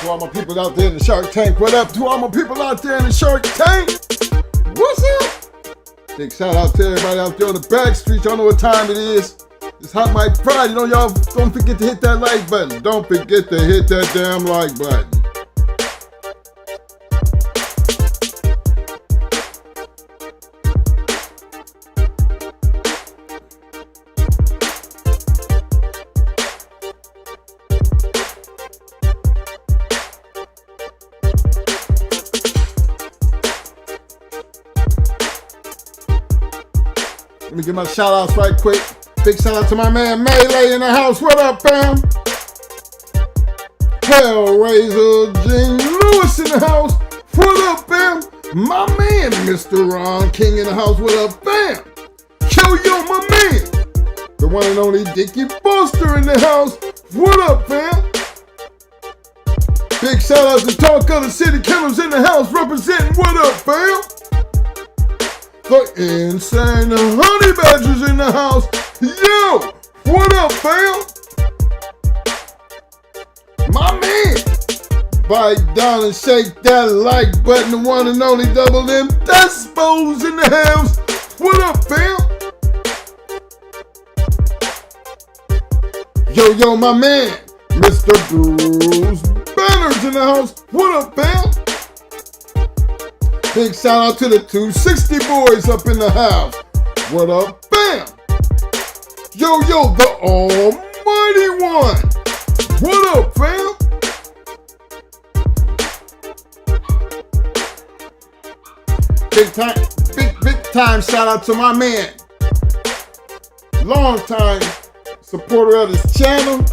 To all my people out there in the Shark Tank, what up? To all my people out there in the Shark Tank, what's up? Big shout out to everybody out there on the back street. Y'all know what time it is. It's Hot Mic Friday. You know, y'all don't forget to hit that like button. Don't forget to hit that damn like button. Let me give my shout outs right quick. Big shout out to my man Melee in the house. What up, fam? Hellraiser Gene Lewis in the house. What up, fam? My man Mr. Ron King in the house. What up, fam? Yo, my man. The one and only Dickie Foster in the house. What up, fam? Big shout out to Talk of the City Kennels in the house representing. What up, fam? The Insane Honey Badgers in the house. Yo, what up, fam? My man. Bite down and shake that like button. The one and only Double M Decibels in the house. What up, fam? Yo, my man. Mr. Bruce Banner's in the house. What up, fam? Big shout out to the 260 boys up in the house. What up, fam? Yo, the almighty one. What up, fam? Big time shout out to my man. Long time supporter of this channel.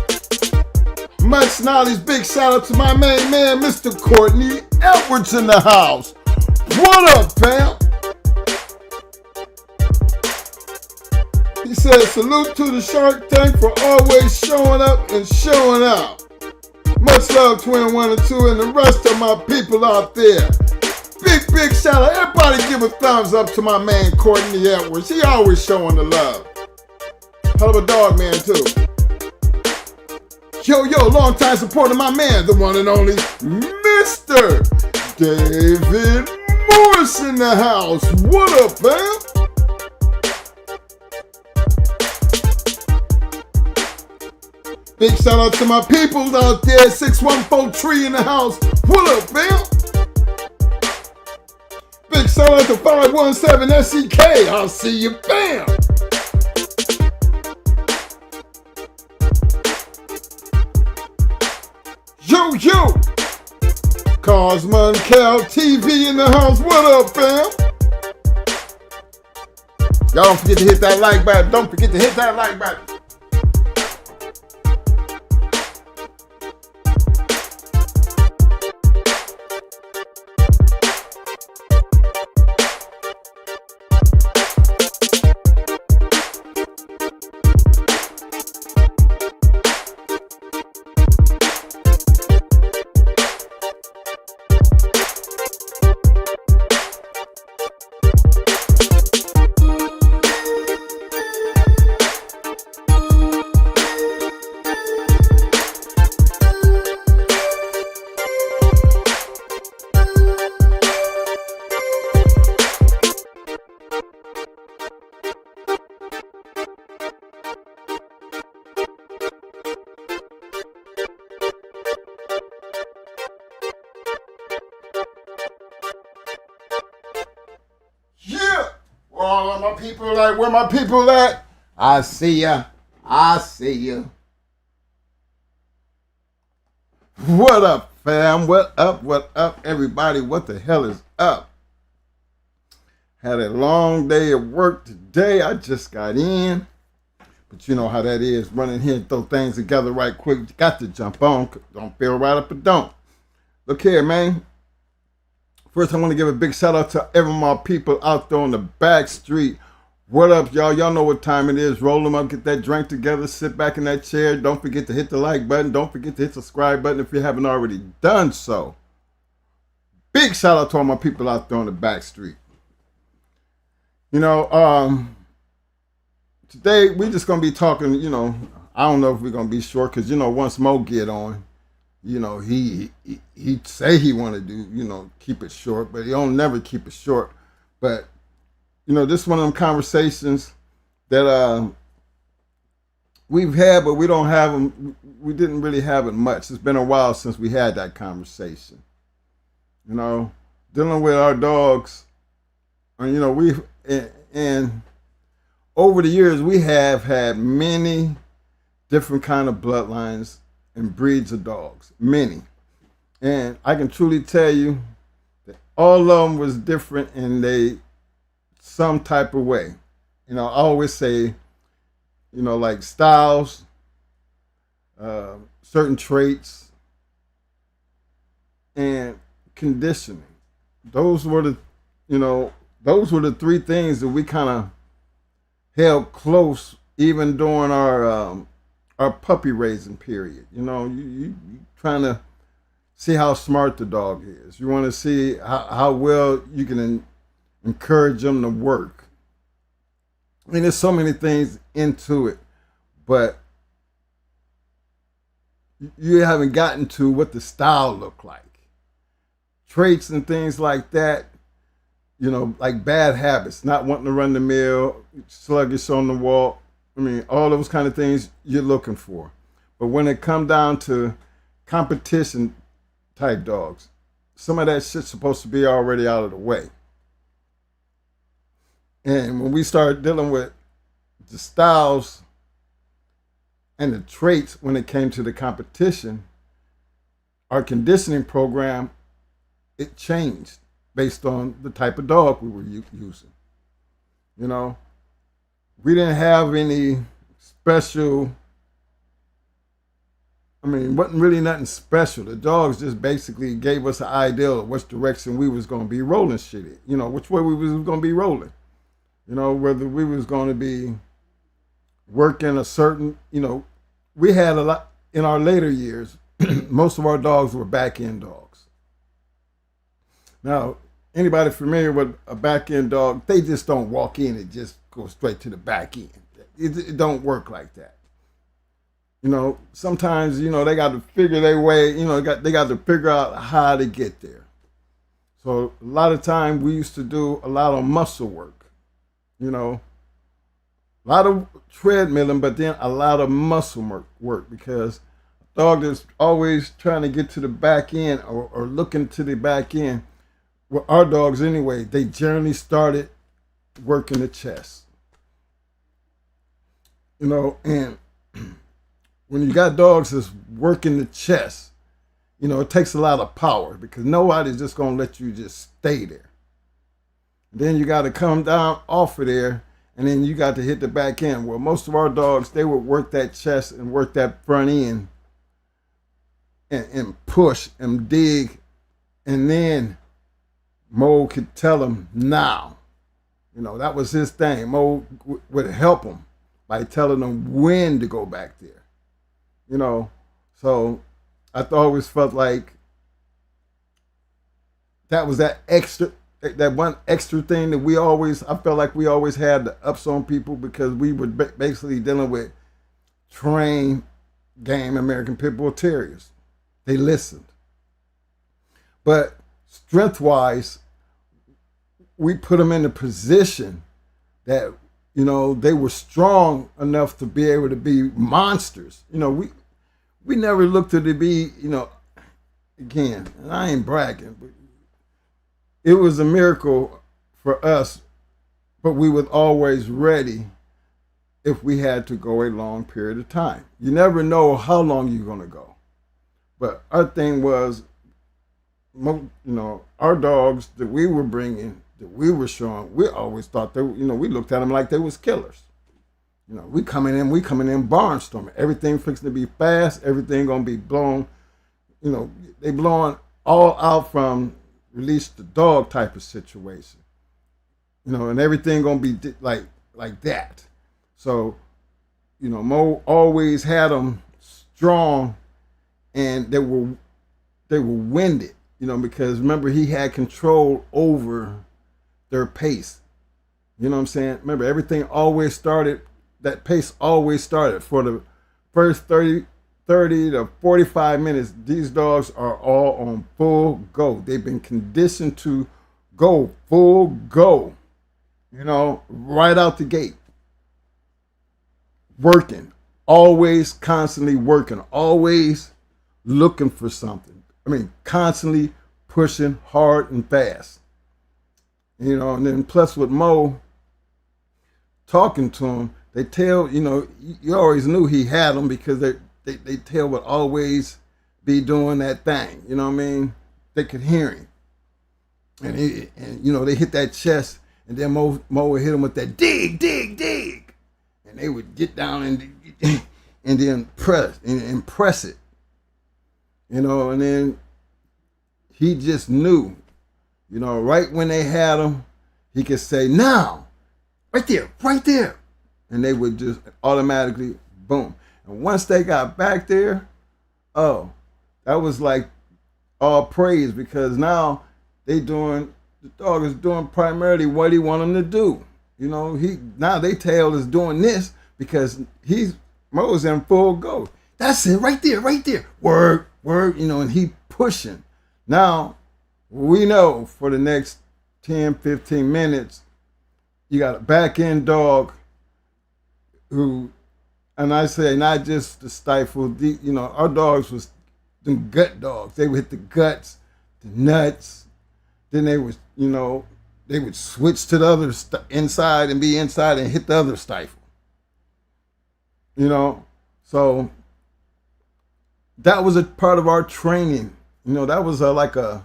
Much knowledge. Big shout out to my main man, Mr. Courtney Edwards in the house. What up, fam? He says, salute to the Shark Tank for always showing up and showing out. Much love, Twin 1 and 2, and the rest of my people out there. Big shout out. Everybody give a thumbs up to my man, Courtney Edwards. He always showing the love. Hell of a dog man, too. Yo, long time supporter, my man, the one and only Mr. David Morris in the house. What up, fam? Big shout out to my people out there. 614 in the house. What up, fam? Big shout out to 517 SEK. I'll see you, fam. Yo. Cosman Cal TV in the house. What up, fam? Y'all don't forget to hit that like button. Don't forget to hit that like button. my people like, where my people at? I see ya. I see ya. What up, fam? What up, everybody? What the hell is up? Had a long day at work today. I just got in. But you know how that is. Running here and throw things together right quick. You got to jump on. Don't feel right up or don't. Look here, man. First, I want to give a big shout out to every my people out there on the back street. What up, y'all? Y'all know what time it is. Roll them up, get that drink together, sit back in that chair. Don't forget to hit the like button. Don't forget to hit the subscribe button if you haven't already done so. Big shout out to all my people out there on the back street. You know, today we just going to be talking, you know, I don't know if we're going to be short because, you know, once Mo get on, you know, he say he want to do, you know, keep it short, but he don't never keep it short. But, you know, this is one of them conversations that we've had, but we don't have them. We didn't really have it much. It's been a while since we had that conversation. You know, dealing with our dogs, and, you know, and over the years, we have had many different kind of bloodlines and breeds of dogs, many. And I can truly tell you that all of them was different in some type of way. You know, I always say, you know, like styles, certain traits, and conditioning. Those were the three things that we kind of held close even during our puppy raising period. You know, you trying to see how smart the dog is. You want to see how well you can encourage them to work. I mean, there's so many things into it, but you haven't gotten to what the style look like. Traits and things like that, you know, like bad habits, not wanting to run the mill, sluggish on the walk. I mean, all those kind of things you're looking for. But when it come down to competition type dogs, some of that shit's supposed to be already out of the way. And when we start dealing with the styles and the traits when it came to the competition, our conditioning program, it changed based on the type of dog we were using. You know, we didn't have any special, I mean, wasn't really nothing special. The dogs just basically gave us an idea of which direction we was going to be rolling shit in. You know, which way we was going to be rolling. You know, whether we was going to be working a certain, you know, we had a lot, in our later years, most of our dogs were back-end dogs. Now, anybody familiar with a back-end dog, they just don't walk in and just go straight to the back end. It don't work like that. You know, sometimes, you know, they got to figure their way, you know, they got to figure out how to get there. So a lot of time we used to do a lot of muscle work, you know, a lot of treadmilling, but then a lot of muscle work because a dog that's always trying to get to the back end or looking to the back end, well, our dogs anyway, they generally started working the chest. You know, and when you got dogs that's working the chest, you know, it takes a lot of power because nobody's just going to let you just stay there. Then you got to come down off of there, and then you got to hit the back end. Well, most of our dogs, they would work that chest and work that front end and push and dig, and then Mo could tell them now. You know, that was his thing. Mo would help him by telling them when to go back there. You know, so I always felt like that was that one extra thing that I felt like we always had the ups on people because we were basically dealing with trained game American Pit Bull Terriers. They listened. But strength-wise, we put them in a position that, you know, they were strong enough to be able to be monsters. You know, we never looked to be, you know, again, and I ain't bragging, but it was a miracle for us but we was always ready if we had to go a long period of time. You never know how long you're going to go. But our thing was, our dogs that we were bringing, that we were showing, we always thought they, we looked at them like they was killers. We coming in barnstorming. Everything fixing to be fast. Everything gonna be blown. They blowing all out from release the dog type of situation. And everything gonna be like that. So, Mo always had them strong, and they were winded. Because remember he had control over their pace. You know what I'm saying? Remember, everything always started. That pace always started for the first 30 to 45 minutes. These dogs are all on full go. They've been conditioned to go full go, right out the gate. Working, always constantly working, always looking for something. Constantly pushing hard and fast. And then plus with Mo, talking to him, they tell, you always knew he had them because they tail would always be doing that thing. You know what I mean? They could hear him. And they hit that chest, and then Mo would hit him with that dig, dig, dig. And they would get down and then press it. And then he just knew, right when they had him, he could say, now, right there. And they would just automatically, boom. And once they got back there, that was like all praise, because now the dog is doing primarily what he want him to do. Now they tail is doing this because Mo's in full go. That's it, right there. Word, and he pushing. Now, we know for the next 10, 15 minutes, you got a back end dog who, and I say not just the stifle, our dogs was the gut dogs. They would hit the guts, the nuts, then they would, they would switch to the other inside and be inside and hit the other stifle. So that was a part of our training. That was like a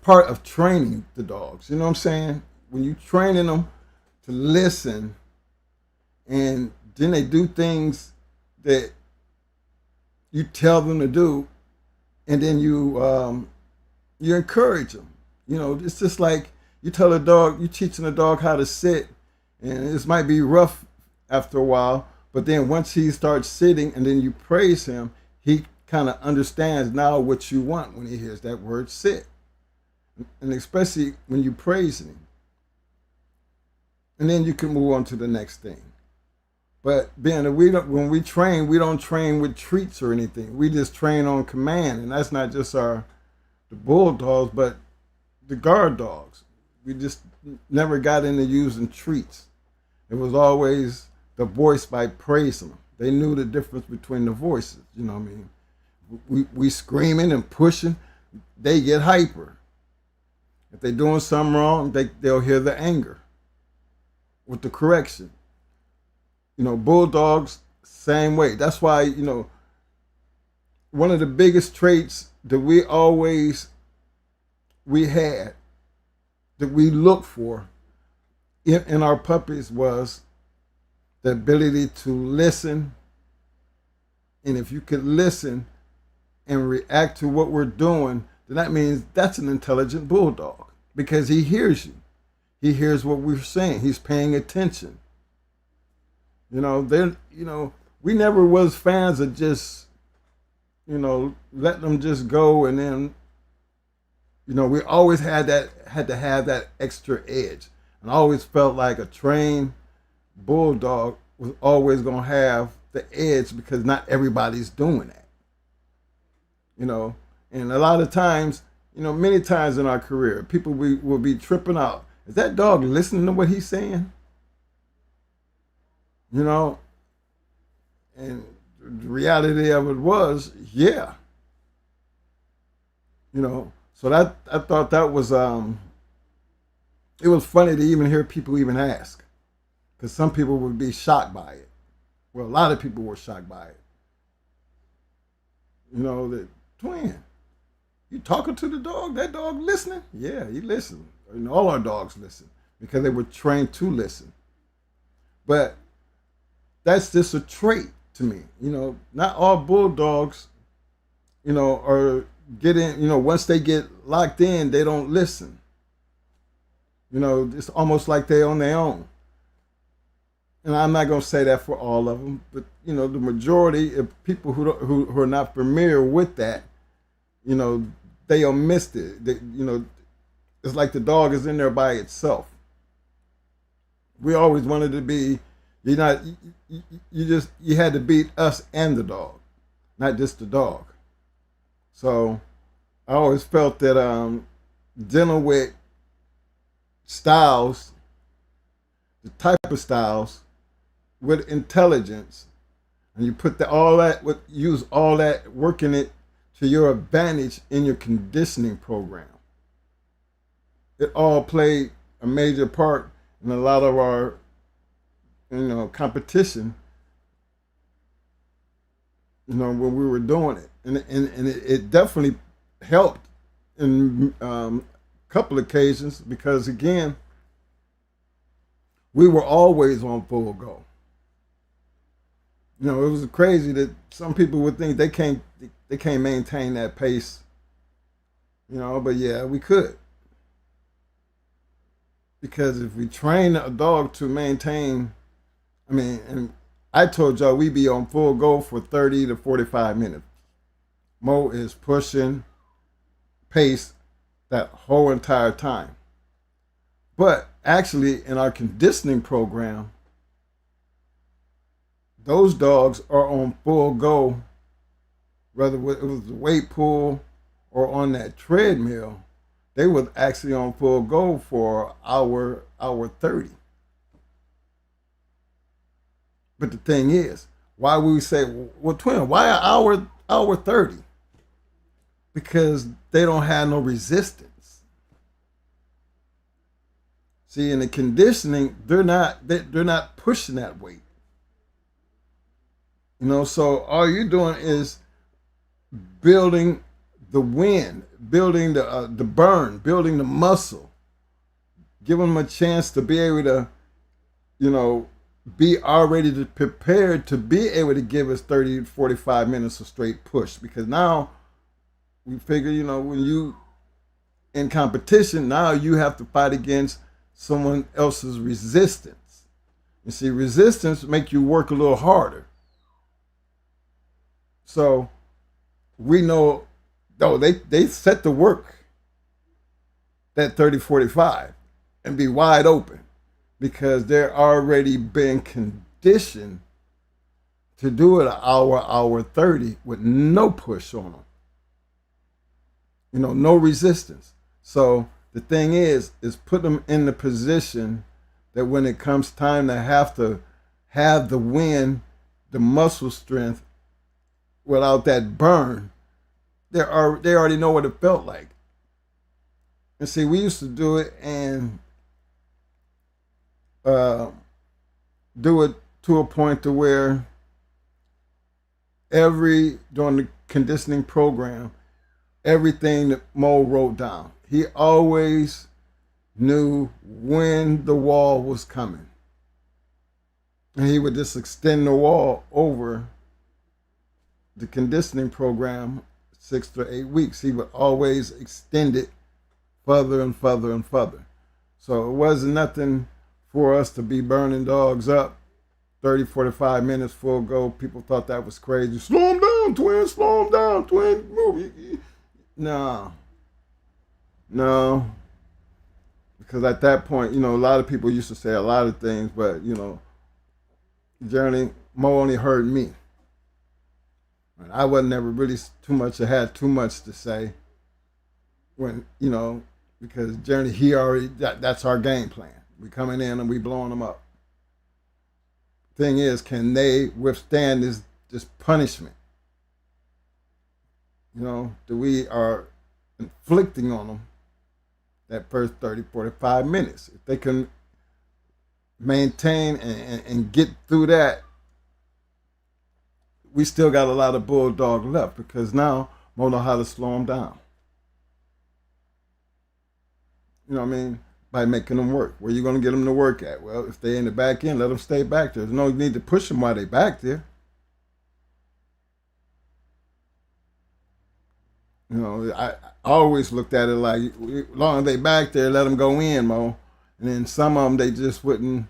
part of training the dogs. You know what I'm saying? When you training them to listen, and then they do things that you tell them to do, and then you encourage them. It's just like you tell a dog, you teaching a dog how to sit, and this might be rough after a while, but then once he starts sitting and then you praise him, he kind of understands now what you want when he hears that word sit. And especially when you praise him. And then you can move on to the next thing. But when we train, we don't train with treats or anything. We just train on command. And that's not just the bulldogs, but the guard dogs. We just never got into using treats. It was always the voice by praising them. They knew the difference between the voices. You know what I mean? We screaming and pushing, they get hyper. If they're doing something wrong, they'll hear the anger with the correction. Bulldogs, same way. That's why, one of the biggest traits that we had, that we looked for in our puppies was the ability to listen. And if you could listen and react to what we're doing, then that means that's an intelligent bulldog, because he hears you. He hears what we're saying. He's paying attention. We never was fans of just, letting them just go, and then, we always had to have that extra edge. And I always felt like a trained bulldog was always going to have the edge, because not everybody's doing that. And a lot of times, many times in our career, people will be tripping out. Is that dog listening to what he's saying? And the reality of it was, yeah. So that I thought that was it was funny to even hear people even ask, because some people would be shocked by it. Well, a lot of people were shocked by it. You know, the twin, you talking to the dog? That dog listening? Yeah, he listened. And all our dogs listen because they were trained to listen. But that's just a trait to me. You know, not all bulldogs, you know, are getting, you know, once they get locked in, they don't listen. You know, it's almost like they're on their own. And I'm not going to say that for all of them, but, you know, the majority of people who are not familiar with that, you know, they are missed it. They, you know, it's like the dog is in there by itself. We always wanted to be, you're not, you had to beat us and the dog, not just the dog. So I always felt that dealing with styles, the type of styles with intelligence, and you put use all that, working it to your advantage in your conditioning program. It all played a major part in a lot of our, you know, competition, you know, when we were doing it. And it definitely helped in a couple occasions because, again, we were always on full go. You know, it was crazy that some people would think they can't maintain that pace, you know, but yeah, we could. Because if we train a dog to maintain, I mean, and I told y'all we be on full go for 30 to 45 minutes. Mo is pushing pace that whole entire time. But actually, in our conditioning program, those dogs are on full go, whether it was the weight pull or on that treadmill. They were actually on full go for hour 30. But the thing is, why would we say, well, twin, why an hour 30? Because they don't have no resistance. See, in the conditioning, they're not pushing that weight. You know, so all you're doing is building the wind, building the burn, building the muscle, giving them a chance to be able to, you know, be already prepared to be able to give us 30 to 45 minutes of straight push. Because now we figure, you know, when you in competition, now you have to fight against someone else's resistance. You see, resistance make you work a little harder. So we know, they set the work that 30, 45 and be wide open because they're already been conditioned to do it an hour 30 with no push on them. You know, no resistance. So the thing is put them in the position that when it comes time to have the wind, the muscle strength, without that burn, they already know what it felt like. And see, we used to do it and do it to a point to where during the conditioning program, everything that Mo wrote down, he always knew when the wall was coming. And he would just extend the wall over the conditioning program 6 to 8 weeks. He would always extend it further and further and further. So it wasn't nothing for us to be burning dogs up 30, 45 minutes full go. People thought that was crazy. Slow them down, twin. Slow them down, twin. Move. No. Because at that point, you know, a lot of people used to say a lot of things, but, you know, Journey, Mo only heard me. And I wasn't never really had too much to say when, you know, because Journey, that's our game plan. We coming in and we blowing them up. Thing is, can they withstand this punishment, you know, that we are inflicting on them that first 30, 45 minutes. If they can maintain and get through that, we still got a lot of bulldog left because now Mo know how to slow them down. You know what I mean? By making them work. Where you going to get them to work at? Well, if they're in the back end, let them stay back there. There's no need to push them while they back there. You know, I always looked at it like, as long as they back there, let them go in, Mo. And then some of them, they just wouldn't,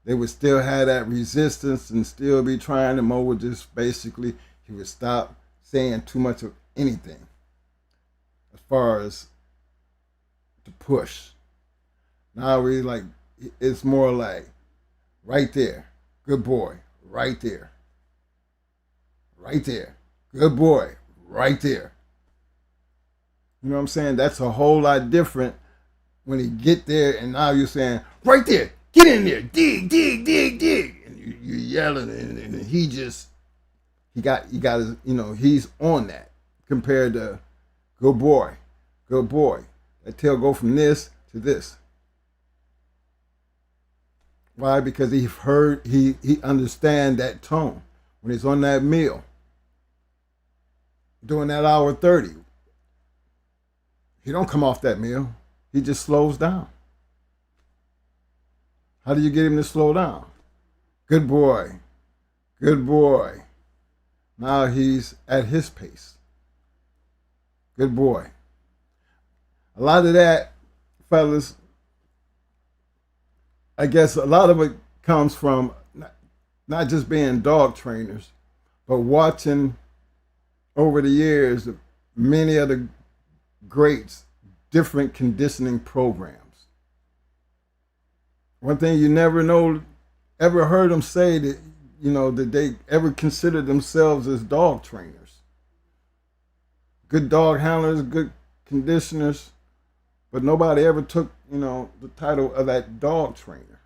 they would still have that resistance and still be trying. And Mo would just basically, he would stop saying too much of anything as far as to push. Now we like, it's more like, right there, good boy, right there, right there, good boy, right there. You know what I'm saying? That's a whole lot different when he get there and now you're saying, right there, get in there, dig, dig, dig, dig. And you're yelling and he just, he got his, you know, he's on that compared to good boy, good boy. That tail go from this to this. Why? Because he understand that tone when he's on that meal, doing that hour 30. He don't come off that meal. He just slows down. How do you get him to slow down? Good boy. Good boy. Now he's at his pace. Good boy. A lot of that, fellas, I guess a lot of it comes from not just being dog trainers, but watching over the years many of the greats, different conditioning programs. One thing you never know, ever heard them say that, you know, that they ever considered themselves as dog trainers. Good dog handlers, good conditioners, but nobody ever took, you know, the title of that dog trainer.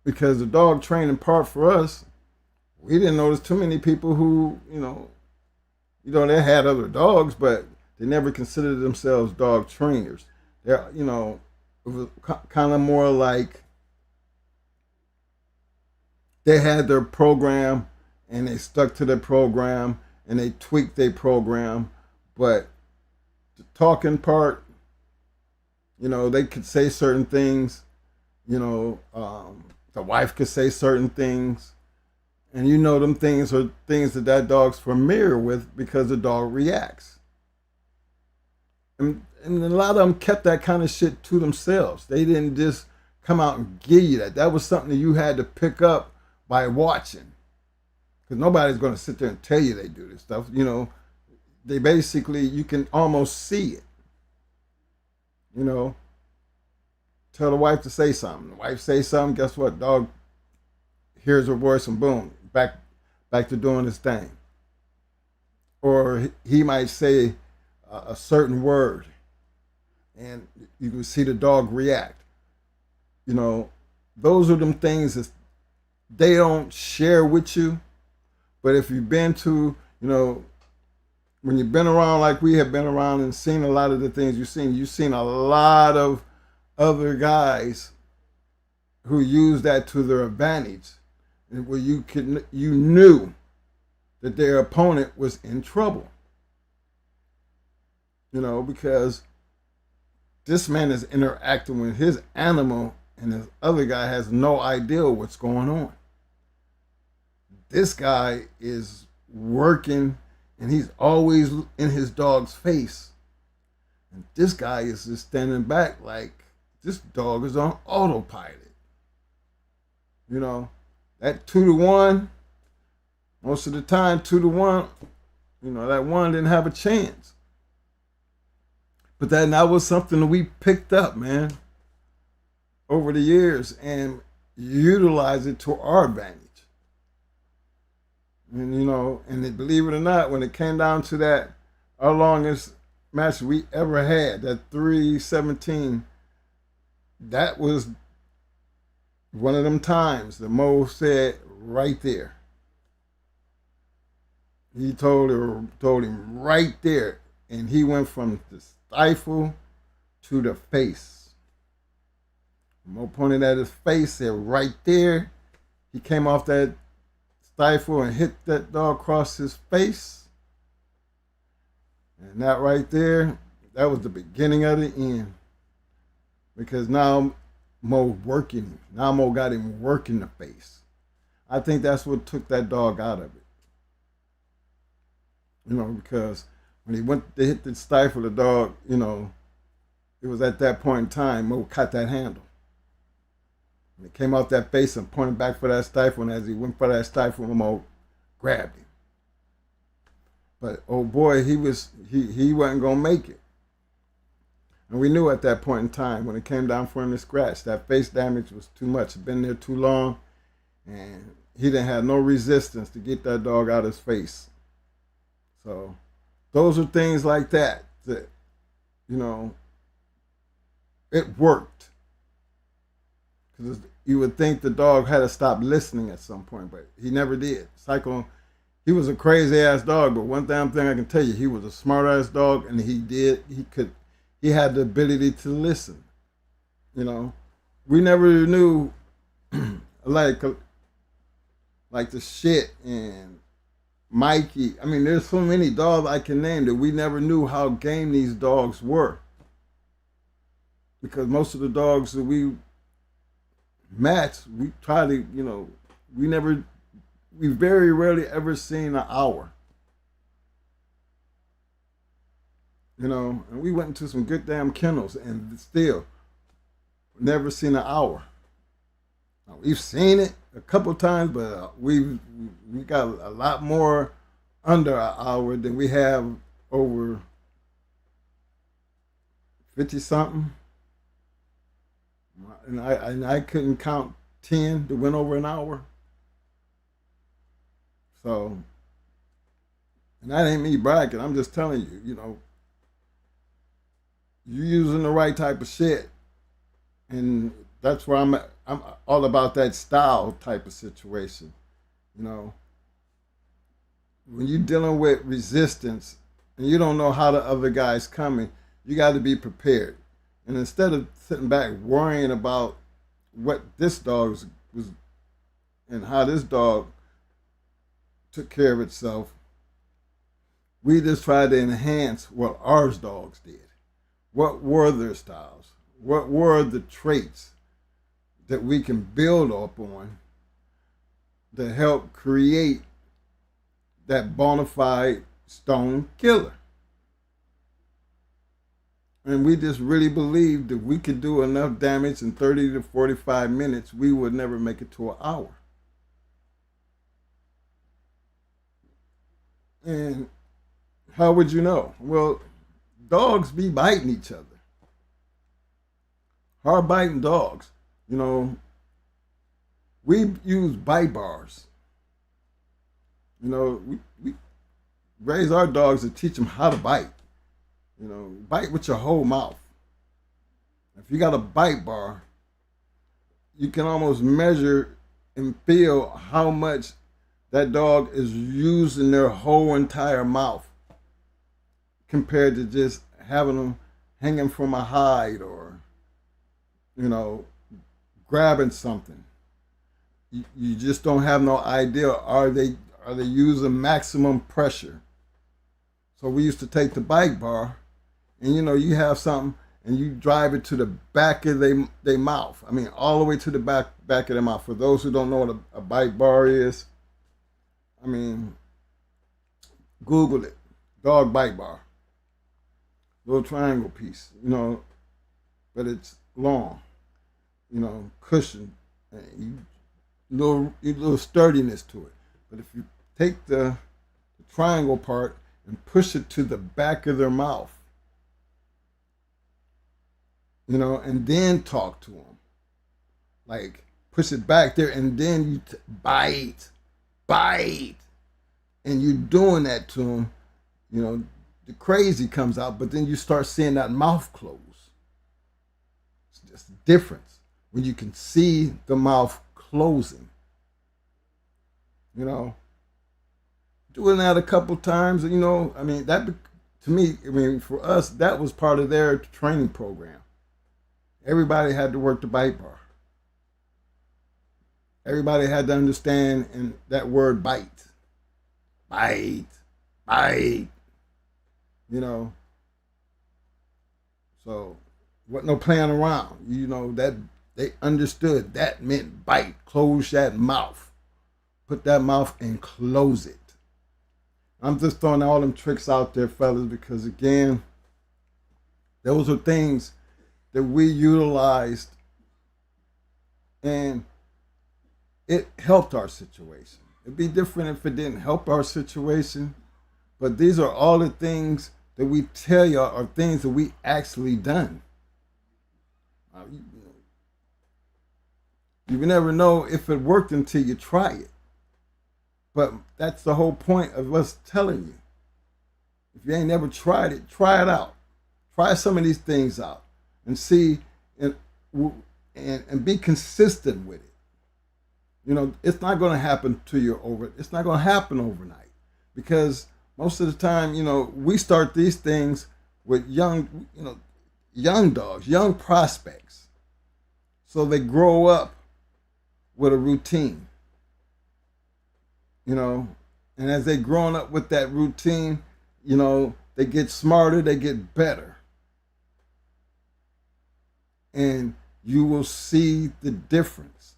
Because the dog training part for us, we didn't notice too many people who, you know, they had other dogs, but they never considered themselves dog trainers. They're, you know, it was kind of more like they had their program and they stuck to their program and they tweaked their program. But the talking part, you know, they could say certain things, you know, the wife could say certain things. And you know them things are things that dog's familiar with because the dog reacts. And a lot of them kept that kind of shit to themselves. They didn't just come out and give you that. That was something that you had to pick up by watching. Because nobody's going to sit there and tell you they do this stuff. You know, they basically, you can almost see it. You know, tell the wife to say something. The wife say something, guess what? Dog hears her voice and boom, back to doing his thing. Or he might say a certain word and you can see the dog react. You know, those are them things that they don't share with you. But if you've been to, you know, when you've been around like we have been around and seen a lot of the things you've seen a lot of other guys who use that to their advantage, where you knew that their opponent was in trouble. You know, because this man is interacting with his animal and this other guy has no idea what's going on. This guy is working and he's always in his dog's face. And this guy is just standing back like this dog is on autopilot. You know, that 2-1, most of the time 2-1, you know, that one didn't have a chance. But that was something that we picked up, man, over the years and utilized it to our advantage. And, you know, and believe it or not, when it came down to that, our longest match we ever had, that 317, that was one of them times that Mo said right there. He told him right there. And he went from the stifle to the face. Mo pointed at his face, said right there. He came off that stifle and hit that dog across his face. And that right there, that was the beginning of the end. Because now Mo working him. Now Mo got him working the face. I think that's what took that dog out of it. Because when he went to hit the stifle, the dog, it was at that point in time, Mo caught that handle. And it came off that face and pointed back for that stifle, and as he went for that stifle, Mo grabbed him. But oh boy, he wasn't gonna make it. And we knew at that point in time, when it came down for him to scratch, that face damage was too much. It'd been there too long, and he didn't have no resistance to get that dog out of his face. So those are things like that, it worked. Because you would think the dog had to stop listening at some point, but he never did. Psycho, he was a crazy ass dog, but one damn thing I can tell you, he was a smart ass dog, and he had the ability to listen. We never knew like the shit and Mikey. I mean, there's so many dogs I can name that we never knew how game these dogs were. Because most of the dogs that we matched, we try to, we very rarely ever seen an hour. And we went into some good damn kennels and still never seen an hour. Now, we've seen it a couple times, but we got a lot more under an hour than we have over 50 something. And I couldn't count 10 that went over an hour. So, and that ain't me bragging. I'm just telling you, you're using the right type of shit, and that's where I'm all about that style type of situation. When you're dealing with resistance and you don't know how the other guy's coming, you got to be prepared. And instead of sitting back worrying about what this dog was and how this dog took care of itself, we just tried to enhance what our dogs did. What were their styles? What were the traits that we can build up on to help create that bona fide stone killer? And we just really believed that we could do enough damage in 30 to 45 minutes, we would never make it to an hour. And how would you know? Well, dogs be biting each other. Hard biting dogs. We use bite bars. We raise our dogs to teach them how to bite. Bite with your whole mouth. If you got a bite bar, you can almost measure and feel how much that dog is using their whole entire mouth compared to just having them hanging from a hide or, grabbing something. You just don't have no idea. Are they using maximum pressure? So we used to take the bite bar, and you have something, and you drive it to the back of their mouth. I mean, all the way to the back of their mouth. For those who don't know what a bite bar is, I mean, Google it. Dog bite bar. Little triangle piece, but it's long, cushion, and little sturdiness to it. But if you take the triangle part and push it to the back of their mouth, and then talk to them, like push it back there, and then you bite, and you're doing that to them, the crazy comes out, but then you start seeing that mouth close. It's just a difference when you can see the mouth closing. Doing that a couple times, that to me, I mean, for us, that was part of their training program. Everybody had to work the bite bar. Everybody had to understand and that word bite, bite, bite. You know, so wasn't no playing around. You know that they understood that meant bite. Close that mouth. Put that mouth and close it. I'm just throwing all them tricks out there, fellas, because again, those are things that we utilized and it helped our situation. It'd be different if it didn't help our situation, but these are all the things that we tell y'all are things that we actually done. You never know if it worked until you try it. But that's the whole point of us telling you. If you ain't never tried it, try it out. Try some of these things out and see and be consistent with it. You know, it's not going to happen to you it's not going to happen overnight, because most of the time, you know, we start these things with young dogs, young prospects. So they grow up with a routine. You know, and as they growing up with that routine, you know, they get smarter, they get better. And you will see the difference.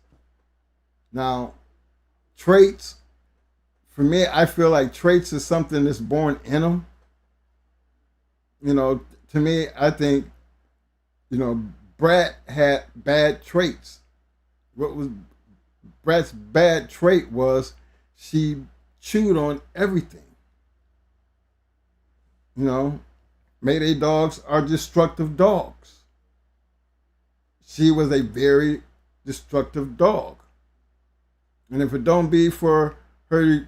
Now, traits, for me, I feel like traits is something that's born in them. You know, to me, I think, you know, Brat had bad traits. What was Brat's bad trait was she chewed on everything. You know, Mayday dogs are destructive dogs. She was a very destructive dog. And if it don't be for her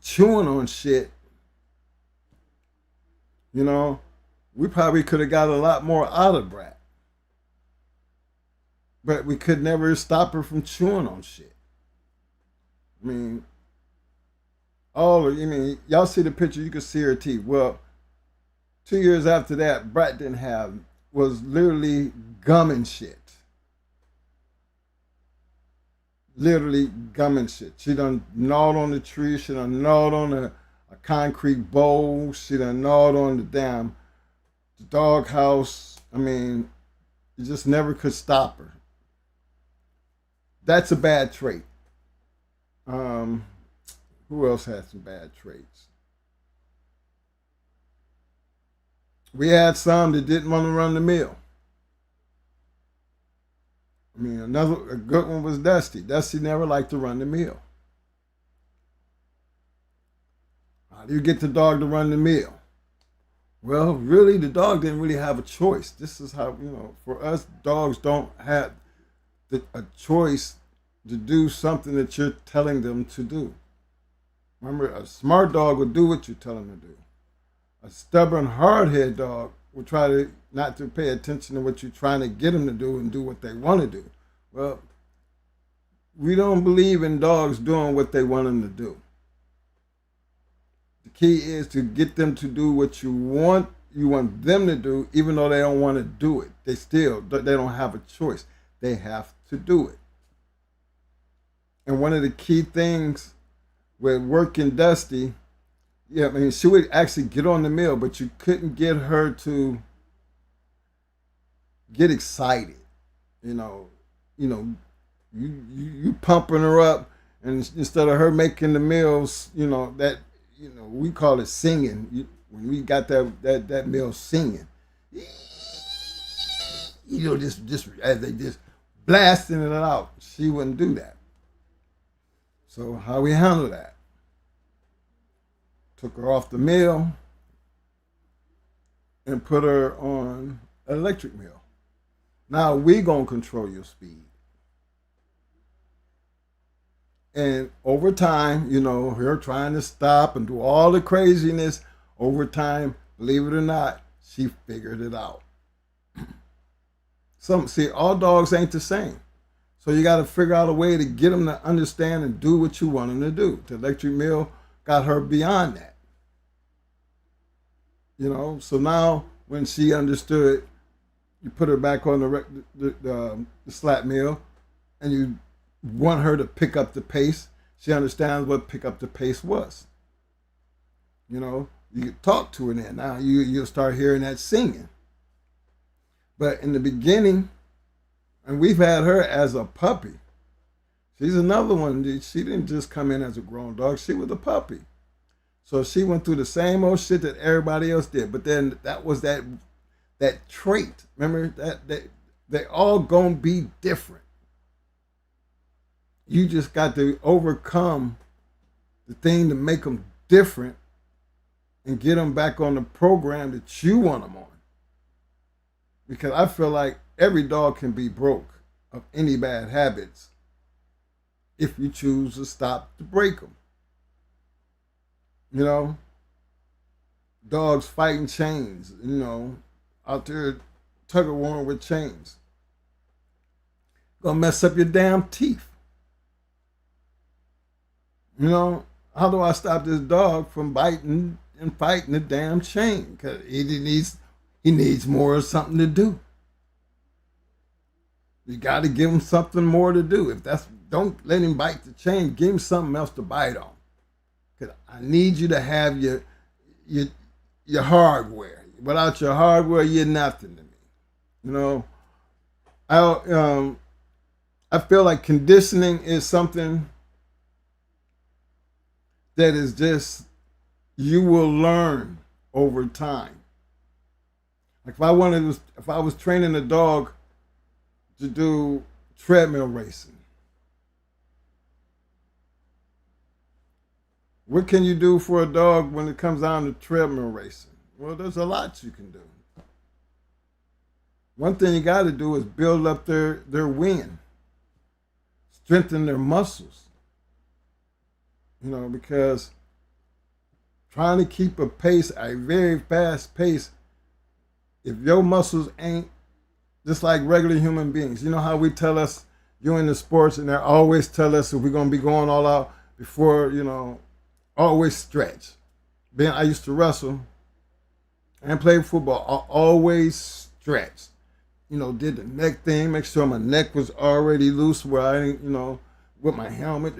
chewing on shit, you know, we probably could have got a lot more out of Brat. But we could never stop her from chewing on shit. I mean, y'all see the picture, you can see her teeth. Well, 2 years after that, Brat was literally gumming shit. Literally gumming shit. She done gnawed on the tree, she done gnawed on a concrete bowl, she done gnawed on the dog house. I mean, you just never could stop her. That's a bad trait. Who else has some bad traits? We had some that didn't want to run the mill. I mean, a good one was Dusty. Dusty never liked to run the mill. How do you get the dog to run the mill? Well, really, the dog didn't really have a choice. This is how, you know, for us, dogs don't have a choice to do something that you're telling them to do. Remember, a smart dog would do what you tell him to do. A stubborn, hard-headed dog will try not to pay attention to what you're trying to get them to do and do what they want to do. Well, we don't believe in dogs doing what they want them to do. The key is to get them to do what you want them to do, even though they don't want to do it. They don't have a choice. They have to do it. And one of the key things with working Dusty, she would actually get on the mill, but you couldn't get her to get excited. You pumping her up, and instead of her making the meals, we call it singing. When we got that meal singing, just as they just blasting it out, she wouldn't do that. So how we handle that? Took her off the mill and put her on an electric mill. Now we gonna control your speed. And over time, her trying to stop and do all the craziness, over time, believe it or not, she figured it out. All dogs ain't the same. So you got to figure out a way to get them to understand and do what you want them to do. The electric mill got her beyond that. So now when she understood, you put her back on the slap meal, and you want her to pick up the pace. She understands what pick up the pace was. You can talk to her then. Now you'll start hearing that singing. But in the beginning, and we've had her as a puppy. She's another one. She didn't just come in as a grown dog. She was a puppy. So she went through the same old shit that everybody else did. But then that was that trait. Remember that they all gonna be different. You just got to overcome the thing to make them different and get them back on the program that you want them on. Because I feel like every dog can be broke of any bad habits if you choose to stop to break them. Dogs fighting chains, out there tug of war with chains. Gonna mess up your damn teeth. How do I stop this dog from biting and fighting the damn chain? Because he needs more of something to do. You got to give him something more to do. Don't let him bite the chain. Give him something else to bite on. Because I need you to have your hardware. Without your hardware, you're nothing to me. I feel like conditioning is something that is just, you will learn over time. Like if I was training a dog to do treadmill racing, what can you do for a dog when it comes down to treadmill racing? Well, there's a lot you can do. One thing you got to do is build up their wind, strengthen their muscles. Because trying to keep a pace, a very fast pace, if your muscles ain't just like regular human beings, how we tell us, you're in the sports, and they always tell us if we're going to be going all out before, always stretch. I used to wrestle and play football. I always stretched. Did the neck thing, make sure my neck was already loose where I didn't, with my helmet.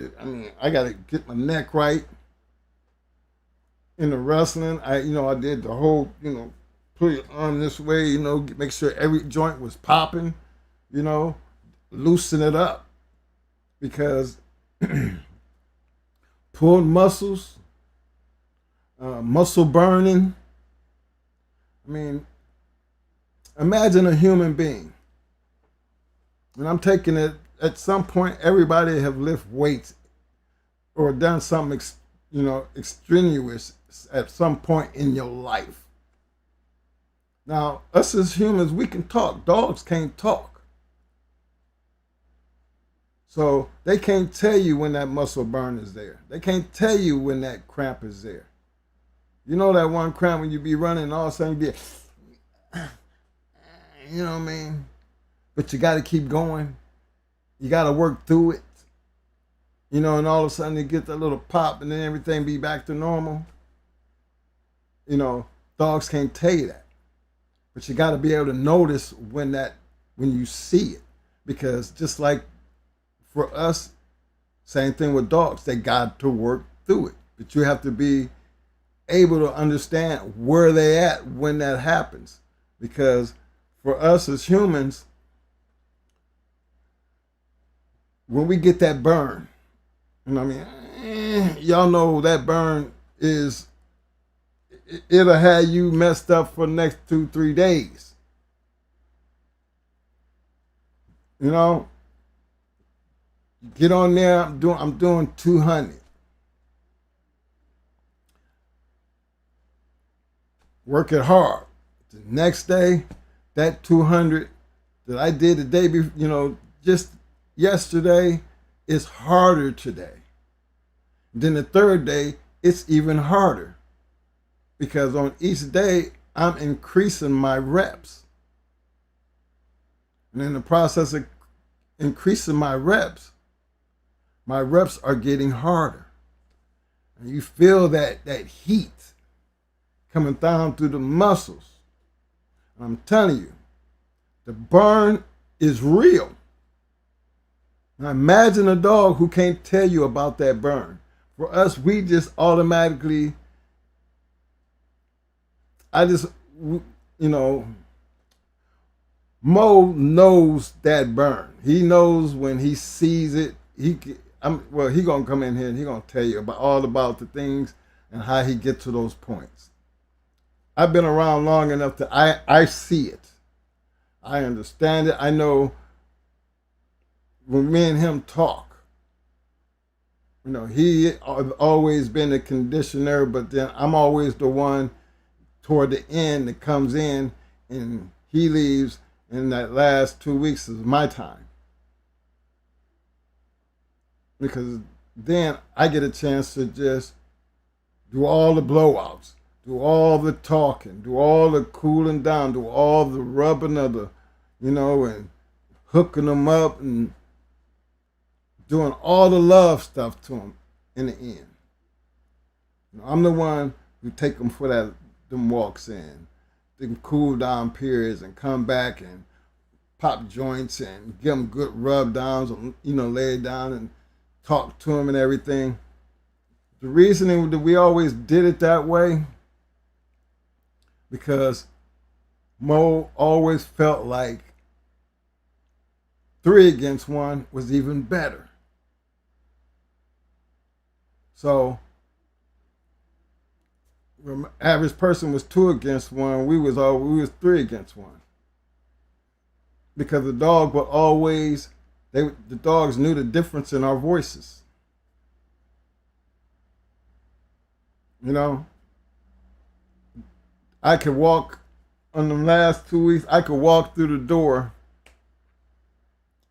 I got to get my neck right. In the wrestling, I did the whole, put your arm this way, make sure every joint was popping, loosen it up. Because pulled muscles, muscle burning. Imagine a human being. And I'm taking it, at some point, everybody have lifted weights or done something, extraneous at some point in your life. Now, us as humans, we can talk. Dogs can't talk. So they can't tell you when that muscle burn is there. They can't tell you when that cramp is there. That one cramp when you be running and all of a sudden you be, you know what I mean? But you got to keep going. You got to work through it. And all of a sudden you get that little pop and then everything be back to normal. Dogs can't tell you that. But you got to be able to notice when you see it. Because just like for us, same thing with dogs, they got to work through it. But you have to be able to understand where they at when that happens. Because for us as humans, when we get that burn, y'all know that burn is, it'll have you messed up for the next 2-3 days. Get on there, I'm doing 200. Work it hard. The next day, that 200 that I did the day before, just yesterday, is harder today. Then the third day, it's even harder. Because on each day, I'm increasing my reps. And in the process of increasing my reps are getting harder. And you feel that heat. coming down through the muscles. And I'm telling you, the burn is real. Now imagine a dog who can't tell you about that burn. For us, we just automatically, Mo knows that burn. He knows when he sees it. He gonna come in here and he gonna tell you all about the things and how he gets to those points. I've been around long enough that I see it. I understand it. I know when me and him talk. He always been the conditioner, but then I'm always the one toward the end that comes in and he leaves, and that last 2 weeks is my time. Because then I get a chance to just do all the blowouts, do all the talking, do all the cooling down, do all the rubbing of the, and hooking them up and doing all the love stuff to them in the end. I'm the one who take them for them walks in, them cool down periods, and come back and pop joints and give them good rub downs, lay down and talk to them and everything. The reasoning that we always did it that way, because Mo always felt like 3 against 1 was even better. So, when the average person was 2 against 1, we was 3 against 1. Because the dog would always, the dogs knew the difference in our voices. I could walk, on the last 2 weeks, I could walk through the door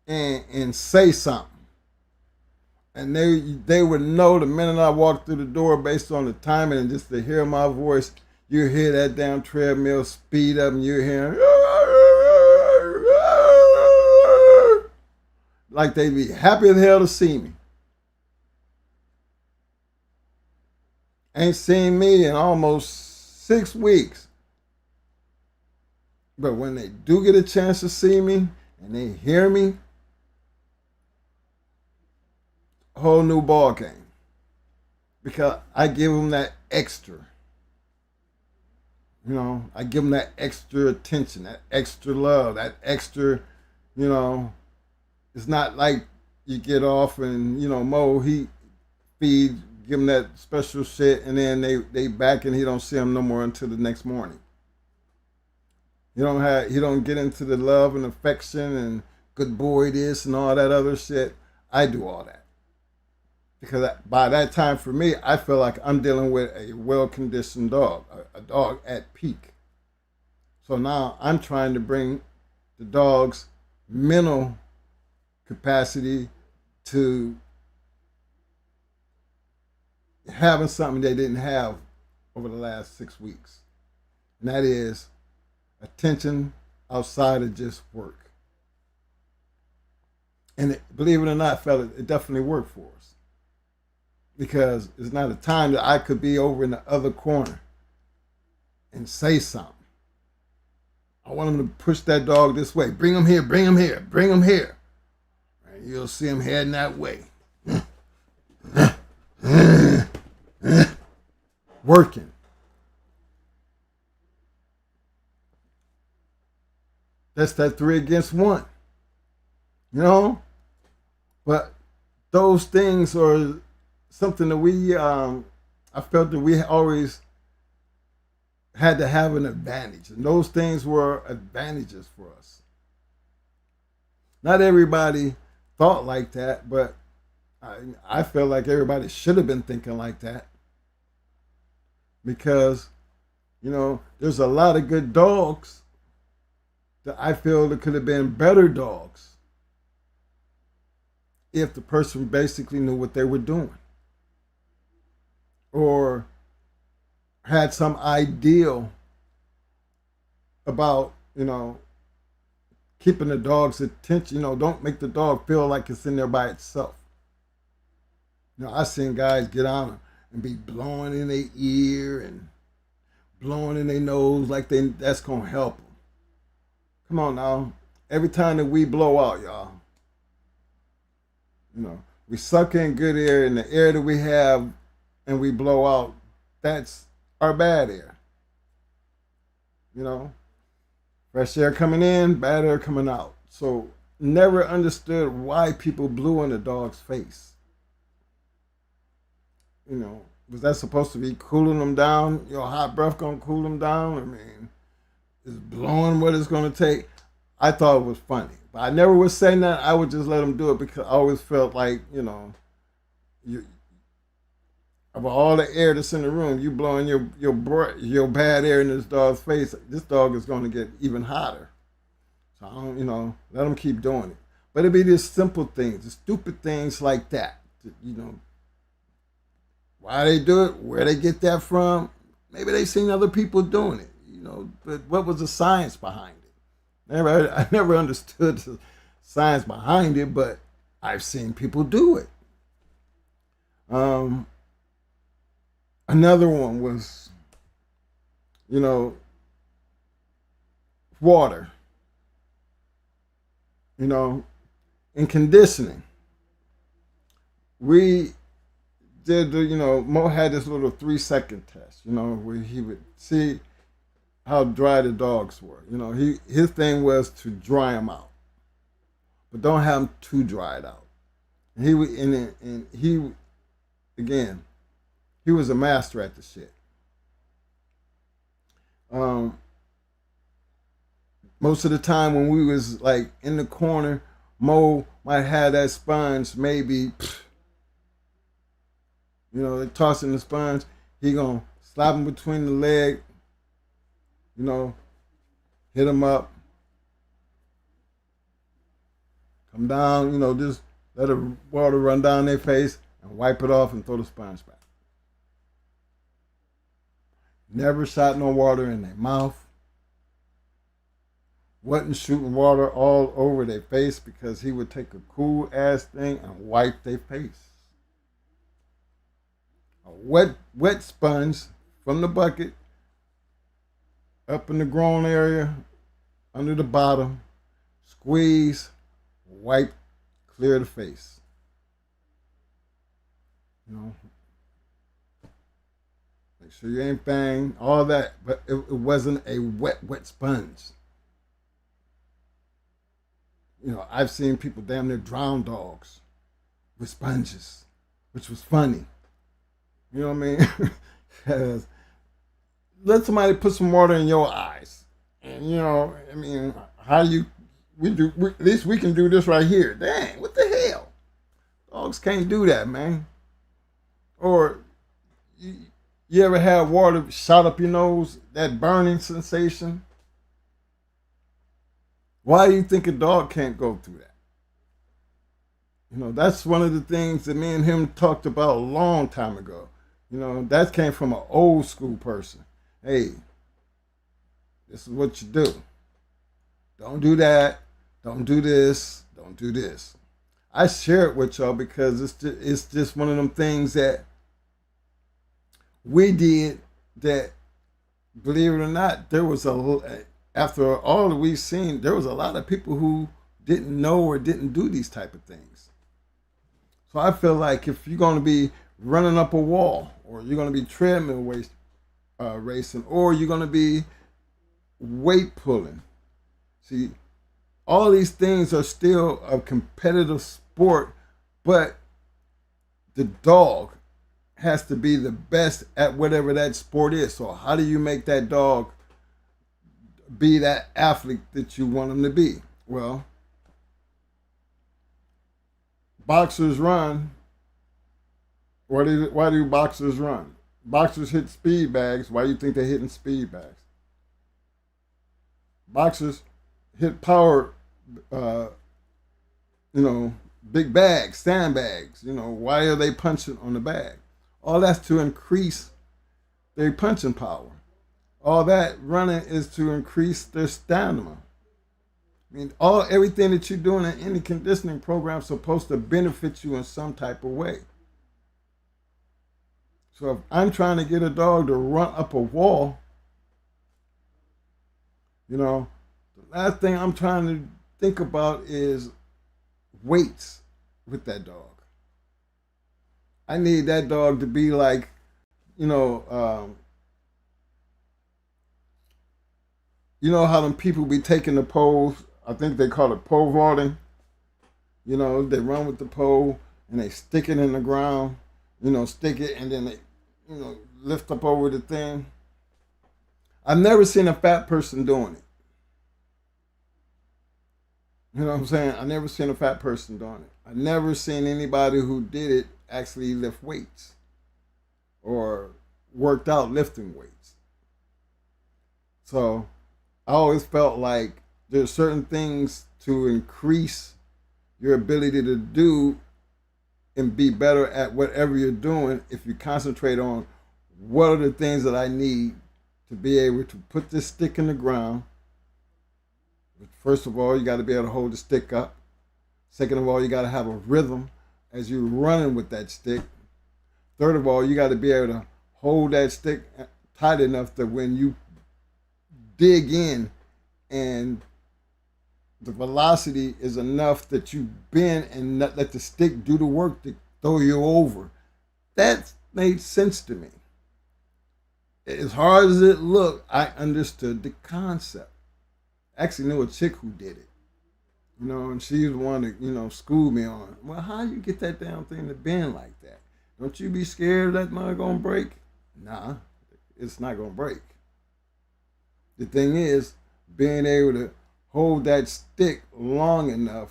and say something. And they would know the minute I walked through the door based on the timing and just to hear my voice. You hear that damn treadmill speed up and you're hearing like they'd be happy as hell to see me. Ain't seen me in almost 6 weeks. But when they do get a chance to see me and they hear me, whole new ball game, because I give them that extra. I give them that extra attention, that extra love, that extra. It's not like you get off and Mo he feed, give them that special shit, and then they back and he don't see them no more until the next morning. He don't get into the love and affection and good boy this and all that other shit. I do all that. Because by that time for me, I feel like I'm dealing with a well-conditioned dog, a dog at peak. So now I'm trying to bring the dog's mental capacity to having something they didn't have over the last 6 weeks. And that is attention outside of just work. And believe it or not, fella, it definitely worked for us. Because it's not a time that I could be over in the other corner and say something. I want him to push that dog this way. Bring him here, bring him here, bring him here. And you'll see him heading that way. Working. That's that 3 against 1. But those things are something that we, I felt that we always had to have an advantage. And those things were advantages for us. Not everybody thought like that, but I feel like everybody should have been thinking like that. Because, there's a lot of good dogs that I feel that could have been better dogs if the person basically knew what they were doing. Or had some ideal about, keeping the dog's attention. Don't make the dog feel like it's in there by itself. I seen guys get on and be blowing in their ear and blowing in their nose like that's gonna help them. Come on now. Every time that we blow out, y'all, we suck in good air, and the air that we have and we blow out, that's our bad air. You know, fresh air coming in, bad air coming out. So never understood why people blew in the dog's face. Was that supposed to be cooling them down? Your hot breath gonna cool them down? I mean, is blowing what it's gonna take? I thought it was funny, but I never would say that. I would just let them do it because I always felt like, you of all the air that's in the room, you blowing your bad air in this dog's face. This dog is going to get even hotter. So I don't, let them keep doing it. But it'd be these simple things, the stupid things like that. Why they do it, where they get that from. Maybe they seen other people doing it, But what was the science behind it? I never understood the science behind it, but I've seen people do it. Another one was, water. In conditioning, we did Mo had this little 3-second test, where he would see how dry the dogs were. His thing was to dry them out, but don't have them too dried out. And he again, he was a master at the shit. Most of the time when we was like in the corner, Mo might have that sponge maybe, they tossing the sponge. He gonna slap him between the leg, hit him up, come down, just let the water run down their face and wipe it off and throw the sponge back. Never shot no water in their mouth. Wasn't shooting water all over their face because he would take a cool ass thing and wipe their face. A wet sponge from the bucket up in the groin area, under the bottom, squeeze, wipe, clear the face. Make sure you ain't bang, all that, but it wasn't a wet sponge. I've seen people damn near drown dogs with sponges, which was funny. You know what I mean? Because let somebody put some water in your eyes. And, how do you, at least we can do this right here. Dang, what the hell? Dogs can't do that, man. Or you ever had water shot up your nose, that burning sensation? Why do you think a dog can't go through that? That's one of the things that me and him talked about a long time ago. That came from an old school person. Hey, this is what you do. Don't do that. Don't do this. Don't do this. I share it with y'all because it's just one of them things that we did that, believe it or not, there was after all that we've seen, there was a lot of people who didn't know or didn't do these type of things. So I feel like if you're going to be running up a wall, or you're going to be treadmill racing, or you're going to be weight pulling, see, all these things are still a competitive sport, but the dog has to be the best at whatever that sport is. So how do you make that dog be that athlete that you want him to be? Well, boxers run. Why do boxers run? Boxers hit speed bags. Why do you think they're hitting speed bags? Boxers hit power, big bags, sandbags. Why are they punching on the bag? All that's to increase their punching power. All that running is to increase their stamina. I mean, everything that you're doing in any conditioning program is supposed to benefit you in some type of way. So if I'm trying to get a dog to run up a wall, You know, the last thing I'm trying to think about is weights with that dog. I need that dog to be like, you know, you know how them people be taking the poles. I think they call it pole vaulting. You know, they run with the pole and they stick it in the ground. You know, stick it and then they, you know, lift up over the thing. I've never seen a fat person doing it. You know what I'm saying? I never seen a fat person doing it. I never seen anybody who did it actually lift weights or worked out lifting weights. So I always felt like there's certain things to increase your ability to do and be better at whatever you're doing if you concentrate on what are the things that I need to be able to put this stick in the ground. First of all, you got to be able to hold the stick up. Second of all, you got to have a rhythm as you're running with that stick. Third of all, you got to be able to hold that stick tight enough that when you dig in and the velocity is enough that you bend and not let the stick do the work to throw you over. That made sense to me. As hard as it looked, I understood the concept. I actually knew a chick who did it. You know, and she was the one that, you know, schooled me on, well, how you get that damn thing to bend like that? Don't you be scared that mother gonna break? Nah, it's not gonna break. The thing is, being able to hold that stick long enough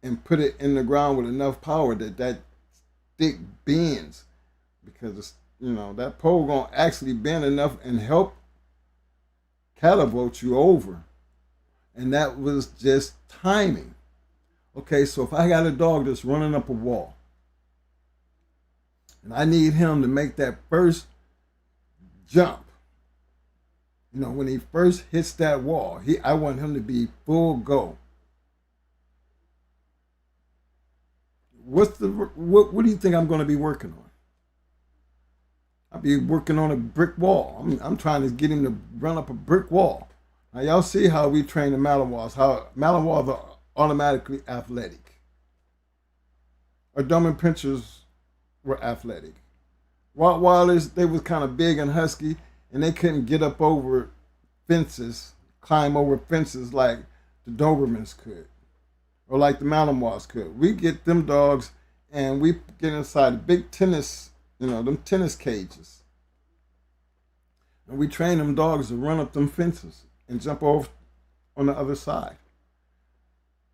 and put it in the ground with enough power that that stick bends, because it's, you know, that pole gonna actually bend enough and help catapult you over. And that was just timing. Okay, so if I got a dog that's running up a wall and I need him to make that first jump, you know, when he first hits that wall, I want him to be full go. What do you think I'm going to be working on? I'll be working on a brick wall. I'm trying to get him to run up a brick wall. Now y'all see how we train the Malinois, how Malinois are automatically athletic. Our Doberman Pinschers were athletic. Rottweilers, they was kind of big and husky, and they couldn't get up over fences, climb over fences like the Dobermans could, or like the Malinois could. We get them dogs and we get inside the big tennis, you know, them tennis cages. And we train them dogs to run up them fences and jump over on the other side.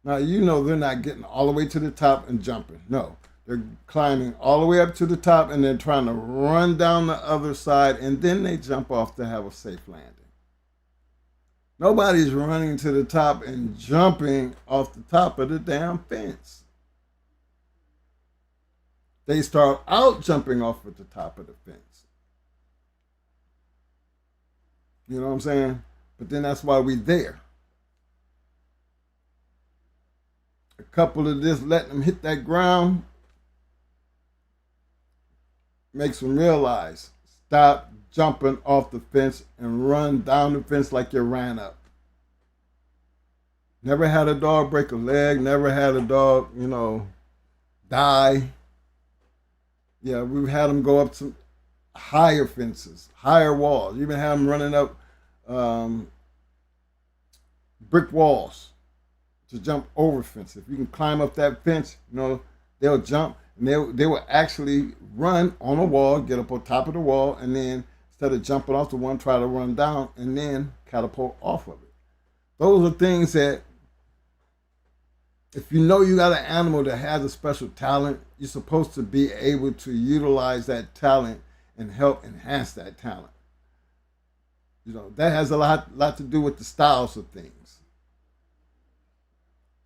Now, you know they're not getting all the way to the top and jumping. No, they're climbing all the way up to the top and they're trying to run down the other side, and then they jump off to have a safe landing. Nobody's running to the top and jumping off the top of the damn fence. They start out jumping off at the top of the fence. You know what I'm saying? But then that's why we're there. A couple of this, letting them hit that ground, makes them realize, stop jumping off the fence and run down the fence like you ran up. Never had a dog break a leg, never had a dog, you know, die. Yeah, we've had them go up some higher fences, higher walls. Even had them running up brick walls to jump over fences. If you can climb up that fence, you know, they'll jump and they will actually run on a wall, get up on top of the wall, and then instead of jumping off the one, try to run down and then catapult off of it. Those are things that, if you know you got an animal that has a special talent, you're supposed to be able to utilize that talent and help enhance that talent. You know, that has a lot to do with the styles of things.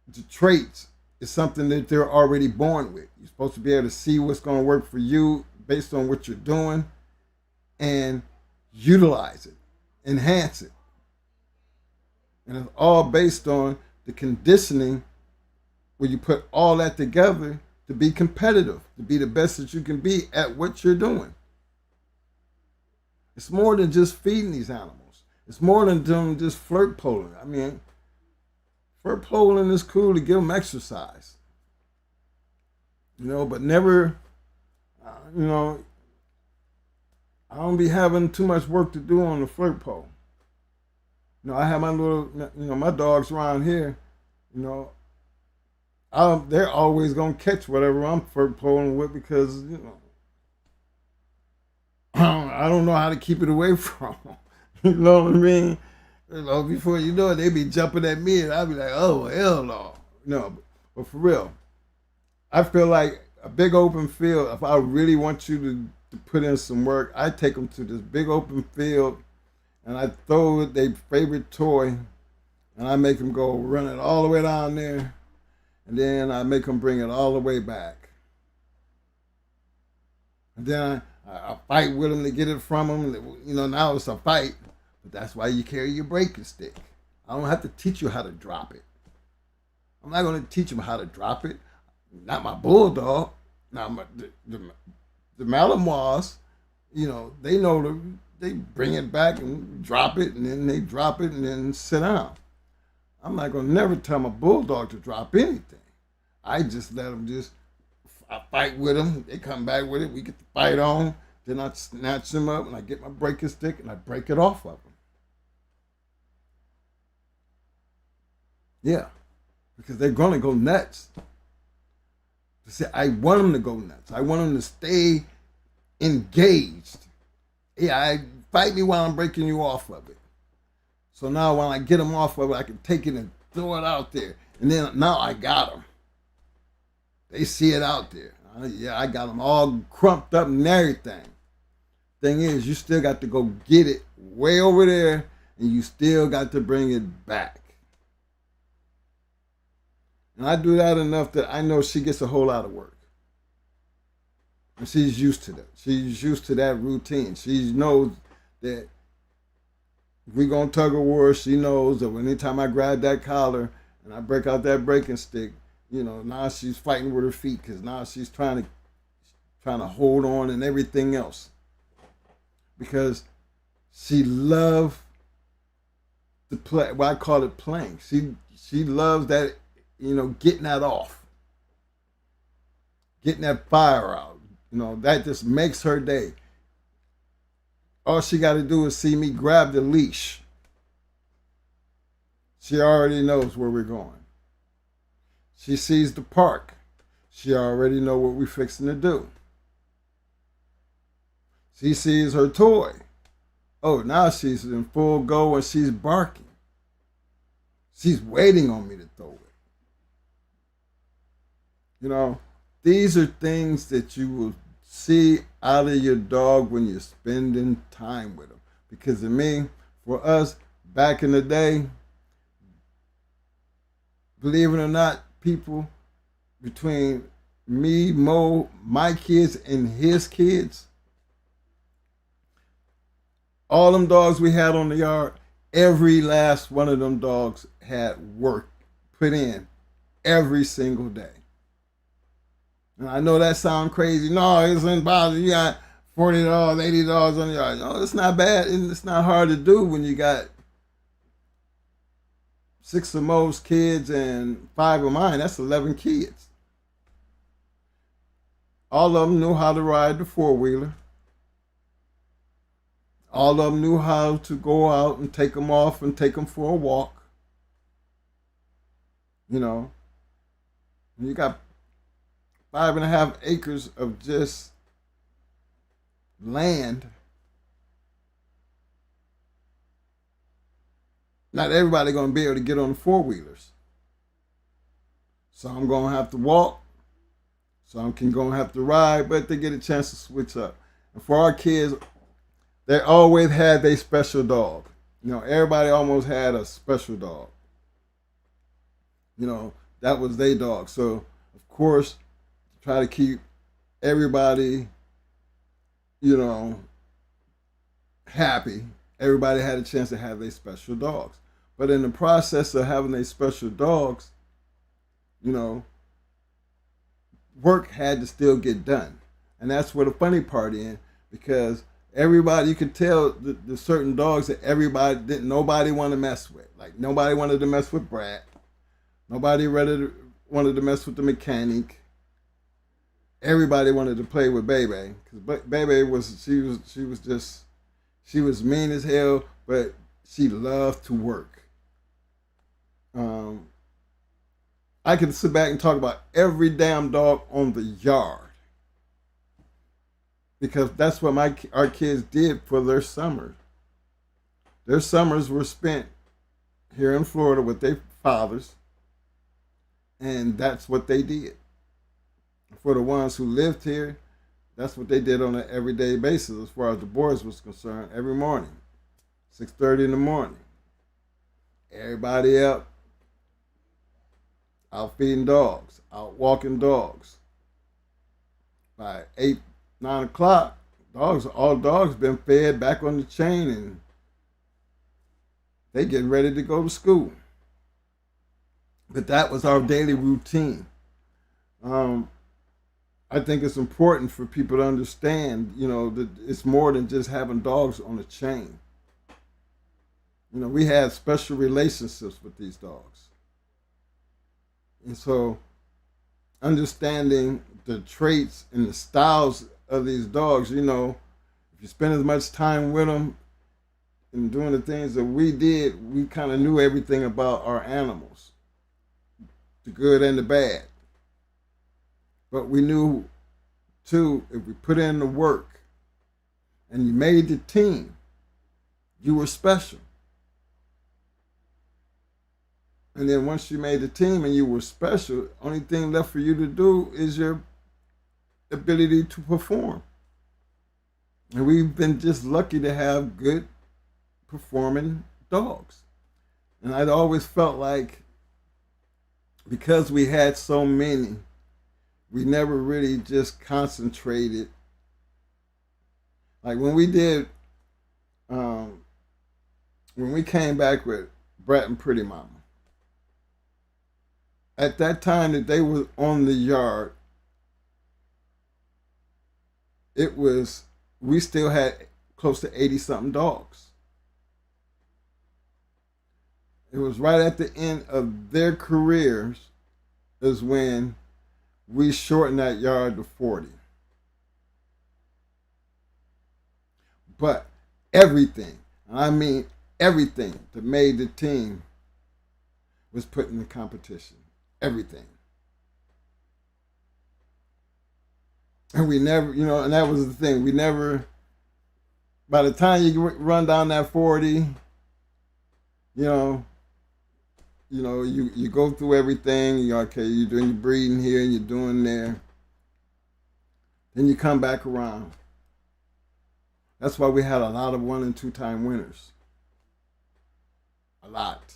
The traits is something that they're already born with. You're supposed to be able to see what's going to work for you based on what you're doing and utilize it, enhance it. And it's all based on the conditioning where you put all that together to be competitive, to be the best that you can be at what you're doing. It's more than just feeding these animals. It's more than them just flirt poling. I mean, flirt poling is cool to give them exercise, but never, you know, I don't be having too much work to do on the flirt pole. I have my little, my dogs around here, you know, they're always gonna catch whatever I'm flirt poling with because I don't know how to keep it away from them. You know what I mean? Before you know it, they be jumping at me, and I be like, "Oh hell no!" No, but for real, I feel like a big open field. If I really want you to put in some work, I take them to this big open field, and I throw their favorite toy, and I make them go run it all the way down there, and then I make them bring it all the way back, and then I fight with them to get it from them. Now it's a fight, but that's why you carry your breaking stick. I don't have to teach you how to drop it. I'm not going to teach them how to drop it. Not my bulldog. Now the Malinois, they know they bring it back and drop it, and then they drop it and then sit down. I'm not going to never tell my bulldog to drop anything. I just let them I fight with them. They come back with it. We get the fight on. Then I snatch them up and I get my breaking stick and I break it off of them. Yeah, because they're going to go nuts. See, I want them to go nuts. I want them to stay engaged. Yeah, fight me while I'm breaking you off of it. So now when I get them off of it, I can take it and throw it out there. And then now I got them. They see it out there. I got them all crumped up and everything. Thing is, you still got to go get it way over there, and you still got to bring it back. And I do that enough that I know she gets a whole lot of work. And she's used to that. She's used to that routine. She knows that if we're going to tug of war, she knows that anytime I grab that collar and I break out that breaking stick, now she's fighting with her feet because now she's trying to hold on and everything else. Because she loves to play, I call it playing. She loves that, getting that off. Getting that fire out. That just makes her day. All she got to do is see me grab the leash. She already knows where we're going. She sees the park. She already know what we're fixing to do. She sees her toy. Oh, now she's in full go and she's barking. She's waiting on me to throw it. These are things that you will see out of your dog when you're spending time with them. Because to me, for us, back in the day, believe it or not, people, between me, Mo, my kids, and his kids, all them dogs we had on the yard, every last one of them dogs had work put in every single day. And I know that sounds crazy. No, it isn't bothering. You got $40, $80 on the yard. No, it's not bad. It's not hard to do when you got 6 of Mo's kids and 5 of mine. That's 11 kids. All of them knew how to ride the four-wheeler. All of them knew how to go out and take them off and take them for a walk. You got 5.5 acres of just land. Not everybody going to be able to get on the four-wheelers. Some going to have to walk. Some going to have to ride, but they get a chance to switch up. And for our kids, they always had their special dog. Everybody almost had a special dog. That was their dog. So, of course, try to keep everybody, happy. Everybody had a chance to have their special dogs. But in the process of having their special dogs, work had to still get done. And that's where the funny part is, because everybody, you could tell the certain dogs that nobody wanted to mess with. Like nobody wanted to mess with Brad. Nobody wanted to mess with the mechanic. Everybody wanted to play with Bebe because Bebe she was mean as hell, but she loved to work. I could sit back and talk about every damn dog on the yard because that's what our kids did for their summers. Their summers were spent here in Florida with their fathers, and that's what they did. For the ones who lived here, that's what they did on an everyday basis as far as the boys was concerned. Every morning, 6:30 in the morning, everybody up, out feeding dogs, out walking dogs. By 8, 9 o'clock, all dogs been fed back on the chain and they getting ready to go to school. But that was our daily routine. I think it's important for people to understand, that it's more than just having dogs on a chain. We had special relationships with these dogs. And so understanding the traits and the styles of these dogs, if you spend as much time with them and doing the things that we did, we kind of knew everything about our animals, the good and the bad. But we knew, too, if we put in the work and you made the team, you were special. And then once you made the team and you were special, only thing left for you to do is your ability to perform. And we've been just lucky to have good performing dogs. And I'd always felt like because we had so many, we never really just concentrated. Like when we did, when we came back with Brett and Pretty Mama, at that time that they were on the yard, we still had close to 80-something dogs. It was right at the end of their careers is when we shortened that yard to 40. But everything, I mean everything that made the team was put in the competition. Everything. And we never, and that was the thing. We never, by the time you run down that 40, you go through everything. You're doing your breeding here and you're doing there. Then you come back around. That's why we had a lot of 1 and 2 time winners. A lot.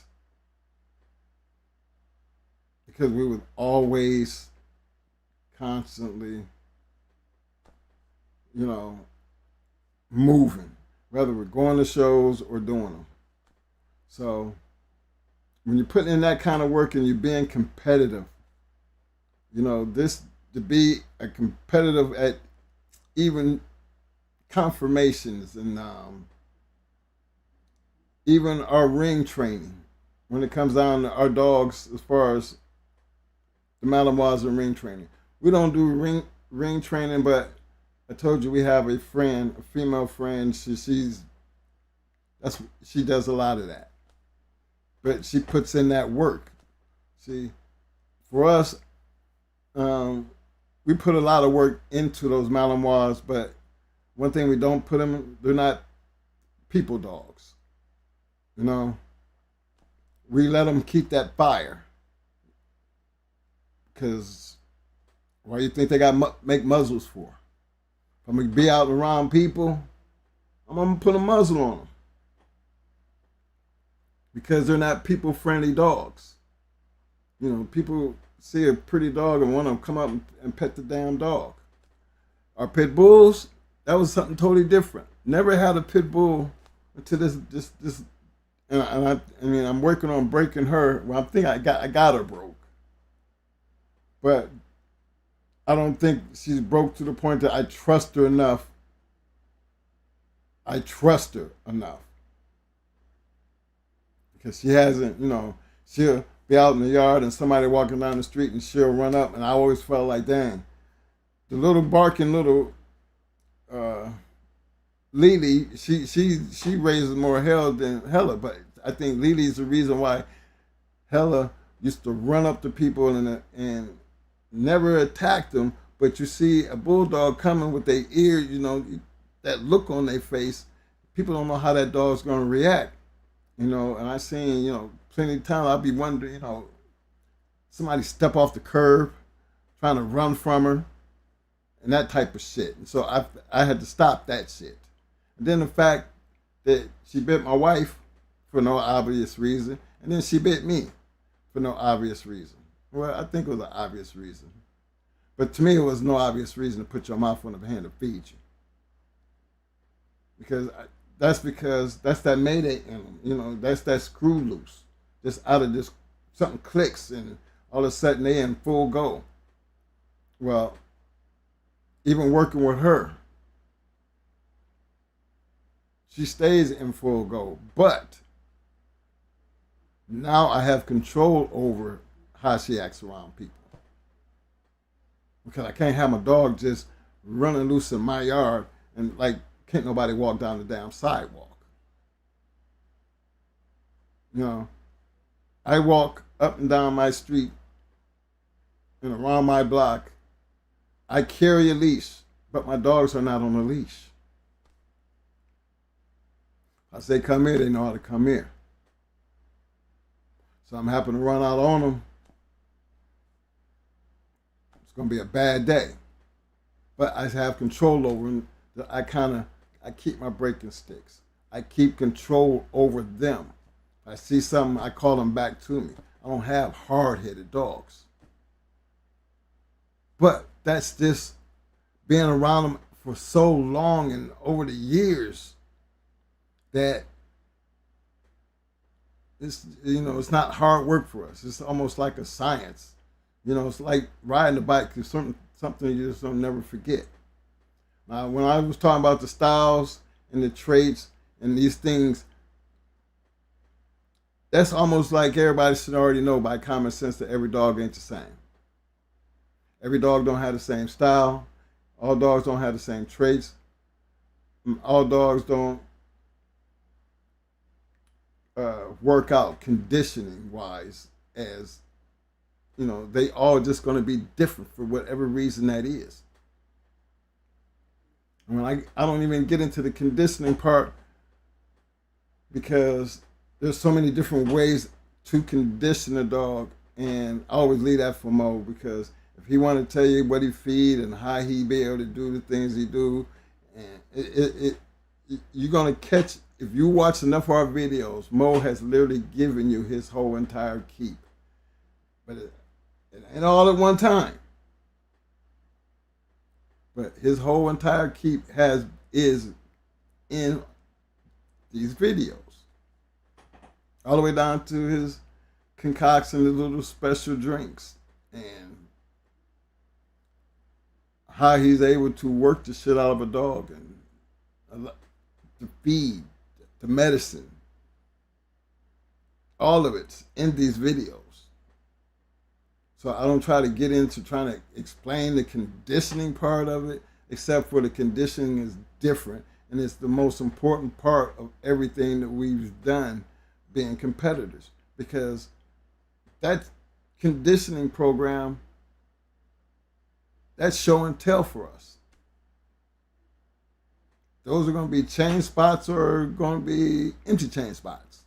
Because we were always constantly, moving, whether we're going to shows or doing them. So when you're putting in that kind of work and you're being competitive, to be a competitive at even confirmations and even our ring training, when it comes down to our dogs as far as the Malinois and ring training. We don't do ring training, but I told you we have a friend, a female friend. She does a lot of that. But she puts in that work. See, for us, we put a lot of work into those Malinois, but one thing we don't put them, they're not people dogs. We let them keep that fire. Because why do you think they got make muzzles for? If I'm going to be out around people, I'm going to put a muzzle on them. Because they're not people-friendly dogs. People see a pretty dog and want to come up and pet the damn dog. Our pit bulls, that was something totally different. Never had a pit bull until this. And I'm working on breaking her. Well, I think I got her broke. But I don't think she's broke to the point that I trust her enough I trust her enough because she hasn't, she'll be out in the yard and somebody walking down the street and she'll run up, and I always felt like, dang, the little barking little uh, Lily, she raises more hell than Hella, but I think Lily's the reason why Hella used to run up to people and never attack them. But you see a bulldog coming with their ear, that look on their face. People don't know how that dog's going to react, And I seen, plenty of times I'll be wondering, somebody step off the curb, trying to run from her, and that type of shit. And so I had to stop that shit. And then the fact that she bit my wife for no obvious reason, and then she bit me for no obvious reason. Well, I think it was an obvious reason. But to me, it was no obvious reason to put your mouth on the hand to feed you. Because that's that mayday in them. That's that screw loose. Just out of this, something clicks and all of a sudden they in full go. Well, even working with her, she stays in full go. But now I have control over how she acts around people. Because I can't have my dog just running loose in my yard and can't nobody walk down the damn sidewalk. I walk up and down my street and around my block. I carry a leash, but my dogs are not on a leash. I say come here, they know how to come here. So I'm happen to run out on them. It's going to be a bad day. But I have control over them. I keep my braking sticks. I keep control over them. If I see something, I call them back to me. I don't have hard-headed dogs. But that's just being around them for so long and over the years that it's not hard work for us. It's almost like a science. It's like riding a bike. It's something you just don't never forget. Now, when I was talking about the styles and the traits and these things, that's almost like everybody should already know by common sense that every dog ain't the same. Every dog don't have the same style. All dogs don't have the same traits. All dogs don't work out conditioning wise as they all just going to be different for whatever reason that is. I mean, I don't even get into the conditioning part because there's so many different ways to condition a dog, and I always leave that for Mo, because if he want to tell you what he feed and how he be able to do the things he do, and you're going to catch, if you watch enough of our videos, Mo has literally given you his whole entire keep. But it ain't all at one time. But his whole entire keep is in these videos. All the way down to his concoction, his little special drinks, and how he's able to work the shit out of a dog, and the feed, the medicine, all of it's in these videos. So I don't try to get into trying to explain the conditioning part of it, except for the conditioning is different, and it's the most important part of everything that we've done being competitors, because that conditioning program, that's show and tell for us. Those are going to be chain spots or going to be empty chain spots.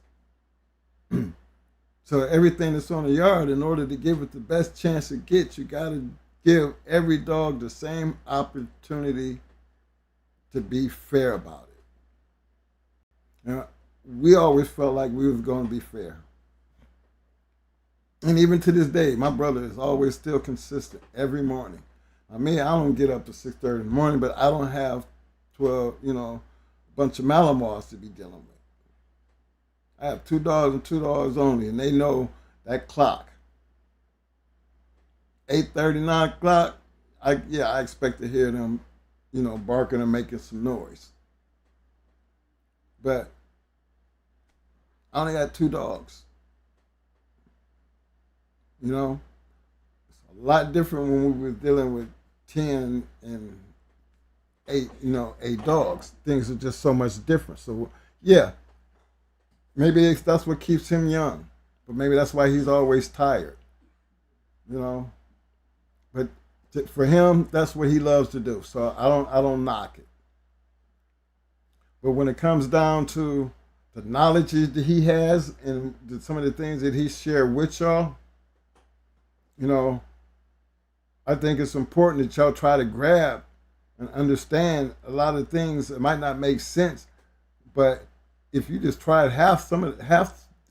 So everything that's on the yard, in order to give it the best chance to get, you got to give every dog the same opportunity to be fair about it. Now, we always felt like we was going to be fair. And even to this day, my brother is always still consistent every morning. I mean, I don't get up to 6:30 in the morning, but I don't have 12, a bunch of Malamars to be dealing with. I have 2 dogs and 2 dogs only, and they know that clock. 8:30, 9 o'clock, I expect to hear them, barking and making some noise. But I only got 2 dogs. You know, it's a lot different when we were dealing with 10 and 8. 8 dogs. Things are just so much different. So yeah, maybe that's what keeps him young, but maybe that's why he's always tired. You know, but for him, that's what he loves to do. So I don't knock it. But when it comes down to the knowledge that he has and some of the things that he shared with y'all, you know, I think it's important that y'all try to grab and understand a lot of things that might not make sense, but if you just tried half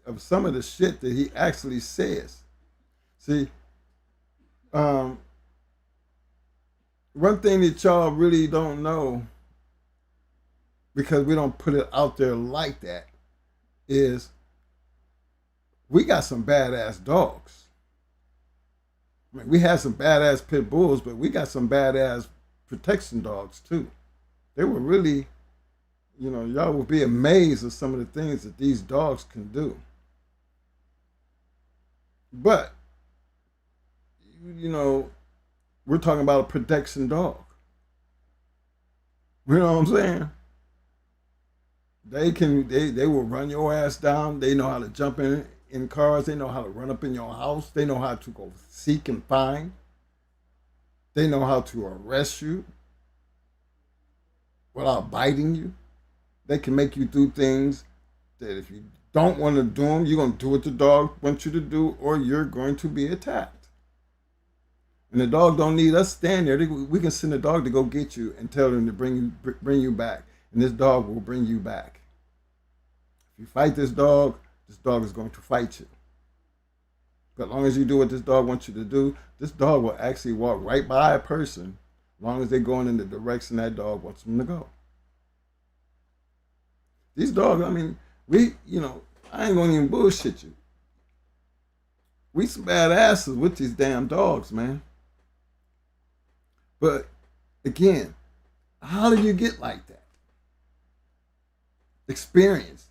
of some of the shit that he actually says. See, um, one thing that y'all really don't know, because we don't put it out there like that, is we got some badass dogs. I mean, we had some badass pit bulls, but we got some badass protection dogs too. They were really, y'all will be amazed at some of the things that these dogs can do. But, you know, we're talking about a protection dog. You know what I'm saying? They will run your ass down. They know how to jump in cars. They know how to run up in your house. They know how to go seek and find. They know how to arrest you without biting you. They can make you do things that if you don't want to do them, you're going to do what the dog wants you to do, or you're going to be attacked. And the dog don't need us stand there. We can send a dog to go get you and tell them to bring you back. And this dog will bring you back. If you fight this dog is going to fight you. But as long as you do what this dog wants you to do, this dog will actually walk right by a person as long as they're going in the direction that dog wants them to go. These dogs, I mean, I ain't gonna even bullshit you. We some badasses with these damn dogs, man. But again, how do you get like that? Experience,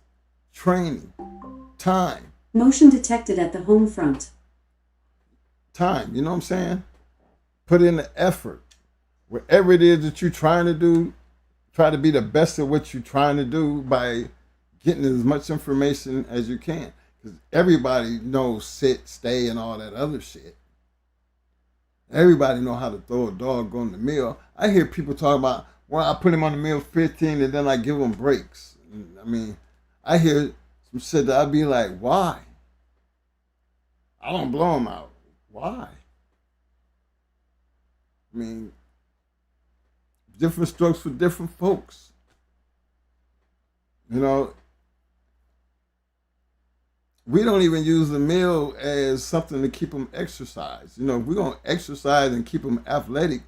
training, time. Motion detected at the home front. Time, you know what I'm saying? Put in the effort. Whatever it is that you're trying to do, try to be the best at what you're trying to do by getting as much information as you can. Because everybody knows sit, stay, and all that other shit. Everybody know how to throw a dog on the meal. I hear people talk about, well, I put him on the meal 15 and then I give him breaks. I mean, I hear some shit that I'd be like, why? I don't blow him out. Why? I mean, different strokes for different folks. We don't even use the meal as something to keep them exercised. If we're going to exercise and keep them athletic,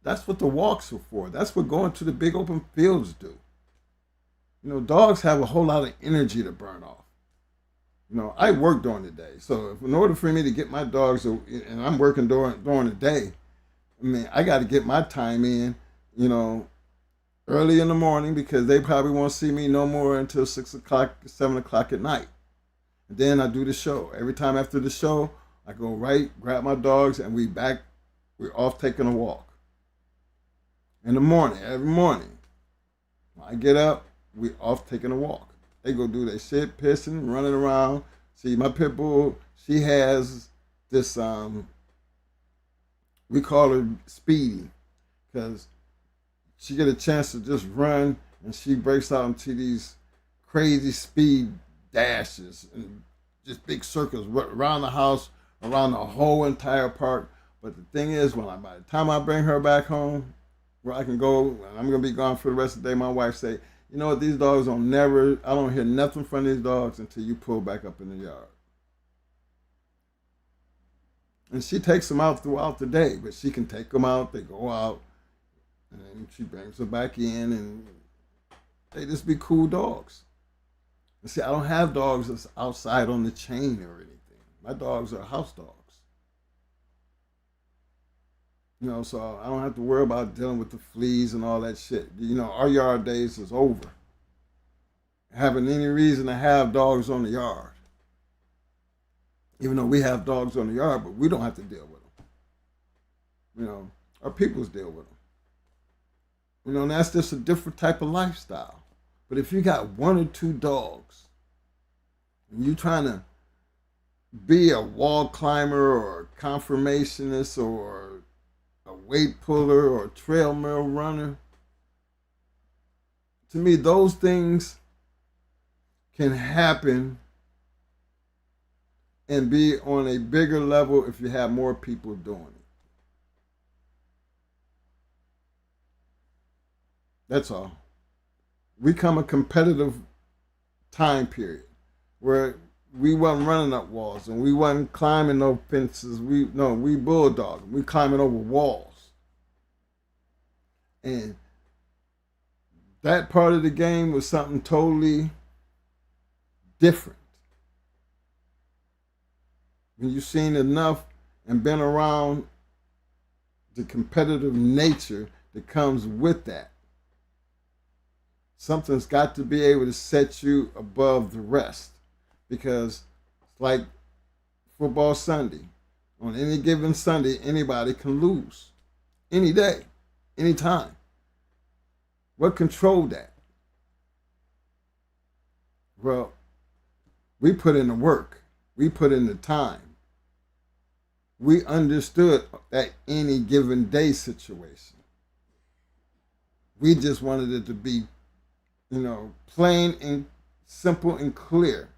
that's what the walks are for. That's what going to the big open fields do. Dogs have a whole lot of energy to burn off. I work during the day. So in order for me to get my dogs, and I'm working during the day, I mean, I got to get my time in, early in the morning, because they probably won't see me no more until 6 o'clock, 7 o'clock at night. And then I do the show. Every time after the show, I go right, grab my dogs, and we're off taking a walk. In the morning, every morning. When I get up, we off taking a walk. They go do their shit, pissing, running around. See, my pit bull, she has this, we call her Speedy, because she get a chance to just run, and she breaks out into these crazy speed dashes and just big circles around the house, around the whole entire park. But the thing is, by the time I bring her back home, where I can go, and I'm gonna be gone for the rest of the day, my wife say, you know what, these dogs I don't hear nothing from these dogs until you pull back up in the yard. And she takes them out throughout the day, but she can take them out, they go out, and then she brings them back in, and they just be cool dogs. And see, I don't have dogs that's outside on the chain or anything. My dogs are house dogs. So I don't have to worry about dealing with the fleas and all that shit. Our yard days is over. having any reason to have dogs on the yard. Even though we have dogs on the yard, but we don't have to deal with them. You know, our peoples deal with them. You know, and that's just a different type of lifestyle. But if you got one or two dogs, and you trying to be a wall climber or a conformationist or a weight puller or a trail mill runner, to me, those things can happen and be on a bigger level if you have more people doing it. That's all. We come a competitive time period where we wasn't running up walls and we wasn't climbing no fences. We bulldogging. We climbing over walls. And that part of the game was something totally different. When you've seen enough and been around the competitive nature that comes with that, something's got to be able to set you above the rest. Because it's like football Sunday. On any given Sunday, anybody can lose. Any day, any time. What controlled that? Well, we put in the work. We put in the time. We understood that any given day situation. We just wanted it to be, plain and simple and clear.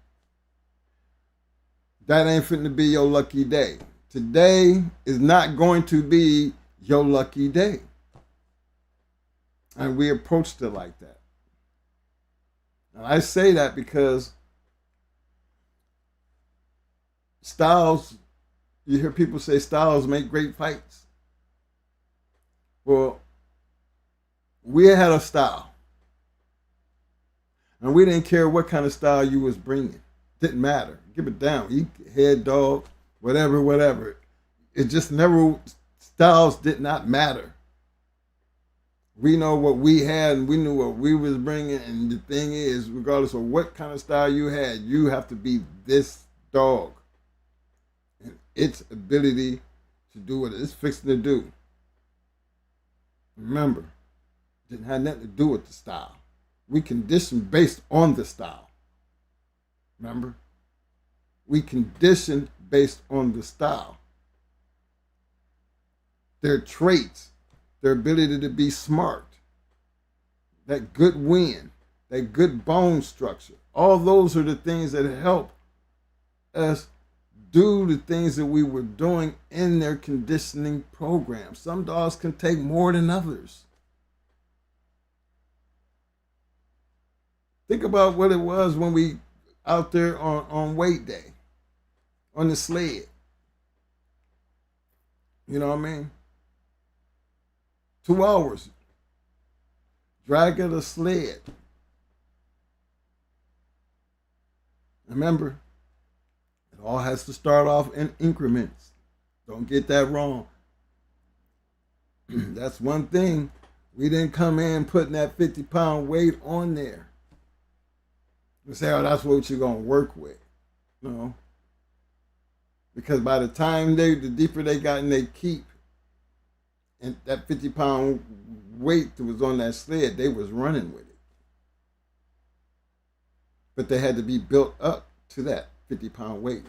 That ain't fitting to be your lucky day. Today is not going to be your lucky day. And we approached it like that. And I say that because styles, you hear people say styles make great fights. Well, we had a style. And we didn't care what kind of style you was bringing. Didn't matter. Give it down. You head dog, whatever. It just never, styles did not matter. We know what we had and we knew what we was bringing. And the thing is, regardless of what kind of style you had, you have to be this dog. And its ability to do what it's fixing to do. Remember, it didn't have nothing to do with the style. We conditioned based on the style. Remember? We condition based on the style. Their traits, their ability to be smart, that good wind, that good bone structure. All those are the things that help us do the things that we were doing in their conditioning program. Some dogs can take more than others. Think about what it was when we out there on weight day, on the sled. You know what I mean? 2 hours. Dragging a sled. Remember, it all has to start off in increments. Don't get that wrong. That's one thing. We didn't come in putting that 50-pound weight on there. You say, oh, that's what you're going to work with. No. Because by the time the deeper they got in their keep, and that 50-pound weight that was on that sled, they was running with it. But they had to be built up to that 50-pound weight.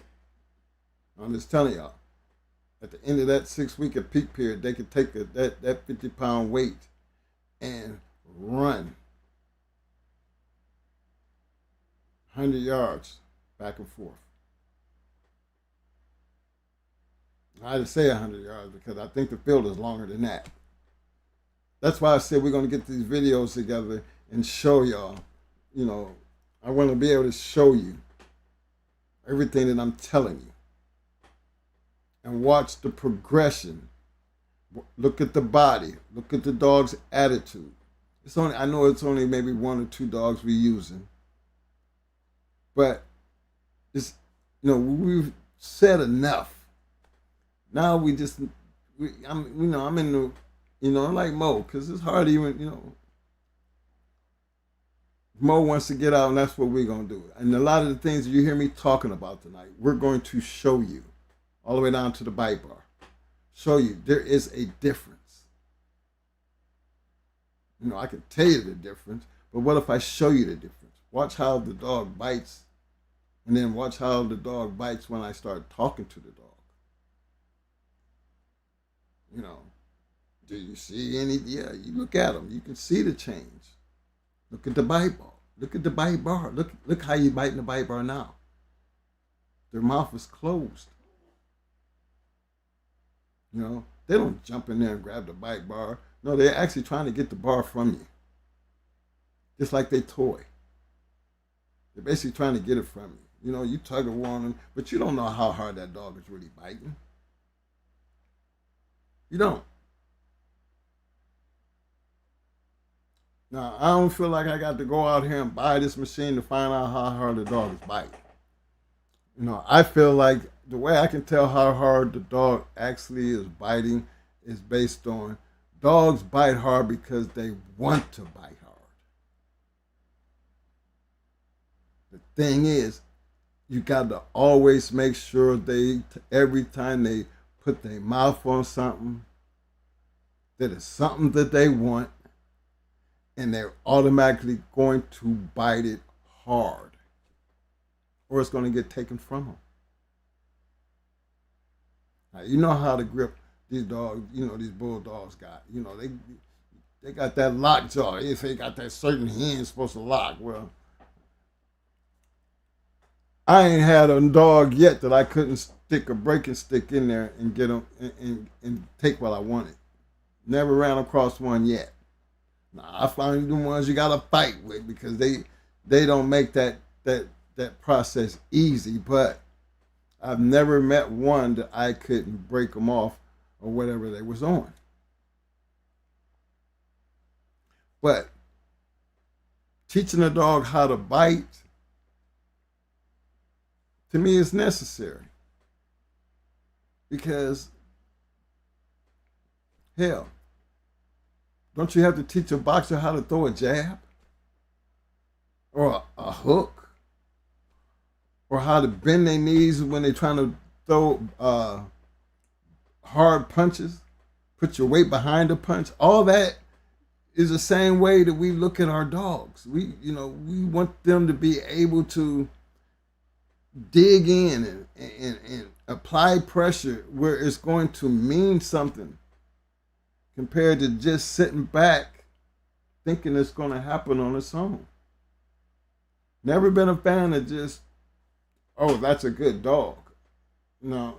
I'm just telling y'all, at the end of that 6-week of peak period, they could take that 50-pound weight and run 100 yards back and forth. I didn't say 100 yards because I think the field is longer than that. That's why I said we're going to get these videos together and show y'all. I want to be able to show you everything that I'm telling you. And watch the progression. Look at the body. Look at the dog's attitude. I know it's only maybe 1 or 2 dogs we're using. But we've said enough. Now I'm in the, I'm like Mo, because it's hard to even, Mo wants to get out, and that's what we're going to do. And a lot of the things you hear me talking about tonight, we're going to show you all the way down to the bite bar. Show you there is a difference. You know, I can tell you the difference, but what if I show you the difference? Watch how the dog bites, and then watch how the dog bites when I start talking to the dog. You know, do you see any? Yeah, you look at them, you can see the change. Look at the bite bar. Look at the bite bar. Look how you biting the bite bar now. Their mouth is closed. You know, they don't jump in there and grab the bite bar. No, they're actually trying to get the bar from you. Just like they toy. They're basically trying to get it from you. You know, you tug of war on them, but you don't know how hard that dog is really biting. You don't. Now, I don't feel like I got to go out here and buy this machine to find out how hard the dog is biting. You know, I feel like the way I can tell how hard the dog actually is biting is based on dogs bite hard because they want to bite hard. The thing is, you got to always make sure every time they put their mouth on something, that it's something that they want, and they're automatically going to bite it hard, or it's going to get taken from them. Now, you know how to grip these dogs, you know, these bulldogs got. You know, they got that lock jaw. They say they got that certain hand supposed to lock. Well, I ain't had a dog yet that I couldn't stick a breaking stick in there and get them and take what I wanted. Never ran across one yet. Now, I find the ones you gotta fight with because they don't make that process easy. But I've never met one that I couldn't break them off or whatever they was on. But teaching a dog how to bite, to me, is necessary. Because, hell, don't you have to teach a boxer how to throw a jab? Or a hook? Or how to bend their knees when they're trying to throw hard punches? Put your weight behind the punch. All that is the same way that we look at our dogs. We want them to be able to dig in and apply pressure where it's going to mean something compared to just sitting back thinking it's going to happen on its own. Never been a fan of just, oh, that's a good dog. No,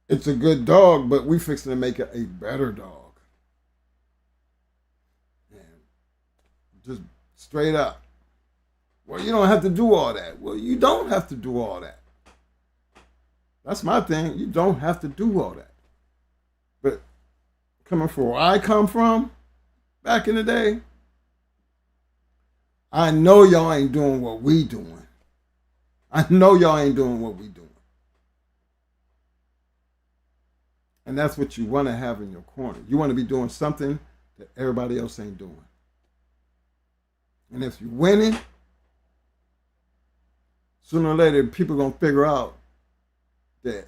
it's a good dog, but we fixing to make it a better dog. And just straight up. Well, you don't have to do all that. Well, you don't have to do all that. That's my thing. You don't have to do all that. But coming from where I come from, back in the day, I know y'all ain't doing what we doing. I know y'all ain't doing what we doing. And that's what you want to have in your corner. You want to be doing something that everybody else ain't doing. And if you're winning, sooner or later, people going to figure out that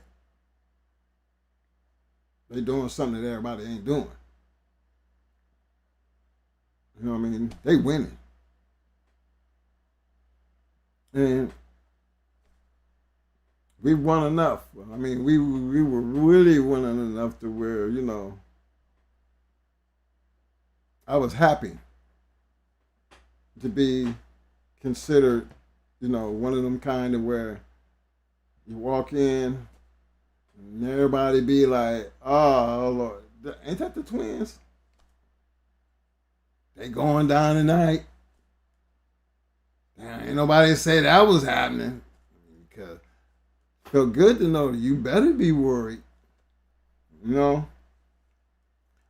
they're doing something that everybody ain't doing. You know what I mean? They winning. And we won enough. I mean, we were really winning enough to where, I was happy to be considered, one of them kind of where you walk in and everybody be like, oh, Lord, ain't that the twins? They going down tonight. Ain't nobody say that was happening. Because it felt good to know that you better be worried.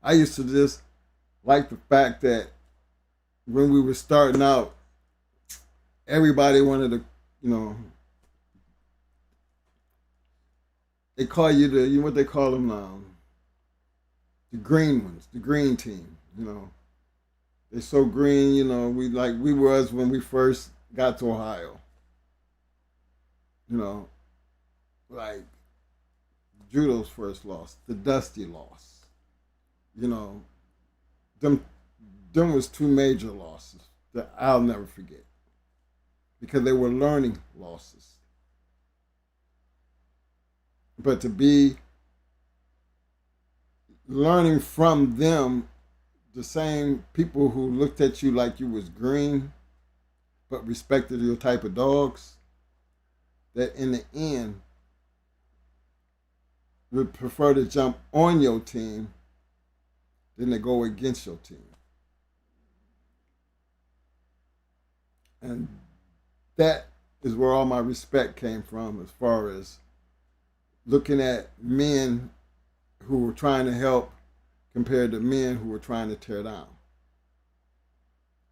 I used to just like the fact that when we were starting out, everybody wanted to, they call you what they call them now, the green ones, the green team, They're so green, we was when we first got to Ohio. You know, like Judo's first loss, the Dusty loss. You know, them them was two major losses that I'll never forget because they were learning losses. But to be learning from them, the same people who looked at you like you was green, but respected your type of dogs, that in the end would prefer to jump on your team than to go against your team. And that is where all my respect came from as far as looking at men who were trying to help compared to men who were trying to tear down.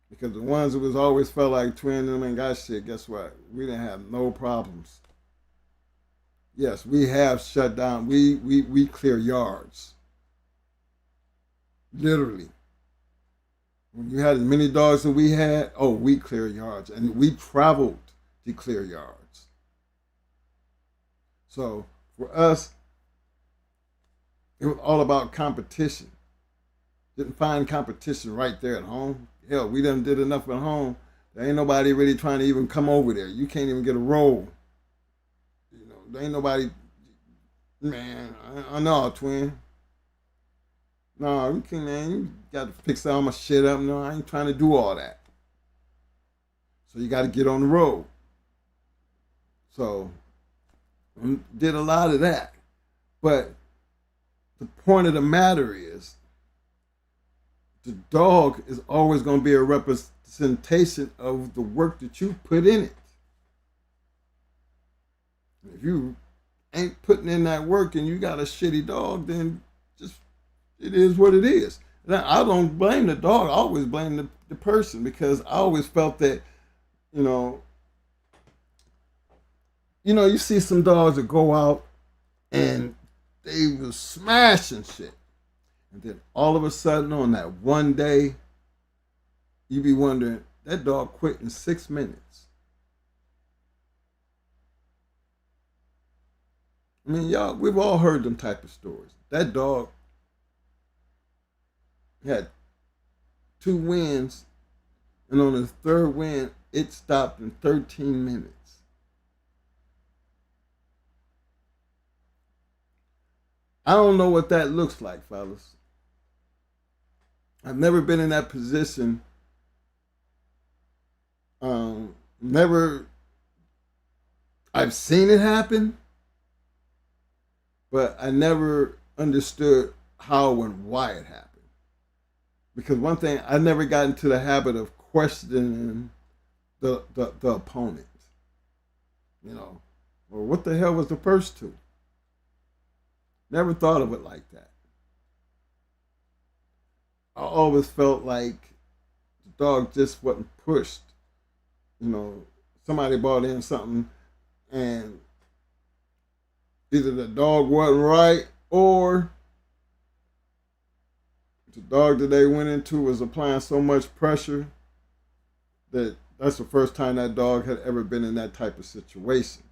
Because the ones that was always felt like twin them and got shit, guess what? We didn't have no problems. Yes, we have shut down. We clear yards. Literally. When you had as many dogs that we had, oh, we clear yards. And we traveled to clear yards. So for us, it was all about competition. Didn't find competition right there at home. Hell, we done did enough at home. There ain't nobody really trying to even come over there. You can't even get a roll. There ain't nobody, man, I know, twin. No, you can't, man. You got to fix all my shit up. No, I ain't trying to do all that. So you got to get on the road. So did a lot of that. But the point of the matter is, the dog is always going to be a representation of the work that you put in it. If you ain't putting in that work and you got a shitty dog, then just it is what it is. Now, I don't blame the dog. I always blame the person because I always felt that, you see some dogs that go out and they was smashing shit. And then all of a sudden on that one day, you be wondering, that dog quit in 6 minutes. I mean, y'all, we've all heard them type of stories. That dog had 2 wins, and on his third win, it stopped in 13 minutes. I don't know what that looks like, fellas. I've never been in that position. I've seen it happen, but I never understood how and why it happened. Because one thing, I never got into the habit of questioning the opponent. Well, what the hell was the first 2? Never thought of it like that. I always felt like the dog just wasn't pushed. Somebody brought in something and either the dog wasn't right or the dog that they went into was applying so much pressure that that's the first time that dog had ever been in that type of situation.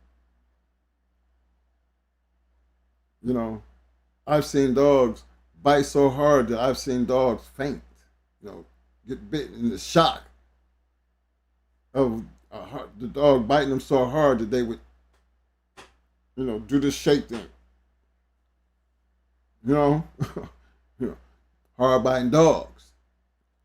I've seen dogs bite so hard that I've seen dogs faint, get bitten in the shock of the dog biting them so hard that they would, do this shake thing. Hard biting dogs.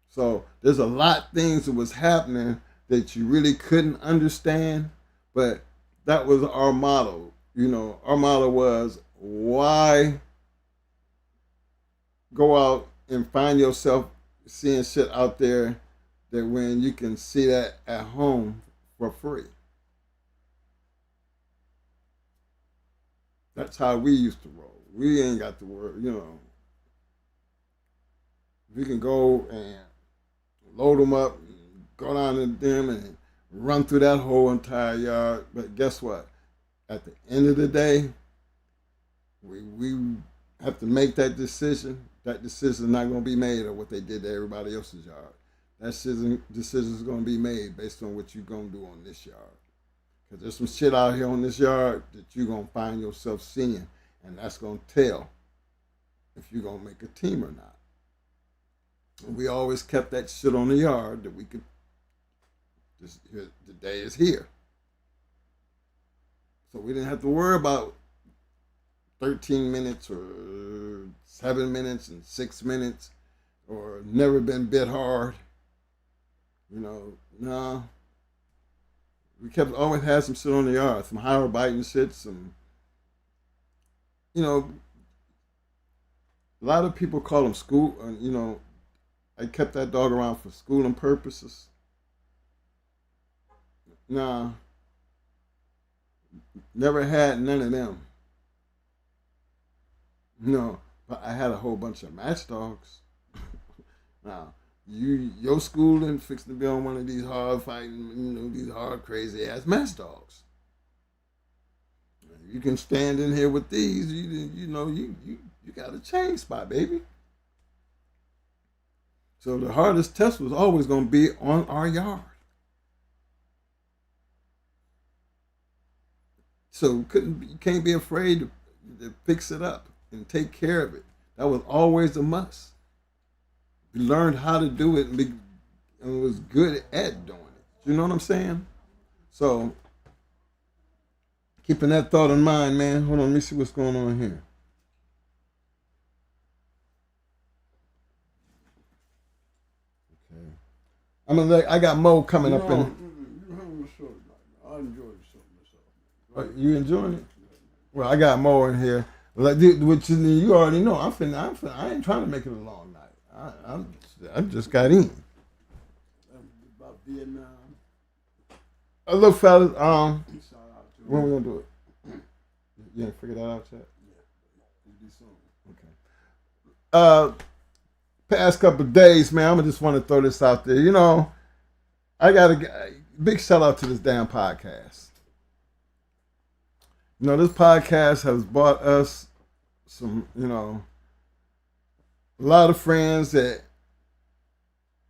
So there's a lot of things that was happening that you really couldn't understand, but that was our motto. Our motto was, why go out and find yourself seeing shit out there that when you can see that at home for free. That's how we used to roll. We ain't got to worry, We can go and load them up, and go down to them and run through that whole entire yard. But guess what? At the end of the day, we have to make that decision. That decision is not going to be made of what they did to everybody else's yard. that decision is going to be made based on what you're going to do on this yard. Because there's some shit out here on this yard that you're going to find yourself seeing, and that's going to tell if you're going to make a team or not. And we always kept that shit on the yard that we could just, the day is here. So we didn't have to worry about 13 minutes or 7 minutes and 6 minutes or never been bit hard. You know, nah. We always had some shit on the yard, some higher biting shit, some, you know, a lot of people call them school, you know, I kept that dog around for schooling purposes. Nah, never had none of them. No, but I had a whole bunch of match dogs. Now, your schooling fixing to be on one of these hard fighting, you know, these hard crazy ass match dogs. You can stand in here with these, you know, you got a chain spot, baby. So the hardest test was always going to be on our yard. So you can't be afraid to fix it up and take care of it. That was always a must. We learned how to do it and was good at doing it. You know what I'm saying? So keeping that thought in mind, man. Hold on, let me see what's going on here. Okay. I got Mo coming up in. I enjoyed something myself. You enjoying it? Well, I got Mo in here. Like, which you already know. I ain't trying to make it a long night. I just got in. About Vietnam. Look, fellas, when we gonna do it? You ain't figured that out yet? Yeah. It'll be soon. Okay. Past couple of days, man, I just want to throw this out there. You know, I got a big shout out to this damn podcast. You know, this podcast has brought us some, you know, a lot of friends that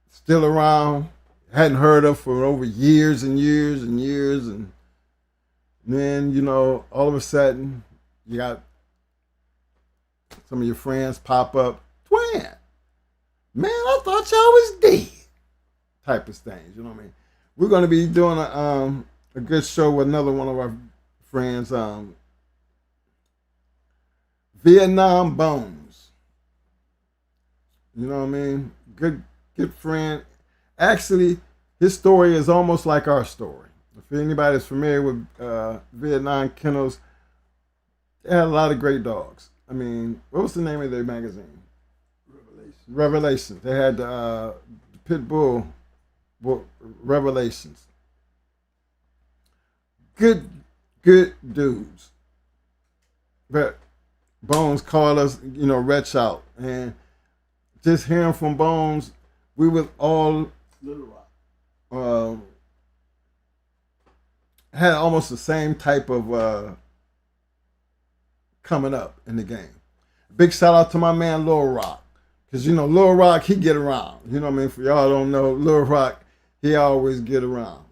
still around, hadn't heard of for over years and years and years. And then, you know, all of a sudden, you got some of your friends pop up. Twin, man, I thought y'all was dead. Type of things, you know what I mean? We're going to be doing a good show with another one of our friends, Vietnam Bones. You know what I mean? Good friend. Actually, his story is almost like our story. If anybody's familiar with Vietnam Kennels, they had a lot of great dogs. I mean, what was the name of their magazine? Revelations. They had the Pit Bull Revelations. Good dudes. But Bones called us, you know, retch out. And just hearing from Bones, we was all Little Rock. Had almost the same type of coming up in the game. Big shout out to my man Lil Rock. Because, you know, Lil Rock, he get around. You know what I mean? For y'all don't know, Lil Rock, he always get around.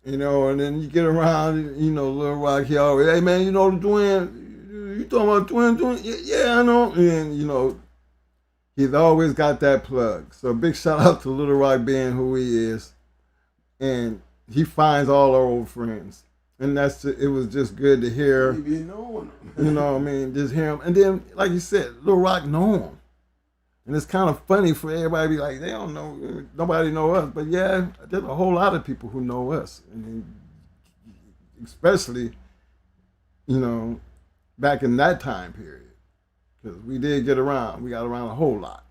You know, and then you get around, you know, Lil Rock, he always, hey man, you know the twin, you talking about twin? Yeah, I know. And, you know, he's always got that plug. So big shout out to Lil Rock being who he is. And he finds all our old friends. And it was just good to hear. You know what I mean? Just hear him. And then, like you said, Lil Rock know him. And it's kind of funny for everybody to be like, they don't know, nobody know us. But yeah, there's a whole lot of people who know us. And especially, you know, back in that time period. Because we did get around. We got around a whole lot.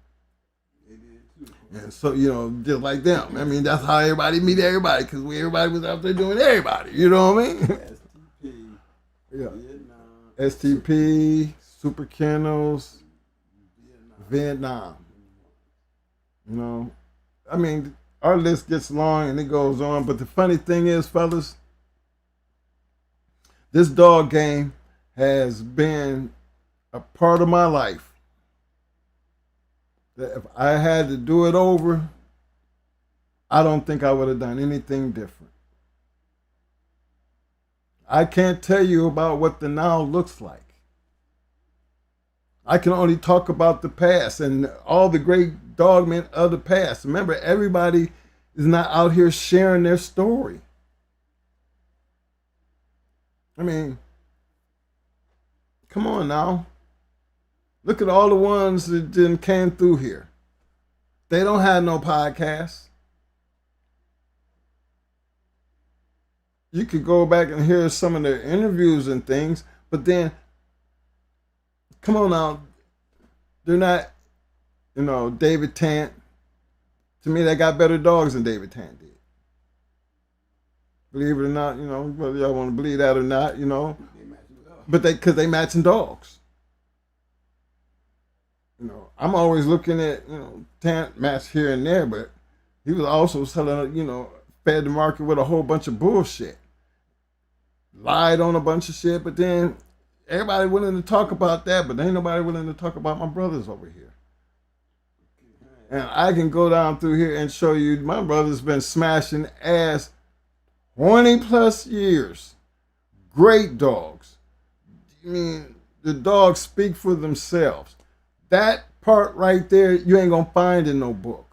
They did too. And so, you know, just like them. I mean, that's how everybody meet everybody. Because everybody was out there doing everybody. You know what I mean? STP. Yeah. Vietnam. STP, Super Kennels. Vietnam. You know, I mean, our list gets long and it goes on, but the funny thing is, fellas, this dog game has been a part of my life. That if I had to do it over, I don't think I would have done anything different. I can't tell you about what the now looks like. I can only talk about the past and all the great dogmen of the past. Remember, everybody is not out here sharing their story. I mean, come on now. Look at all the ones that didn't came through here. They don't have no podcasts. You could go back and hear some of their interviews and things, but then, come on now, they're not, David Tant. To me, they got better dogs than David Tant did. Believe it or not, whether y'all want to believe that or not, but because they matching dogs. I'm always looking at, Tant match here and there, but he was also selling, fed the market with a whole bunch of bullshit. Lied on a bunch of shit, but then everybody willing to talk about that, but ain't nobody willing to talk about my brothers over here. And I can go down through here and show you my brother's been smashing ass 20 plus years. Great dogs. I mean, the dogs speak for themselves. That part right there, you ain't gonna find in no book.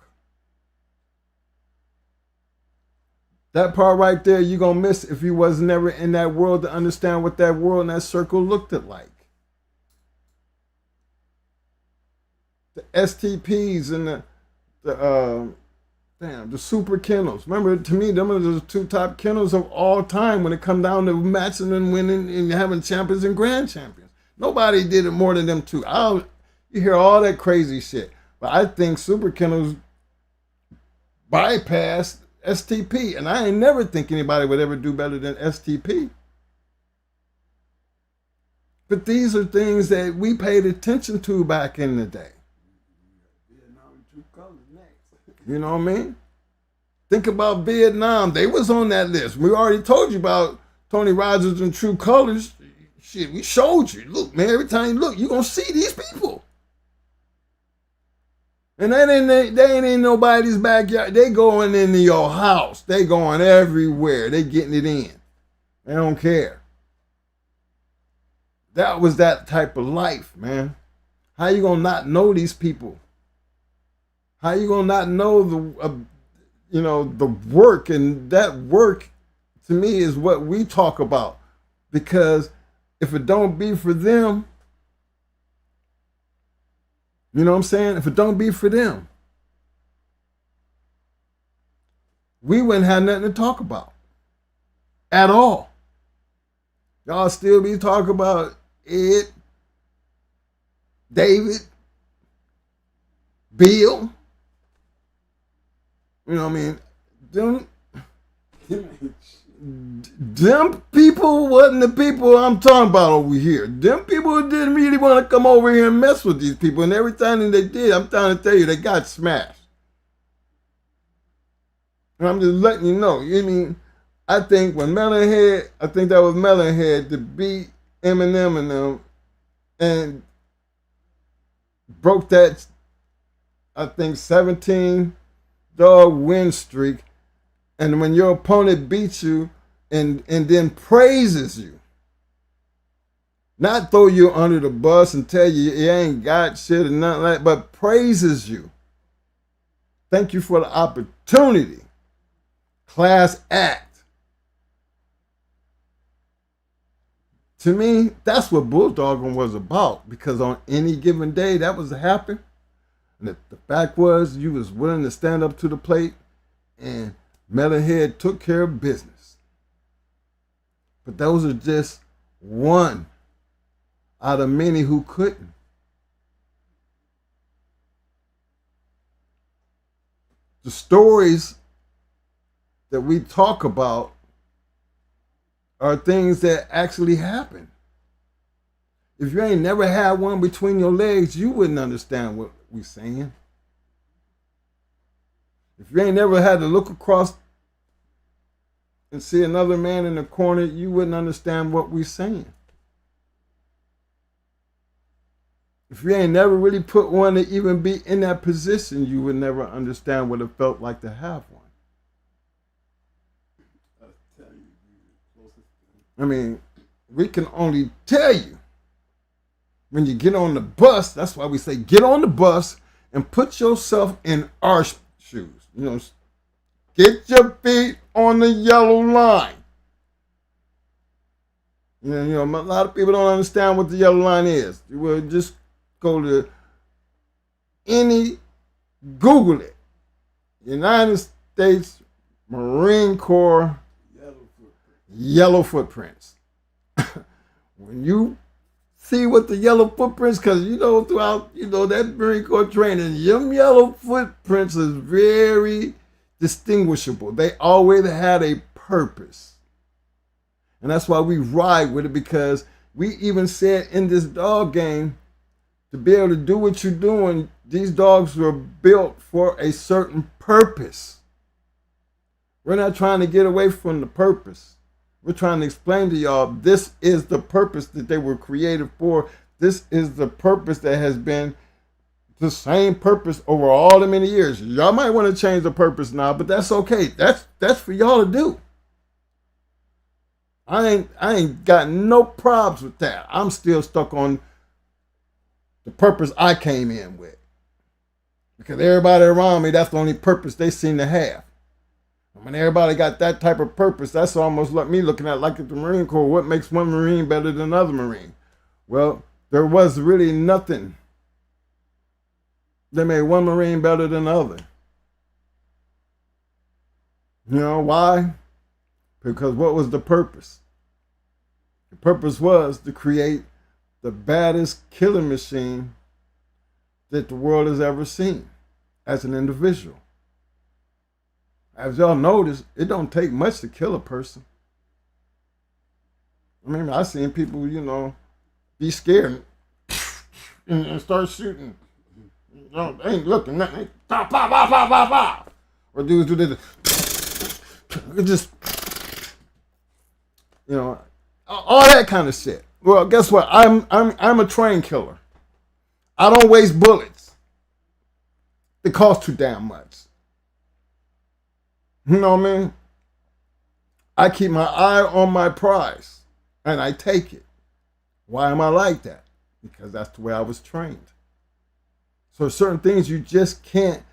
That part right there, you're gonna miss if you was never in that world to understand what that world and that circle looked like. The STPs and the super kennels. Remember, to me, them are the two top kennels of all time when it come down to matching and winning and having champions and grand champions. Nobody did it more than them two. You hear all that crazy shit, but I think super kennels bypassed STP, and I ain't never think anybody would ever do better than STP. But these are things that we paid attention to back in the day. You know what I mean? Think about Vietnam. They was on that list. We already told you about Tony Rogers and True Colors. Shit, we showed you. Look, man, every time you look, you're going to see these people. And they ain't in nobody's backyard. They going into your house. They going everywhere. They getting it in. They don't care. That was that type of life, man. How you gonna not know these people? How you gonna not know the work? And that work, to me, is what we talk about. Because if it don't be for them, you know what I'm saying? If it don't be for them, we wouldn't have nothing to talk about at all. Y'all still be talking about Ed, David, Bill. You know what I mean? Them people wasn't the people I'm talking about over here. Them people didn't really want to come over here and mess with these people. And every time that they did, I'm trying to tell you, they got smashed. And I'm just letting you know. I mean, I think when Melonhead, I think that was Melonhead to beat Eminem and them and broke that, I think, 17 dog win streak. And when your opponent beats you and then praises you, not throw you under the bus and tell you you ain't got shit or nothing like that, but praises you. Thank you for the opportunity. Class act. To me, that's what bulldogging was about, because on any given day that was to happen. And the fact was you was willing to stand up to the plate, and Melonhead took care of business. But those are just one out of many who couldn't. The stories that we talk about are things that actually happen. If you ain't never had one between your legs, you wouldn't understand what we're saying. If you ain't never had to look across and see another man in the corner, you wouldn't understand what we're saying. If you ain't never really put one to even be in that position, you would never understand what it felt like to have one. I mean, we can only tell you when you get on the bus. That's why we say get on the bus and put yourself in our shoes. You know, get your feet on the yellow line. You know, a lot of people don't understand what the yellow line is. You will just go to Google it. United States Marine Corps yellow footprints. When you see what the yellow footprints, because throughout that Marine Corps training, them yellow footprints is very distinguishable. They always had a purpose. And that's why we ride with it, because we even said in this dog game, to be able to do what you're doing, these dogs were built for a certain purpose. We're not trying to get away from the purpose. We're trying to explain to y'all this is the purpose that they were created for. This is the purpose that has been the same purpose over all the many years. Y'all might want to change the purpose now, but that's okay. That's for y'all to do. I ain't got no problems with that. I'm still stuck on the purpose I came in with. Because everybody around me, that's the only purpose they seem to have. And when everybody got that type of purpose, that's almost like me looking at like at the Marine Corps. What makes one Marine better than another Marine? Well, there was really nothing that made one Marine better than the other. You know why? Because what was the purpose? The purpose was to create the baddest killing machine that the world has ever seen as an individual. As y'all notice, it don't take much to kill a person. I mean, I've seen people, be scared and start shooting. They ain't looking, nothing. Pop, pop, pop, pop, pop, pop. Or dudes do this. It just, all that kind of shit. Well, guess what? I'm a trained killer. I don't waste bullets. It costs too damn much. You know what I mean? I keep my eye on my prize and I take it. Why am I like that? Because that's the way I was trained. So certain things you just can't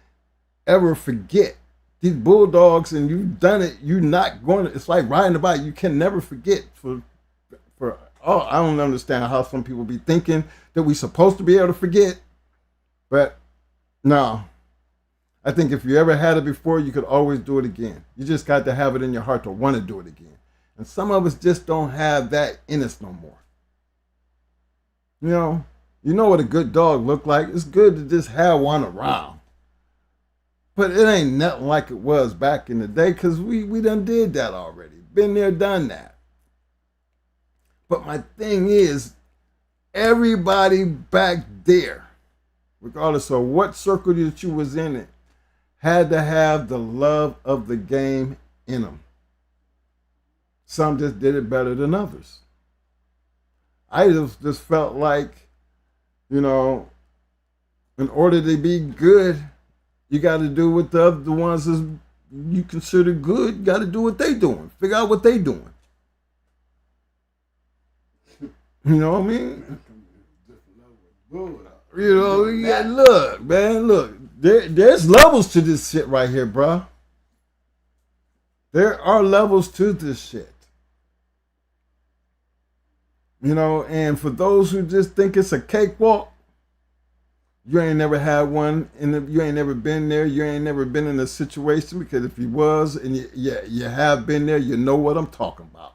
ever forget. These bulldogs, and you've done it, you're not going to, it's like riding a bike. You can never forget I don't understand how some people be thinking that we're supposed to be able to forget. But no. I think if you ever had it before, you could always do it again. You just got to have it in your heart to want to do it again. And some of us just don't have that in us no more. You know what a good dog look like. It's good to just have one around. But it ain't nothing like it was back in the day, because we done did that already. Been there, done that. But my thing is, everybody back there, regardless of what circle that you was in it, had to have the love of the game in them. Some just did it better than others. I just felt like, in order to be good, you got to do what the other ones is you consider good. You got to do what they doing. Figure out what they doing. You know what I mean? Look, man, look. There's levels to this shit right here, bro. There are levels to this shit. And for those who just think it's a cakewalk, you ain't never had one, and you ain't never been there. You ain't never been in a situation, because if you was, and you have been there, you know what I'm talking about.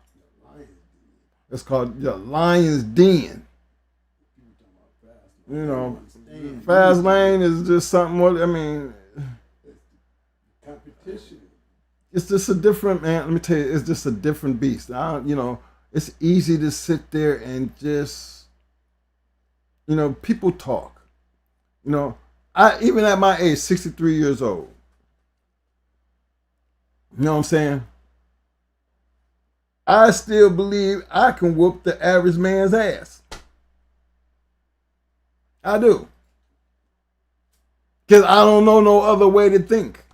It's called the Lion's Den. Fast lane is just something more, Competition. It's just a different, man, let me tell you, it's just a different beast. It's easy to sit there and just, people talk. I even at my age, 63 years old, you know what I'm saying? I still believe I can whoop the average man's ass. I do. Because I don't know no other way to think.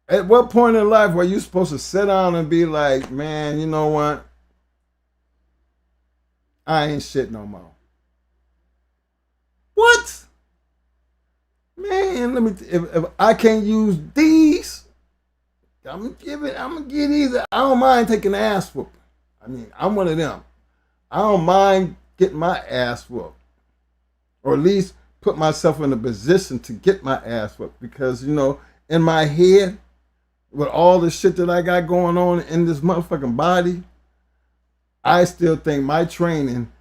At what point in life were you supposed to sit down and be like, man, you know what? I ain't shit no more. What? Man, if I can't use these, I'm gonna give these. I don't mind taking the ass whooping. I mean, I'm one of them. I don't mind getting my ass whooped. Or at least put myself in a position to get my ass whooped. Because, you know, in my head, with all the shit that I got going on in this motherfucking body, I still think my training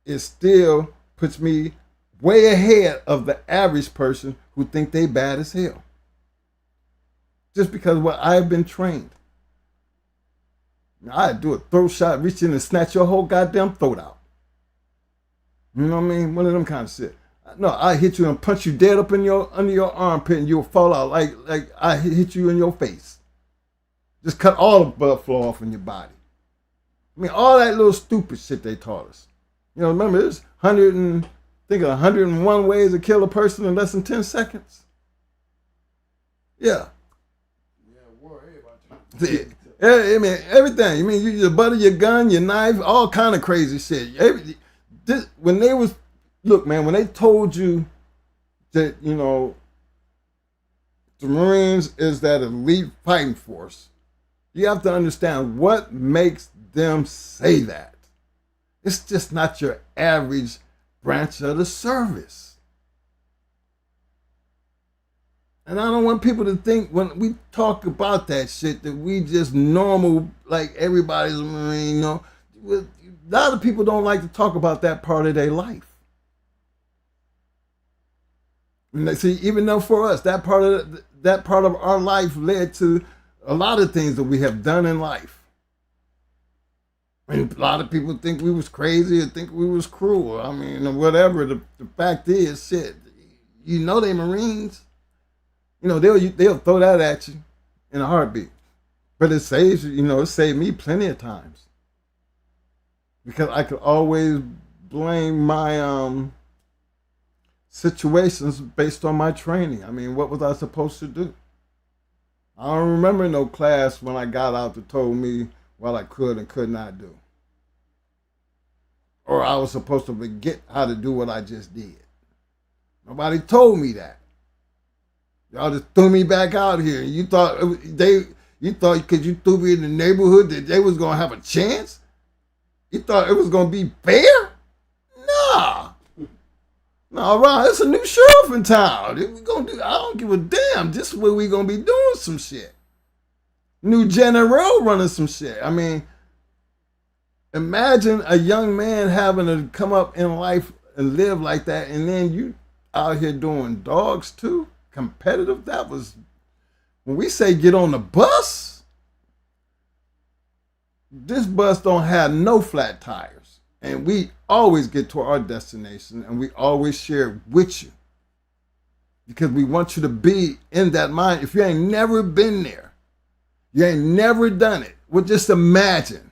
is still puts me way ahead of the average person who think they bad as hell. Just because what I've been trained. I'd do a throat shot, reach in and snatch your whole goddamn throat out. You know what I mean? One of them kind of shit. No, I hit you and punch you dead up in under your armpit and you'll fall out like I hit you in your face. Just cut all the blood flow off in your body. I mean, all that little stupid shit they taught us. You know, remember, there's 101 ways to kill a person in less than 10 seconds. Yeah. I mean, everything. I mean, you butter, your gun, your knife, all kind of crazy shit. When they told you that, you know, the Marines is that elite fighting force, you have to understand what makes them say that. It's just not your average branch of the service. And I don't want people to think when we talk about that shit that we just normal, like everybody's a Marine, you know. A lot of people don't like to talk about that part of their life. And they see, even though for us, that part of our life led to a lot of things that we have done in life. And a lot of people think we was crazy or think we was cruel. I mean, whatever. The fact is, shit, you know they Marines. You know, they'll throw that at you in a heartbeat. But it saves you, you know, it saved me plenty of times. Because I could always blame my situations based on my training. I mean, what was I supposed to do? I don't remember no class when I got out that told me what I could and could not do. Or I was supposed to forget how to do what I just did. Nobody told me that. Y'all just threw me back out here. You thought because you threw me in the neighborhood that they was gonna have a chance? You thought it was gonna be fair? Nah. No, Ron, it's a new sheriff in town. We gonna do. I don't give a damn. This is where we gonna be doing some shit. New general running some shit. I mean, imagine a young man having to come up in life and live like that, and then you out here doing dogs too. Competitive. That was when we say get on the bus. This bus don't have no flat tires, and we always get to our destination, and we always share it with you because we want you to be in that mind. If you ain't never been there, you ain't never done it. Well, just imagine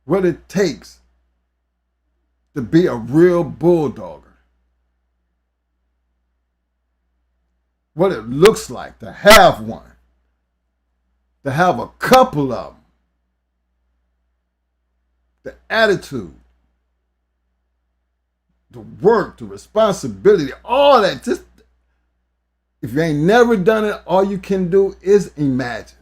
what it takes to be a real bulldogger. What it looks like to have one, to have a couple of them, the attitude, the work, the responsibility, all that. Just if you ain't never done it, all you can do is imagine.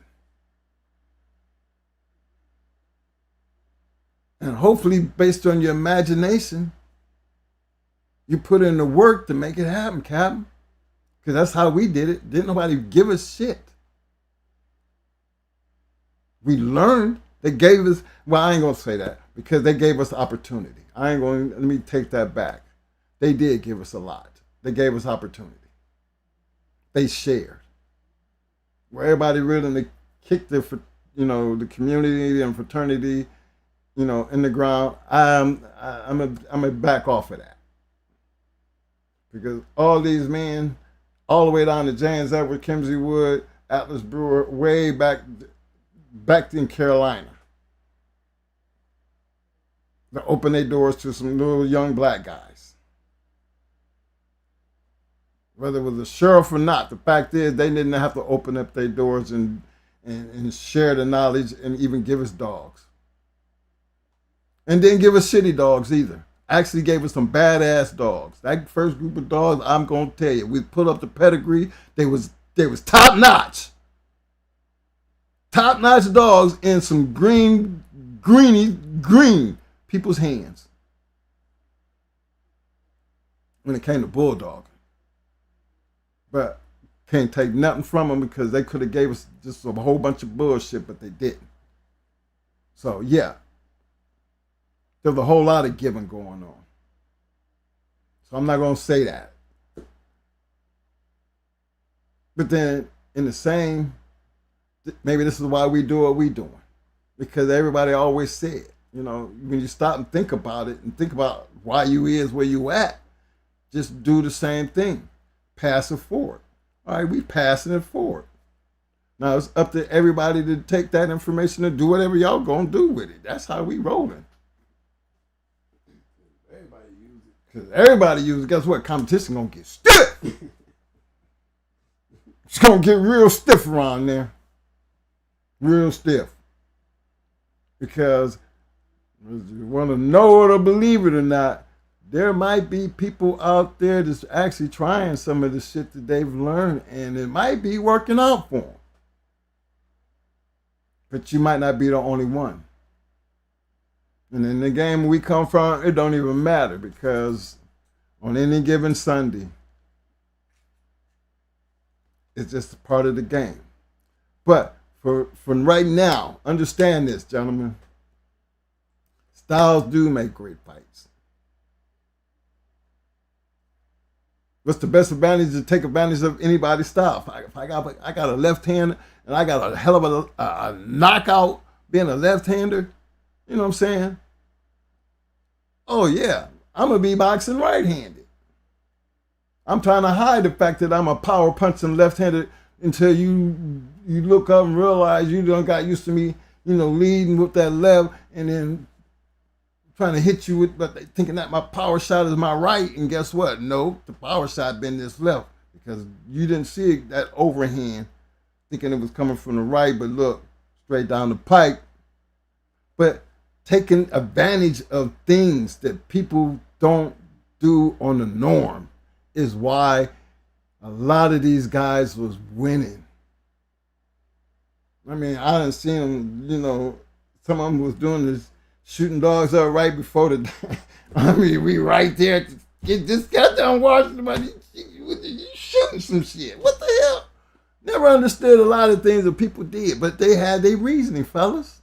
And hopefully, based on your imagination, you put in the work to make it happen, Captain. Because that's how we did it. Didn't nobody give us shit. We learned. They gave us, well, I ain't going to say that because they gave us opportunity. Let me take that back. They did give us a lot. They gave us opportunity. They shared. Where everybody really kicked the community and fraternity, in the ground, I'm a back off of that. Because all these men, all the way down to James Edward, Kimsey Wood, Atlas Brewer, way back in Carolina. They opened their doors to some little young black guys. whether it was a sheriff or not. The fact is, they didn't have to open up their doors and share the knowledge and even give us dogs. And didn't give us shitty dogs either. Actually gave us some badass dogs. That first group of dogs, I'm gonna tell you, we put up the pedigree. They was top notch. Top notch dogs in some green people's hands. When it came to bulldog. But can't take nothing from them because they could have gave us just a whole bunch of bullshit, but they didn't. So yeah, there's a whole lot of giving going on. So I'm not gonna say that. But then in the same, maybe this is why we do what we doing. Because everybody always said, you know, when you stop and think about it and think about why you is where you at, just do the same thing. Pass it forward. All right, we passing it forward. Now it's up to everybody to take that information and do whatever y'all gonna do with it. That's how we rolling. Everybody use it. Because everybody uses it. Guess what? Competition gonna get stiff. It's gonna get real stiff around there. Real stiff. Because you want to know it or believe it or not, there might be people out there that's actually trying some of the shit that they've learned, and it might be working out for them. But you might not be the only one. And in the game we come from, it don't even matter, because on any given Sunday, it's just a part of the game. But for right now, understand this, gentlemen. Styles do make great fights. What's the best advantage to take advantage of anybody's style? If I got a left hand and I got a hell of a knockout being a left-hander, you know what I'm saying? Oh yeah, I'm gonna be boxing right-handed. I'm trying to hide the fact that I'm a power punching left-handed until you look up and realize you done got used to me, you know, leading with that left and then trying to hit you with, but thinking that my power shot is my right, and guess what? No, the power shot been this left because you didn't see that overhand, thinking it was coming from the right, but look, straight down the pike. But taking advantage of things that people don't do on the norm is why a lot of these guys was winning. I mean, I done seen them, you know, some of them was doing this, shooting dogs up right before the, I mean, we right there to get this goddamn Washington, but you shooting some shit. What the hell? Never understood a lot of things that people did, but they had their reasoning, fellas.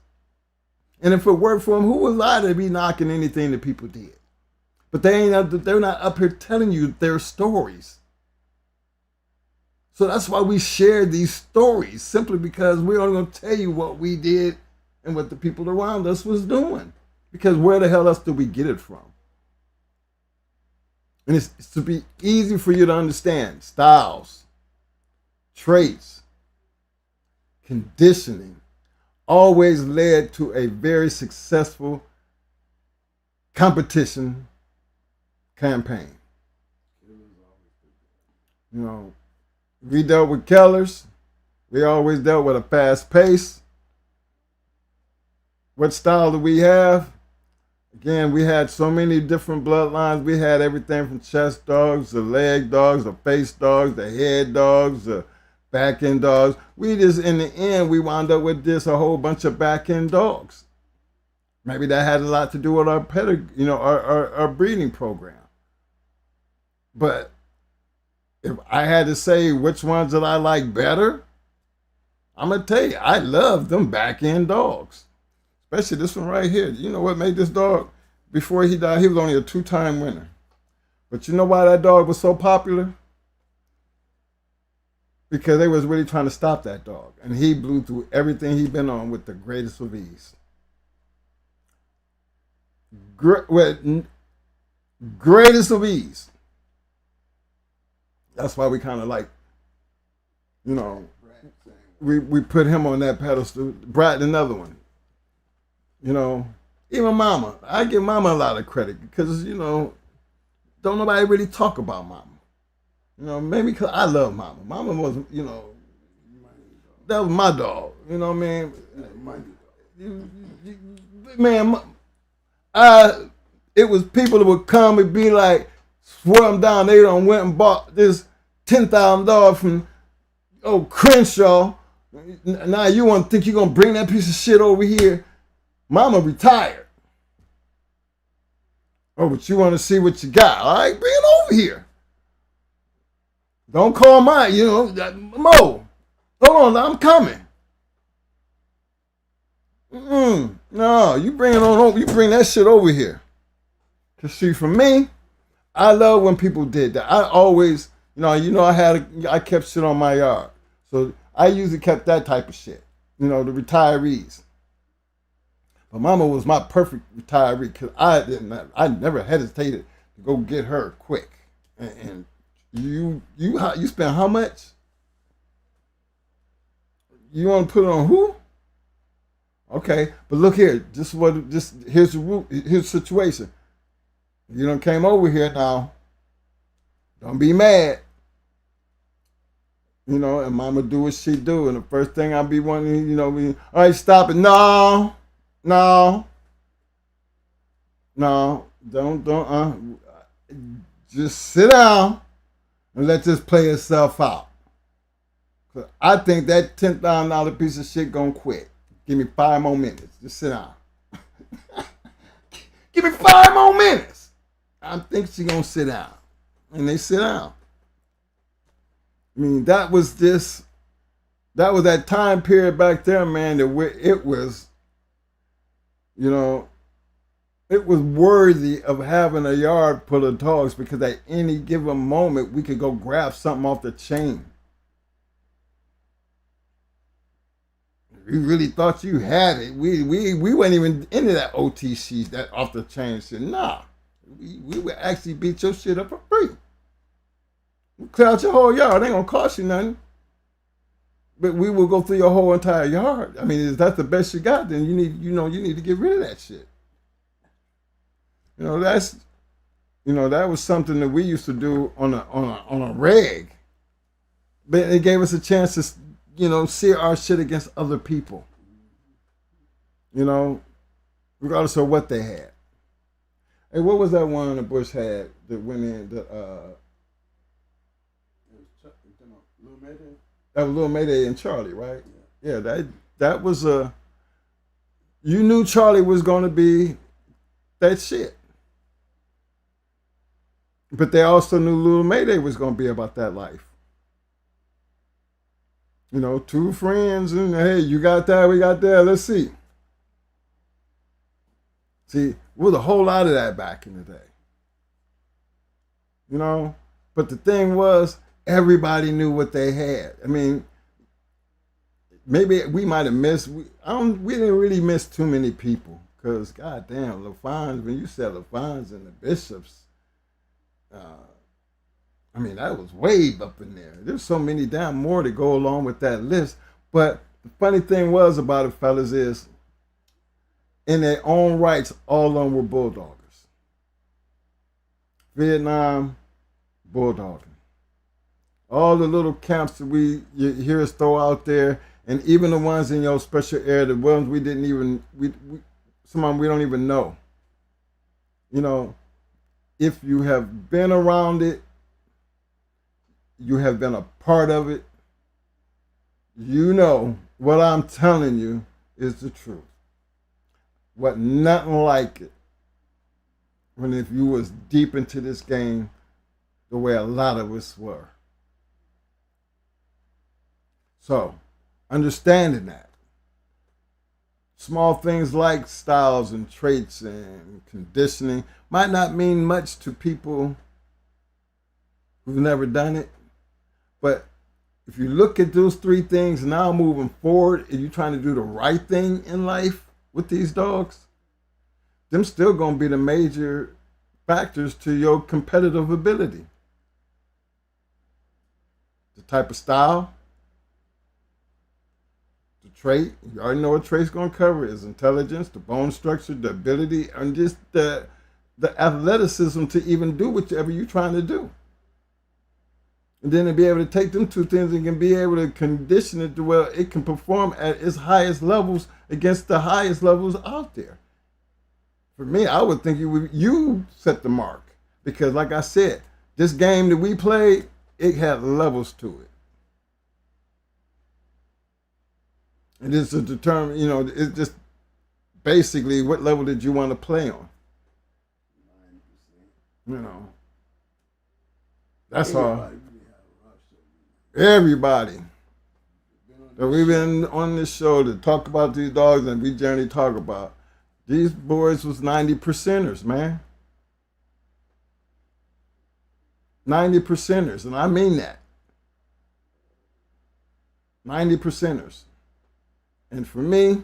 And if it worked for them, who was I to be knocking anything that people did? But they're not up here telling you their stories. So that's why we share these stories, simply because we're only going to tell you what we did and what the people around us was doing. Because where the hell else do we get it from? And it's to be easy for you to understand. Styles, traits, conditioning always led to a very successful competition campaign. You know, we dealt with Kennels. We always dealt with a fast pace. What style do we have? Again, we had so many different bloodlines. We had everything from chest dogs, the leg dogs, the face dogs, the head dogs, the back end dogs. We just, in the end, we wound up with just a whole bunch of back end dogs. Maybe that had a lot to do with our our breeding program. But if I had to say which ones that I like better, I'm gonna tell you, I love them back end dogs. Especially this one right here. You know what made this dog? Before he died, he was only a 2-time winner. But you know why that dog was so popular? Because they was really trying to stop that dog. And he blew through everything he'd been on with the greatest of ease. Greatest of ease. That's why we kind of like, you know, we put him on that pedestal. Brat, another one. You know, even Mama. I give Mama a lot of credit because, you know, don't nobody really talk about Mama. You know, maybe because I love Mama. Mama was, that was my dog. You know what I mean? Man, it was people that would come and be like, swear them down. They done went and bought this $10,000 from Crenshaw. Now you want to think you're gonna bring that piece of shit over here? Mama retired. Oh, but you want to see what you got? All right, bring it over here. Don't call mine. Mo. Hold on, I'm coming. No, you bring it on over. You bring that shit over here. Cause see, for me, I love when people did that. I always, I kept shit on my yard, so I usually kept that type of shit. The retirees. But Mama was my perfect retiree because I never hesitated to go get her quick. And you spent how much? You want to put it on who? Okay, but look here. Here's the situation. You done came over here now. Don't be mad. And Mama do what she do. And the first thing I be wanting, all right, stop it. No, don't. Just sit down and let this play itself out. Cause I think that $10,000 piece of shit gonna quit. Give me 5 more minutes. Just sit down. Give me 5 more minutes. I think she gonna sit down. And they sit down. I mean, that was that time period back there, man, that it was, it was worthy of having a yard full of dogs because at any given moment, we could go grab something off the chain. We really thought you had it. We weren't even into that OTC, that off the chain shit. Nah, we would actually beat your shit up for free. We clear out your whole yard. It ain't gonna cost you nothing. But we will go through your whole entire yard. I mean, if that's the best you got, then you need to get rid of that shit. That was something that we used to do on a reg. But it gave us a chance to, see our shit against other people. Regardless of what they had. Hey, what was that one the Bush had that went in that was Little Mayday and Charlie, right? Yeah, that was you knew Charlie was gonna be that shit. But they also knew Little Mayday was gonna be about that life. 2 friends and hey, you got that, we got that, let's see. See, there was a whole lot of that back in the day. But the thing was, everybody knew what they had. I mean, maybe we might have missed. We didn't really miss too many people because, goddamn, LaFons. When you said LaFons and the Bishops, that was way up in there. There's so many damn more to go along with that list. But the funny thing was about it, fellas, is in their own rights, all of them were bulldoggers. Vietnam, bulldogging. All the little camps that you hear us throw out there, and even the ones in your special area, the ones we didn't even, some of them we don't even know. If you have been around it, you have been a part of it, what I'm telling you is the truth. What nothing like it. When if you was deep into this game, the way a lot of us were. So, understanding that. Small things like styles and traits and conditioning might not mean much to people who've never done it. But if you look at those 3 things now moving forward and you're trying to do the right thing in life with these dogs, them still going to be the major factors to your competitive ability. The type of style, the trait, you already know what trait's going to cover is intelligence, the bone structure, the ability, and just the athleticism to even do whatever you're trying to do. And then to be able to take them two things and can be able to condition it to where it can perform at its highest levels against the highest levels out there. For me, I would think you set the mark. Because like I said, this game that we played, it had levels to it. And it's to determine, it's just basically what level did you want to play on. 90%. That's all. Everybody. So we've been on this show to talk about these dogs, and we generally talk about these boys was 90%ers, man. 90%ers, and I mean that. 90%ers. And for me,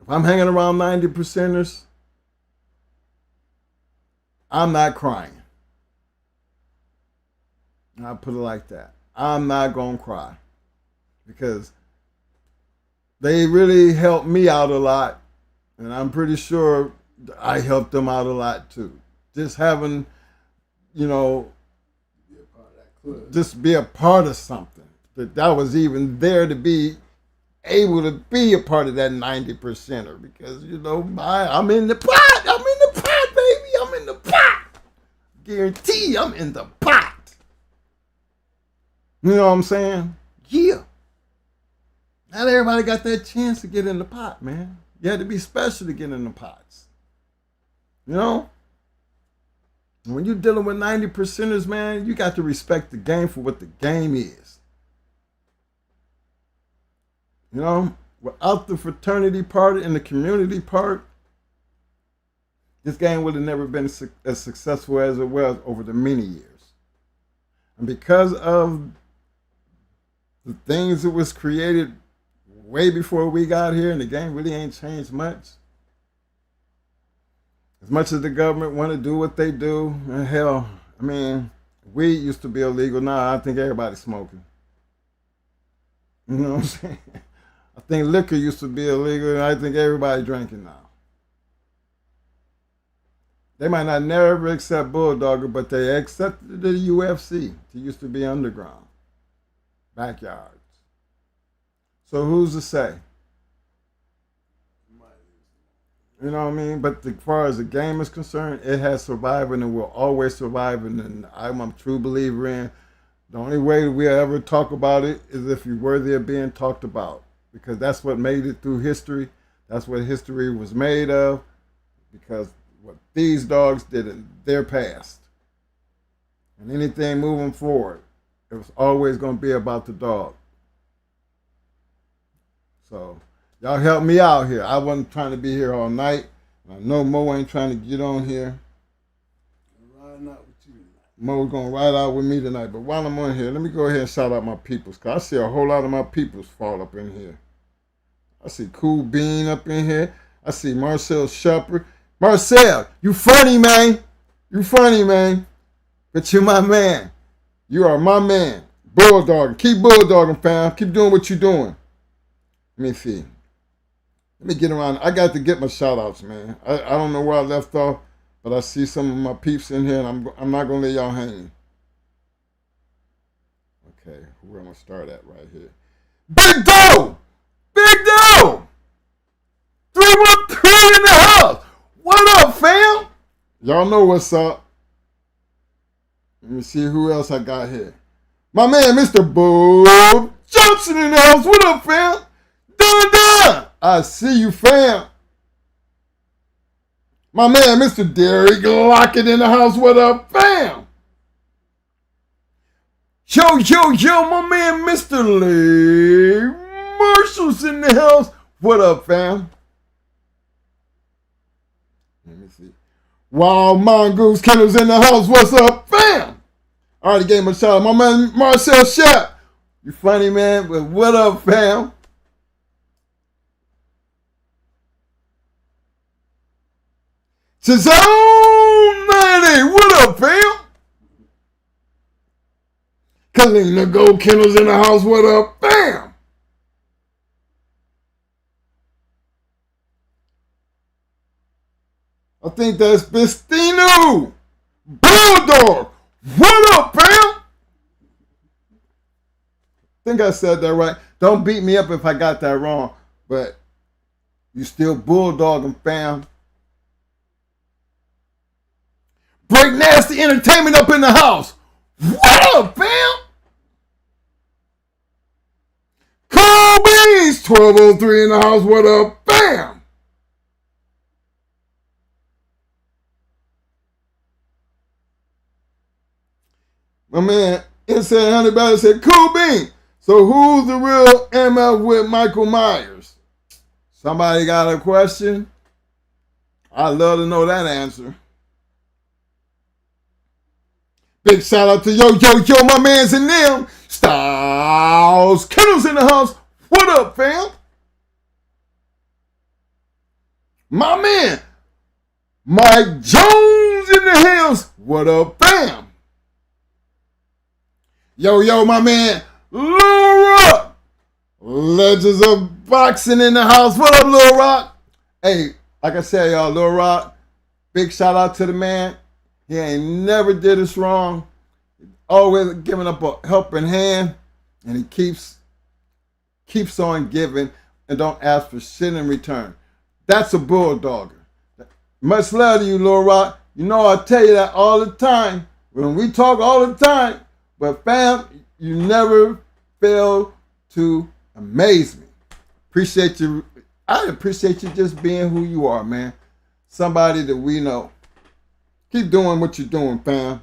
if I'm hanging around 90%ers, I'm not crying. I'll put it like that. I'm not going to cry. Because they really helped me out a lot. And I'm pretty sure I helped them out a lot too. Just having, just be a part of something. That was even there to be able to be a part of that 90%er. Because, I'm in the pot. I'm in the pot, baby. I'm in the pot. Guarantee I'm in the pot. You know what I'm saying? Yeah. Not everybody got that chance to get in the pot, man. You had to be special to get in the pots. When you're dealing with 90%ers, man, you got to respect the game for what the game is. Without the fraternity part and the community part, this game would have never been as successful as it was over the many years. And because of the things that was created way before we got here, and the game really ain't changed much. As much as the government want to do what they do, and hell, weed used to be illegal. Now I think everybody's smoking. You know what I'm saying? I think liquor used to be illegal, and I think everybody drinking now. They might not never accept Bulldogger, but they accepted the UFC. It used to be underground. Backyards. So who's to say? You know what I mean? But as far as the game is concerned, it has survived and it will always survive. And I'm a true believer in the only way we ever talk about it is if you're worthy of being talked about. Because that's what made it through history. That's what history was made of. Because what these dogs did in their past. And anything moving forward, it was always going to be about the dog. So, y'all help me out here. I wasn't trying to be here all night. I know Mo ain't trying to get on here. I'm riding out with you tonight. Mo's going to ride out with me tonight. But while I'm on here, let me go ahead and shout out my peoples. Because I see a whole lot of my peoples fall up in here. I see Cool Bean up in here. I see Marcel Shepard. Marcel, you funny, man. You funny, man. But you're my man. You are my man. Bulldogging. Keep bulldogging, fam. Keep doing what you're doing. Let me see. Let me get around. I got to get my shout outs, man. I don't know where I left off, but I see some of my peeps in here, and I'm not going to let y'all hang. Okay, where I'm going to start at right here. Big Doe! Big Doe! 313 in the house! What up, fam? Y'all know what's up. Let me see who else I got here. My man, Mr. Bob Johnson in the house. What up, fam? Dun! I see you, fam. My man, Mr. Derek Lockett in the house. What up, fam? Yo, my man, Mr. Lee Marshall's in the house. What up, fam? Let me see. Wild Mongoose Kennels in the house. What's up, fam? I already gave him a shout out. My man, Marcel Shep. You funny, man, but what up, fam? Zone 90, what up, fam? Kalina Gold Kennels in the house, what up, fam? I think that's Bistino. Bulldog, What up, fam? Think I said that right. Don't beat me up if I got that wrong, but you still bulldogging, fam. Break Nasty Entertainment up in the house. What up, fam? Cool Beans 1203 in the house. What up, fam? My man Insane Honey Badger said, Cool Bean. So who's the real MF with Michael Myers? Somebody got a question? I'd love to know that answer. Big shout out to Yo, my mans and them. Styles. Kennels in the house. What up, fam? My man, Mike Jones in the house. What up, fam? Yo, my man, Lil Rock. Legends of Boxing in the house. What up, Lil Rock? Hey, like I said, y'all, Lil Rock, big shout out to the man. He ain't never did us wrong. Always giving up a helping hand. And he keeps on giving and don't ask for shit in return. That's a bulldogger. Much love to you, Lil Rock. You know I tell you that all the time. When we talk all the time. But fam, you never fail to amaze me. Appreciate you. I appreciate you just being who you are, man. Somebody that we know. Keep doing what you're doing, fam.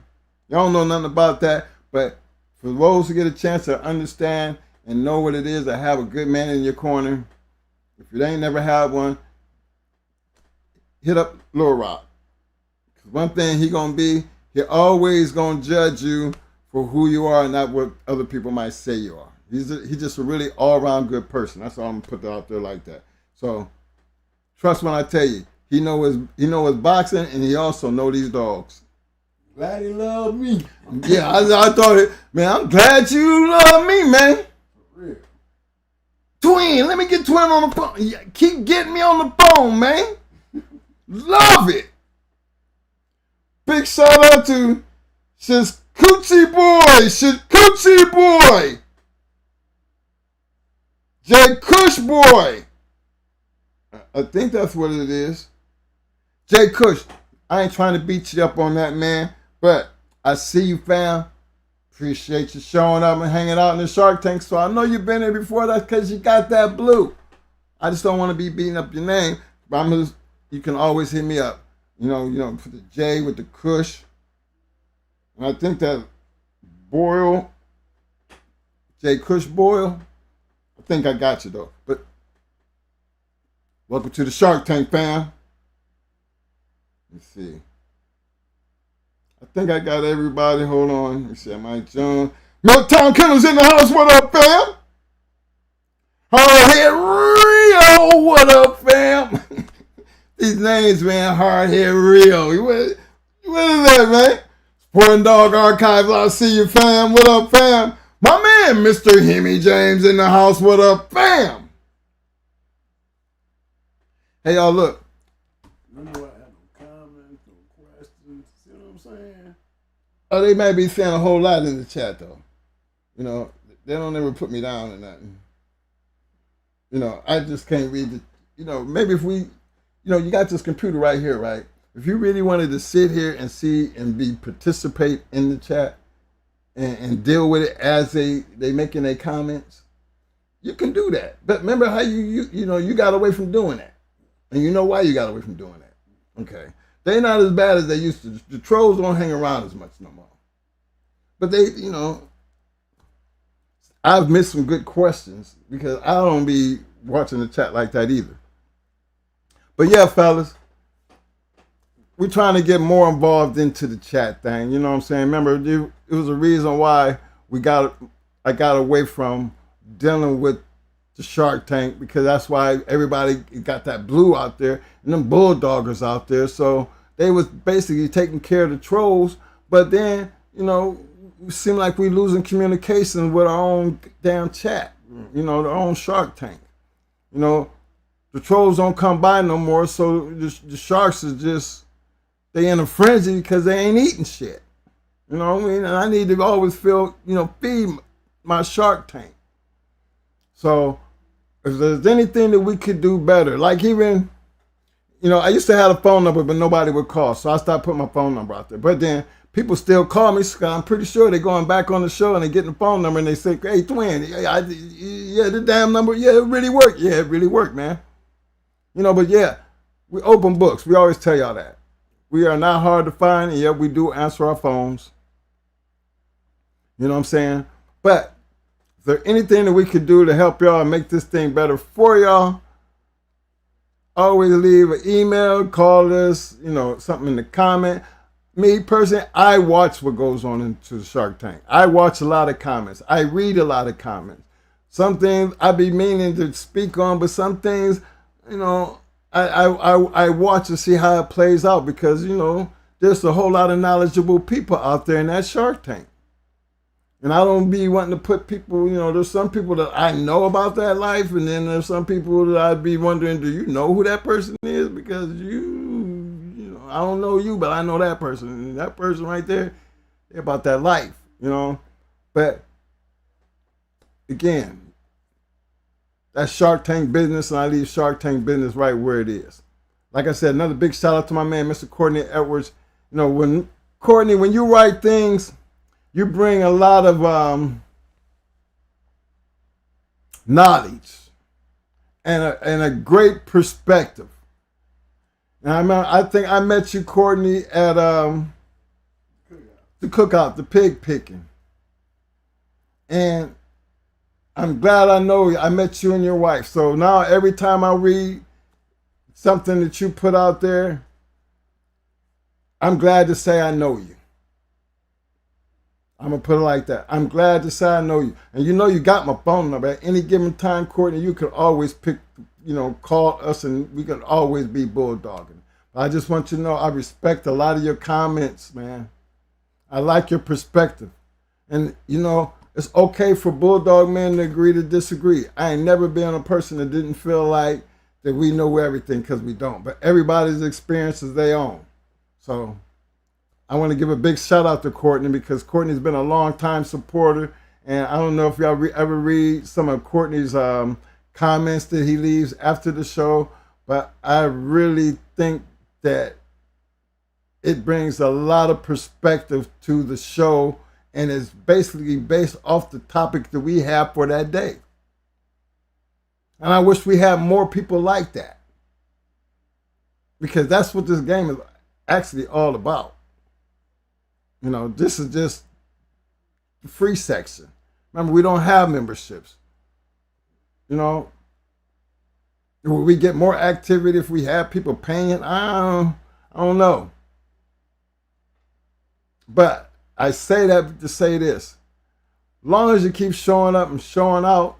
Y'all don't know nothing about that, but for those who get a chance to understand and know what it is to have a good man in your corner, if you ain't never had one, hit up Lil Rock. Because one thing he always gonna judge you for who you are and not what other people might say you are. He's just a really all-around good person. That's all I'm gonna put that out there like that. So trust when I tell you, he know his boxing and he also know these dogs. Glad he loved me. Yeah, I thought it, man, I'm glad you love me, man. For real. Twin, let me get Twin on the phone. Yeah, keep getting me on the phone, man. Love it. Big shout out to Coochie Boy. J Kush Boy. I think that's what it is. J Kush. I ain't trying to beat you up on that, man. But I see you, fam. Appreciate you showing up and hanging out in the Shark Tank. So I know you've been there before. That's because you got that blue. I just don't want to be beating up your name. But you can always hit me up. You know, put the J with the Kush. And I think that Boyle, J Kush Boyle, I think I got you though. But welcome to the Shark Tank, fam. Let's see. I think I got everybody. Hold on. Let me see. Mike Jones. Milltown Kennels in the house. What up, fam? Hardhead Rio. What up, fam? These names, man. Hardhead Rio. What is that, man? Sporting Dog Archives. I see you, fam. What up, fam? My man, Mr. Hemi James in the house. What up, fam? Hey, y'all, look. Remember what? Comments, no questions. See what I'm saying? Oh, they might be saying a whole lot in the chat, though. You know, they don't ever put me down or nothing. You know, I just can't read the, you know, maybe if we, you know, you got this computer right here, right? If you really wanted to sit here and see and participate in the chat and deal with it as they making their comments, you can do that. But remember how you got away from doing that. And you know why you got away from doing that. Okay. They're not as bad as they used to. The trolls don't hang around as much no more. But they, you know, I've missed some good questions because I don't be watching the chat like that either. But yeah, fellas, we're trying to get more involved into the chat thing. You know what I'm saying? Remember, it was a reason why I got away from dealing with the Shark Tank, because that's why everybody got that blue out there and them bulldoggers out there. So they was basically taking care of the trolls. But then, you know, it seemed like we losing communication with our own damn chat, you know, our own Shark Tank. You know, the trolls don't come by no more. So the sharks is just, they in a frenzy because they ain't eating shit. You know what I mean? And I need to always feel, feed my Shark Tank. So if there's anything that we could do better, like even, I used to have a phone number, but nobody would call. So I started putting my phone number out there. But then people still call me. So I'm pretty sure they're going back on the show and they get the phone number and they say, hey, twin, yeah, the damn number, yeah, it really worked. Yeah, it really worked, man. But yeah, we open books. We always tell y'all that. We are not hard to find, and yet we do answer our phones. You know what I'm saying? But is there anything that we could do to help y'all and make this thing better for y'all? Always leave an email, call us, something in the comment. Me personally, I watch what goes on into the Shark Tank. I watch a lot of comments. I read a lot of comments. Some things I be meaning to speak on, but some things, I watch to see how it plays out because, there's a whole lot of knowledgeable people out there in that Shark Tank. And I don't be wanting to put people, there's some people that I know about that life, and then there's some people that I'd be wondering, do you know who that person is? Because I don't know you, but I know that person. And that person right there, they're about that life, But again, that's Shark Tank business, and I leave Shark Tank business right where it is. Like I said, another big shout out to my man, Mr. Courtney Edwards. When you write things, you bring a lot of knowledge and a great perspective. And I think I met you, Courtney, at the cookout, the pig picking. And I'm glad I met you and your wife. So now every time I read something that you put out there, I'm glad to say I know you. I'm going to put it like that. I'm glad to say I know you. And you got my phone number. At any given time, Courtney, you could always call us and we could always be bulldogging. But I just want you to know I respect a lot of your comments, man. I like your perspective. And, it's okay for Bulldog men to agree to disagree. I ain't never been a person that didn't feel like that we know everything because we don't. But everybody's experience is their own. So I want to give a big shout out to Courtney because Courtney's been a long time supporter. And I don't know if y'all ever read some of Courtney's comments that he leaves after the show. But I really think that it brings a lot of perspective to the show. And it's basically based off the topic that we have for that day. And I wish we had more people like that. Because that's what this game is actually all about. This is just the free section. Remember, we don't have memberships. Will we get more activity if we have people paying? I don't know. But I say that to say this. As long as you keep showing up and showing out,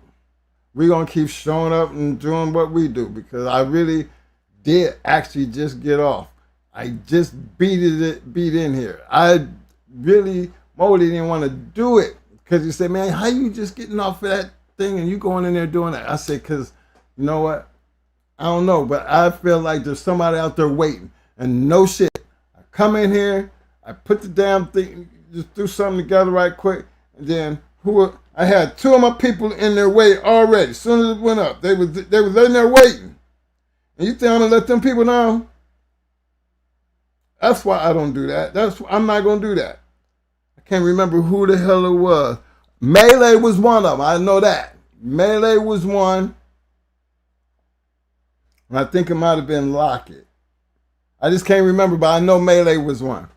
we're going to keep showing up and doing what we do because I really did actually just get off. I just beat in here. I really, Molly didn't want to do it because he said, man, how you just getting off of that thing and you going in there doing that? I said, because you know what? I don't know, but I feel like there's somebody out there waiting. And no shit. I come in here, I put the damn thing, just threw something together right quick, and then I had two of my people in their way already. As soon as it went up, they was in there waiting. And you think I'm gonna let them people down? That's why I don't do that. I'm not gonna do that. I can't remember who the hell it was. Melee was one of them. I know that. Melee was one. And I think it might have been Lockett. I just can't remember, but I know Melee was one.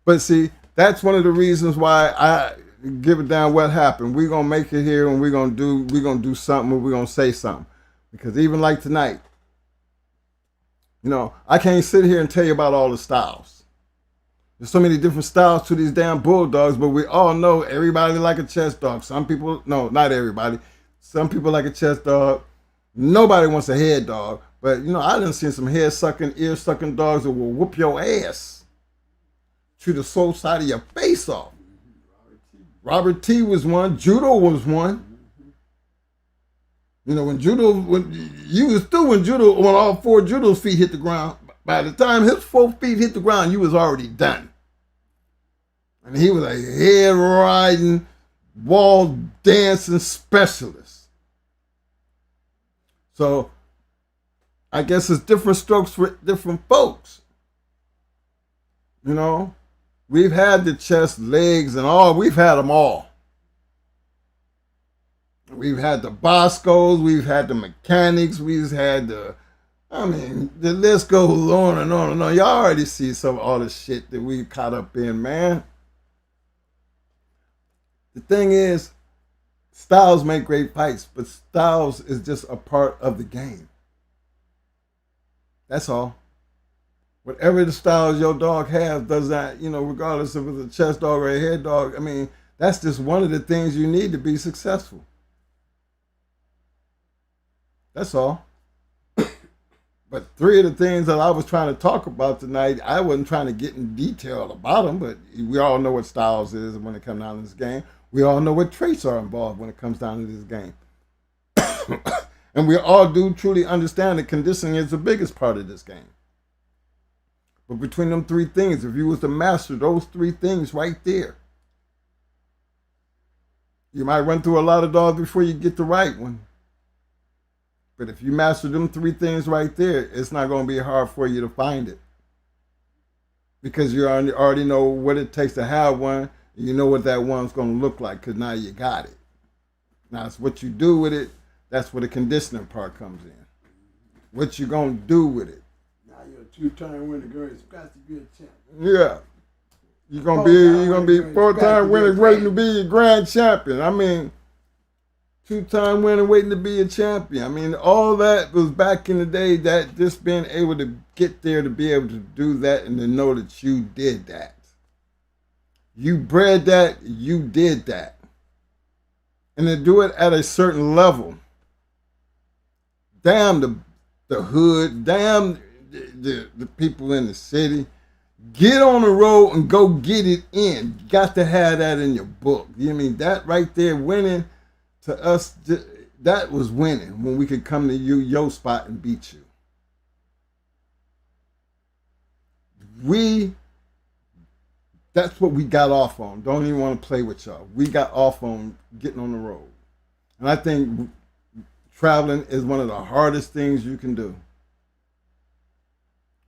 But see, that's one of the reasons why I give it down what happened. We're gonna make it here and we're gonna do something or we're gonna say something. Because even like tonight, I can't sit here and tell you about all the styles. There's so many different styles to these damn bulldogs, but we all know everybody like a chest dog. Some people, no, not everybody. Some people like a chest dog. Nobody wants a head dog. But, I done seen some head-sucking, ear-sucking dogs that will whoop your ass to the soul side of your face off. Robert T was one. Judo was one. When all four Judo's feet hit the ground, by the time his 4 feet hit the ground, you was already done. And he was a head riding, wall dancing specialist. So I guess it's different strokes for different folks. You know, we've had the chest, legs, and all. We've had them all. We've had the Boscos. We've had the mechanics. We've had the list goes on and on and on. Y'all already see some of all the shit that we caught up in, man. The thing is, styles make great fights, but styles is just a part of the game. That's all. Whatever the styles your dog has does not, regardless if it's a chest dog or a head dog, that's just one of the things you need to be successful. That's all. But three of the things that I was trying to talk about tonight, I wasn't trying to get in detail about them, but we all know what styles is when it comes down to this game. We all know what traits are involved when it comes down to this game. And we all do truly understand that conditioning is the biggest part of this game. But between them three things, if you was to master those three things right there, you might run through a lot of dogs before you get the right one. But if you master them three things right there, it's not going to be hard for you to find it. Because you already know what it takes to have one. You know what that one's going to look like because now you got it. Now it's what you do with it. That's where the conditioning part comes in. What you going to do with it. Now you're a two-time winner, girl. It's got to be a champ. Yeah. You're gonna be four-time winner waiting to be a grand champion. Two-time winner waiting to be a champion. All that was back in the day, that just being able to get there to be able to do that and to know that you did that. You bred that, you did that. And to do it at a certain level. Damn the hood, damn the people in the city. Get on the road and go get it in. You got to have that in your book. That right there, winning to us, that was winning when we could come to your spot and beat you. That's what we got off on. Don't even want to play with y'all. We got off on getting on the road. And I think traveling is one of the hardest things you can do.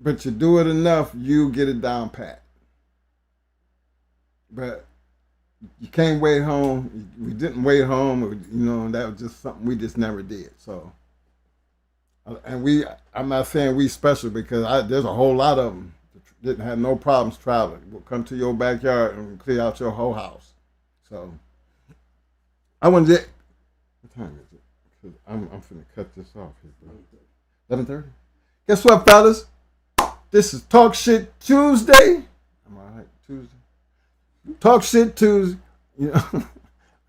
But you do it enough, you get it down pat. But you can't wait home. We didn't wait home. That was just something we just never did. So, and I'm not saying we special because there's a whole lot of them that didn't have no problems traveling. We'll come to your backyard and clear out your whole house. So, I wanted to. What time is it? Because I'm finna cut this off here, bro. 11:30. Guess what, fellas? This is Talk Shit Tuesday. I'm all right, Tuesday. Talk Shit Tuesday.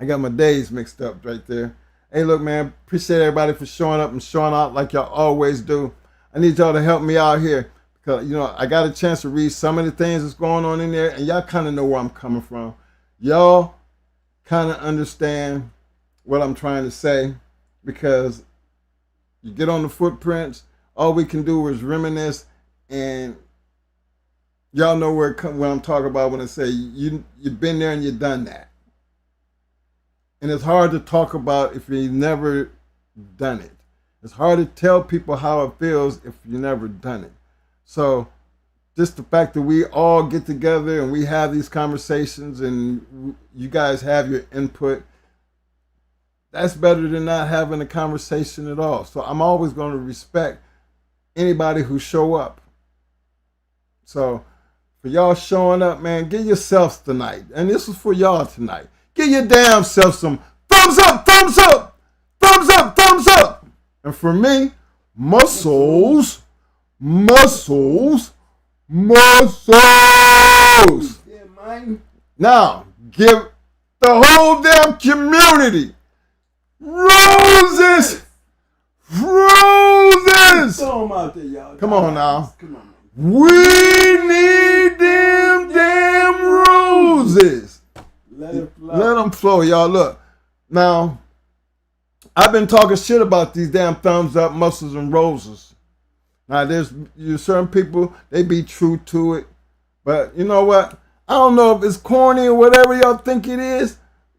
I got my days mixed up right there. Hey, look, man, appreciate everybody for showing up and showing out like y'all always do. I need y'all to help me out here because, I got a chance to read some of the things that's going on in there, and y'all kind of know where I'm coming from. Y'all kind of understand what I'm trying to say because you get on the footprints, all we can do is reminisce. And y'all know what I'm talking about when I say you've been there and you've done that. And it's hard to talk about if you've never done it. It's hard to tell people how it feels if you've never done it. So just the fact that we all get together and we have these conversations and you guys have your input, that's better than not having a conversation at all. So I'm always going to respect anybody who show up. So, for y'all showing up, man, give yourselves tonight. And this is for y'all tonight. Give your damn self some thumbs up, thumbs up, thumbs up, thumbs up. And for me, muscles, muscles, muscles. Yeah, man. Now, give the whole damn community roses. Roses. Throw them out there, y'all. Come on now. Come on. We need them damn roses. Let it flow. Let them flow, y'all. Look, now, I've been talking shit about these damn thumbs up, muscles, and roses. Now, there's certain people, they be true to it. But you know what? I don't know if it's corny or whatever y'all think it is,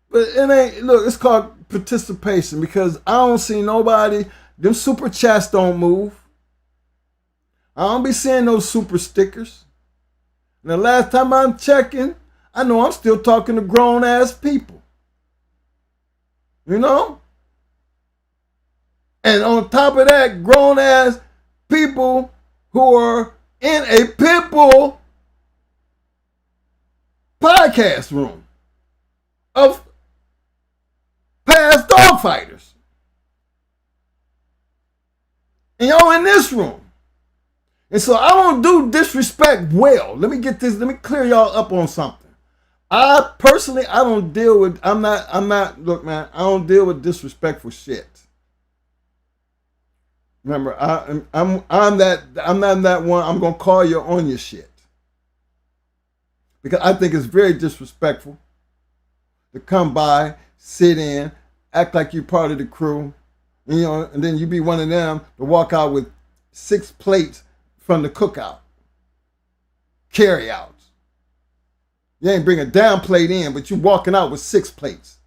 but it ain't. Look, it's called participation because I don't see nobody. Them super chats don't move. I don't be seeing those super stickers. And the last time I'm checking, I know I'm still talking to grown ass people. You know? And on top of that, grown ass people who are in a Pitbull podcast room of past dog fighters. And y'all in this room. And so I don't do disrespect well. Let me clear y'all up on something. I don't deal with, look man, I don't deal with disrespectful shit. Remember, I'm not that one, I'm gonna call you on your shit. Because I think it's very disrespectful to come by, sit in, act like you're part of the crew, you know, and then you be one of them to walk out with 6 plates from the cookout, carry outs. You ain't bring a damn plate in, but you walking out with 6 plates.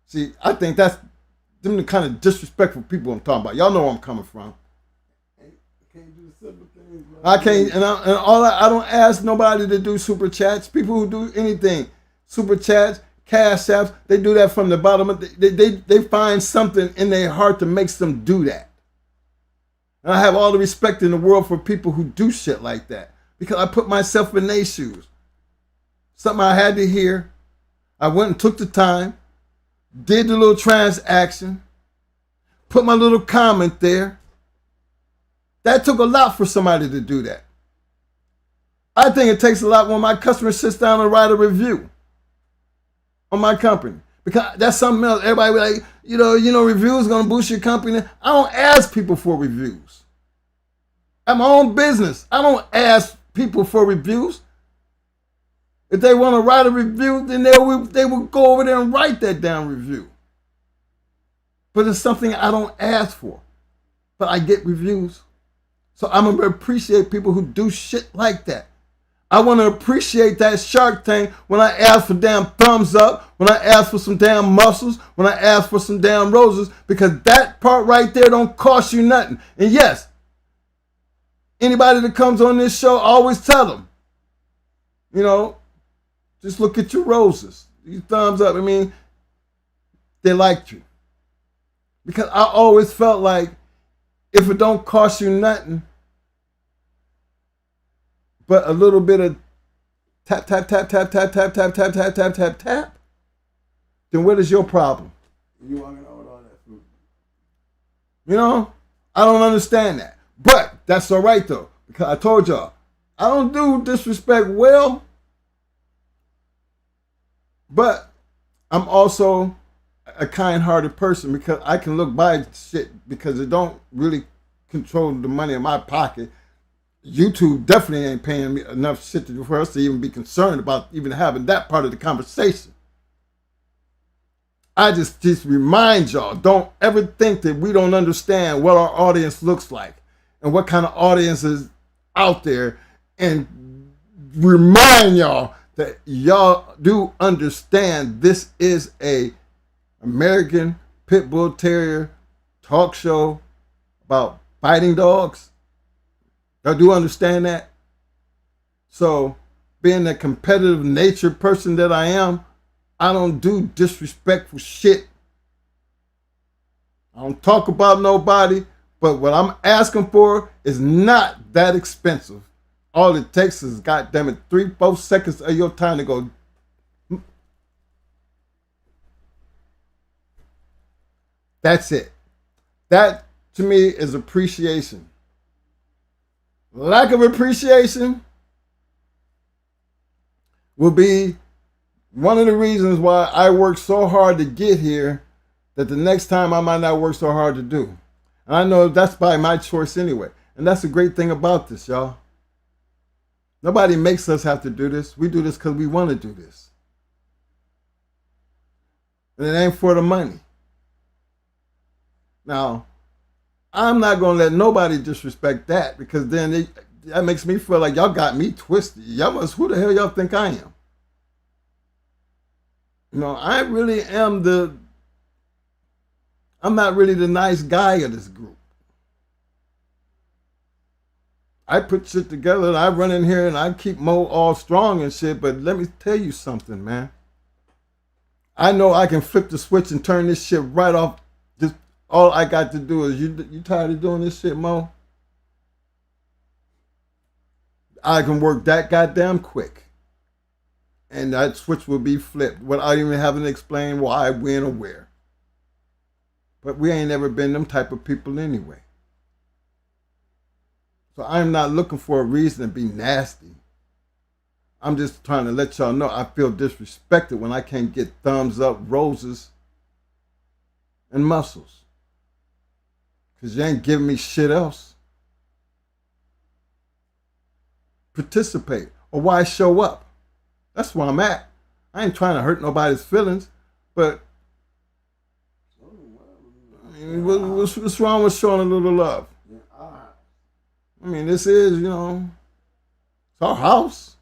See, I think that's them the kind of disrespectful people I'm talking about. Y'all know where I'm coming from. Can't do simple things. I can't, I don't ask nobody to do super chats. People who do anything, super chats, cash apps, they do that from the bottom of they find something in their heart that makes them do that. And I have all the respect in the world for people who do shit like that because I put myself in their shoes. Something I had to hear. I went and took the time, did the little transaction, put my little comment there. That took a lot for somebody to do that. I think it takes a lot when my customer sits down and write a review on my company. Because that's something else. Everybody be like, you know, reviews gonna boost your company. I don't ask people for reviews. At my own business, I don't ask people for reviews. If they want to write a review, then they will go over there and write that damn review. But it's something I don't ask for. But I get reviews. So I'm going to appreciate people who do shit like that. I want to appreciate that Shark Tank when I ask for damn thumbs up, when I ask for some damn muscles, when I ask for some damn roses, because that part right there don't cost you nothing. And yes, anybody that comes on this show, I always tell them, you know, just look at your roses. These thumbs up, I mean, they liked you. Because I always felt like if it don't cost you nothing, but a little bit of tap, tap, tap, tap, tap, tap, tap, tap, tap, tap, tap, tap, then what is your problem? You walking out with all that food. You know, I don't understand that. But that's all right though, because I told y'all, I don't do disrespect well, but I'm also a kind-hearted person because I can look by shit because it don't really control the money in my pocket. YouTube definitely ain't paying me enough shit for us to even be concerned about even having that part of the conversation. I just remind y'all, don't ever think that we don't understand what our audience looks like and what kind of audience is out there, and remind y'all that y'all do understand this is a American Pit Bull Terrier talk show about fighting dogs. Y'all do understand that? So, being the competitive nature person that I am, I don't do disrespectful shit. I don't talk about nobody, but what I'm asking for is not that expensive. All it takes is, goddammit, 3-4 seconds of your time to go. That's it. That, to me, is appreciation. Lack of appreciation will be one of the reasons why I work so hard to get here that the next time I might not work so hard to do. And I know that's by my choice anyway. And that's the great thing about this, y'all. Nobody makes us have to do this. We do this because we want to do this. And it ain't for the money. Now, I'm not going to let nobody disrespect that, because then that makes me feel like y'all got me twisted. Y'all must, who the hell y'all think I am? You know, I really am I'm not really the nice guy of this group. I put shit together and I run in here and I keep Mo all strong and shit, but let me tell you something, man. I know I can flip the switch and turn this shit right off. Just all I got to do is, you tired of doing this shit, Mo? I can work that goddamn quick. And that switch will be flipped without even having to explain why, when, or where. But we ain't never been them type of people anyway. So I'm not looking for a reason to be nasty. I'm just trying to let y'all know I feel disrespected when I can't get thumbs up, roses, and muscles. Because you ain't giving me shit else. Participate. Or why show up? That's where I'm at. I ain't trying to hurt nobody's feelings, but I mean, what's wrong with showing a little love? I mean, this is, you know, it's our house.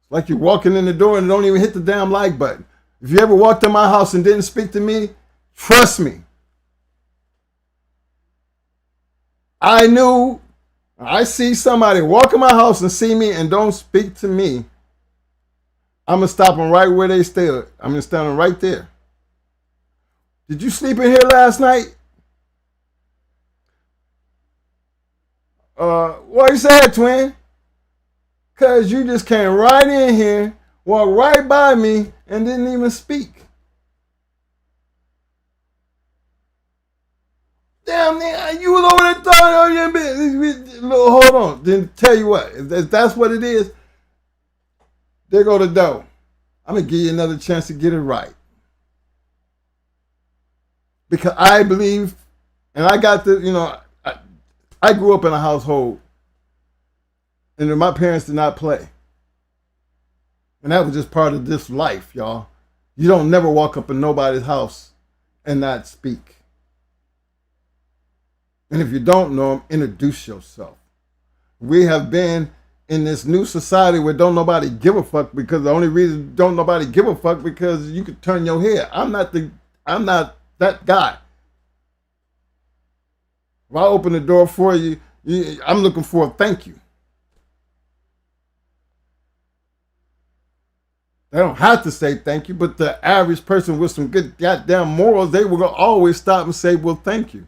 It's like you're walking in the door and don't even hit the damn like button. If you ever walked in my house and didn't speak to me, trust me. I see somebody walk in my house and see me and don't speak to me, I'm going to stop them right where they stood. I'm going to stand them right there. Did you sleep in here last night? Why you say that, twin? Because you just came right in here, walked right by me, and didn't even speak. Damn, man, you was over there talking. Hold on. Then tell you what, if that's what it is, there go the dough. I'm going to give you another chance to get it right. Because I believe, and I got the, you know, I grew up in a household and my parents did not play. And that was just part of this life, y'all. You don't never walk up in nobody's house and not speak. And if you don't know them, introduce yourself. We have been in this new society where don't nobody give a fuck, because the only reason don't nobody give a fuck because you could turn your head. I'm not that guy. If I open the door for you, I'm looking for a thank you. They don't have to say thank you, but the average person with some good goddamn morals, they will always stop and say, well, thank you.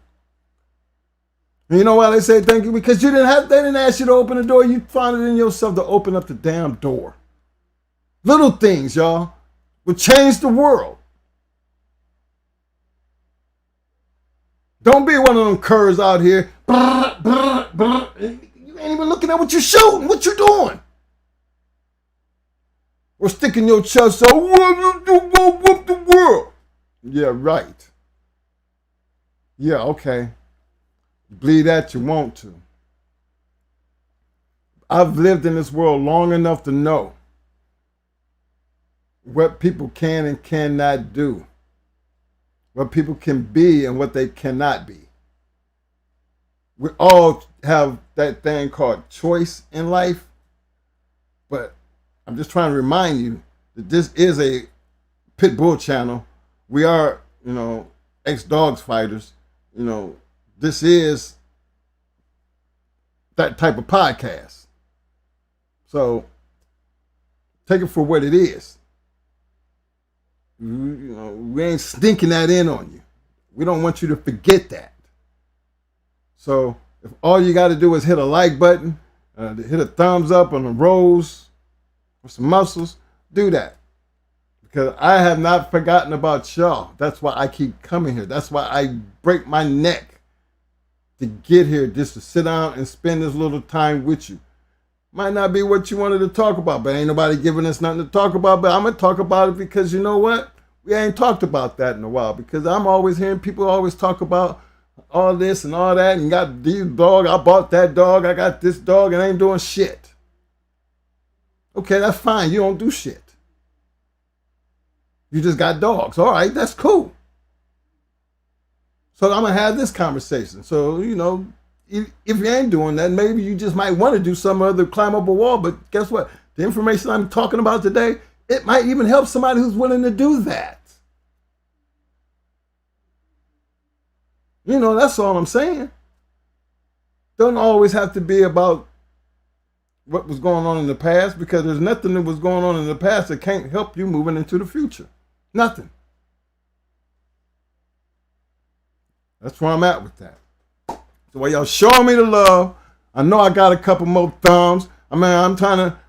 And you know why they say thank you? Because they didn't ask you to open the door. You found it in yourself to open up the damn door. Little things, y'all, will change the world. Don't be one of them curs out here. You ain't even looking at what you're shooting, what you're doing. Or sticking your chest so, whoop the world. Yeah, right. Yeah, okay. Bleed that you want to. I've lived in this world long enough to know what people can and cannot do. What people can be and what they cannot be. We all have that thing called choice in life, but I'm just trying to remind you that this is a pit bull channel. We are, you know, ex-dogs fighters. You know, this is that type of podcast. So take it for what it is. You know, we ain't sneaking that in on you. We don't want you to forget that. So if all you got to do is hit a like button, hit a thumbs up on the rose or some muscles, do that. Because I have not forgotten about y'all. That's why I keep coming here. That's why I break my neck to get here, just to sit down and spend this little time with you. Might not be what you wanted to talk about, but ain't nobody giving us nothing to talk about. But I'm going to talk about it because you know what? We ain't talked about that in a while, because I'm always hearing people always talk about all this and all that, and got these dog, I bought that dog, I got this dog, and I ain't doing shit. Okay, that's fine. You don't do shit. You just got dogs. All right, that's cool. So I'm going to have this conversation. So, you know, if you ain't doing that, maybe you just might want to do some other climbable wall. But guess what? The information I'm talking about today, it might even help somebody who's willing to do that. You know, that's all I'm saying. Don't always have to be about what was going on in the past, because there's nothing that was going on in the past that can't help you moving into the future. Nothing. That's where I'm at with that. So while y'all showing me the love, I know I got a couple more thumbs. I mean,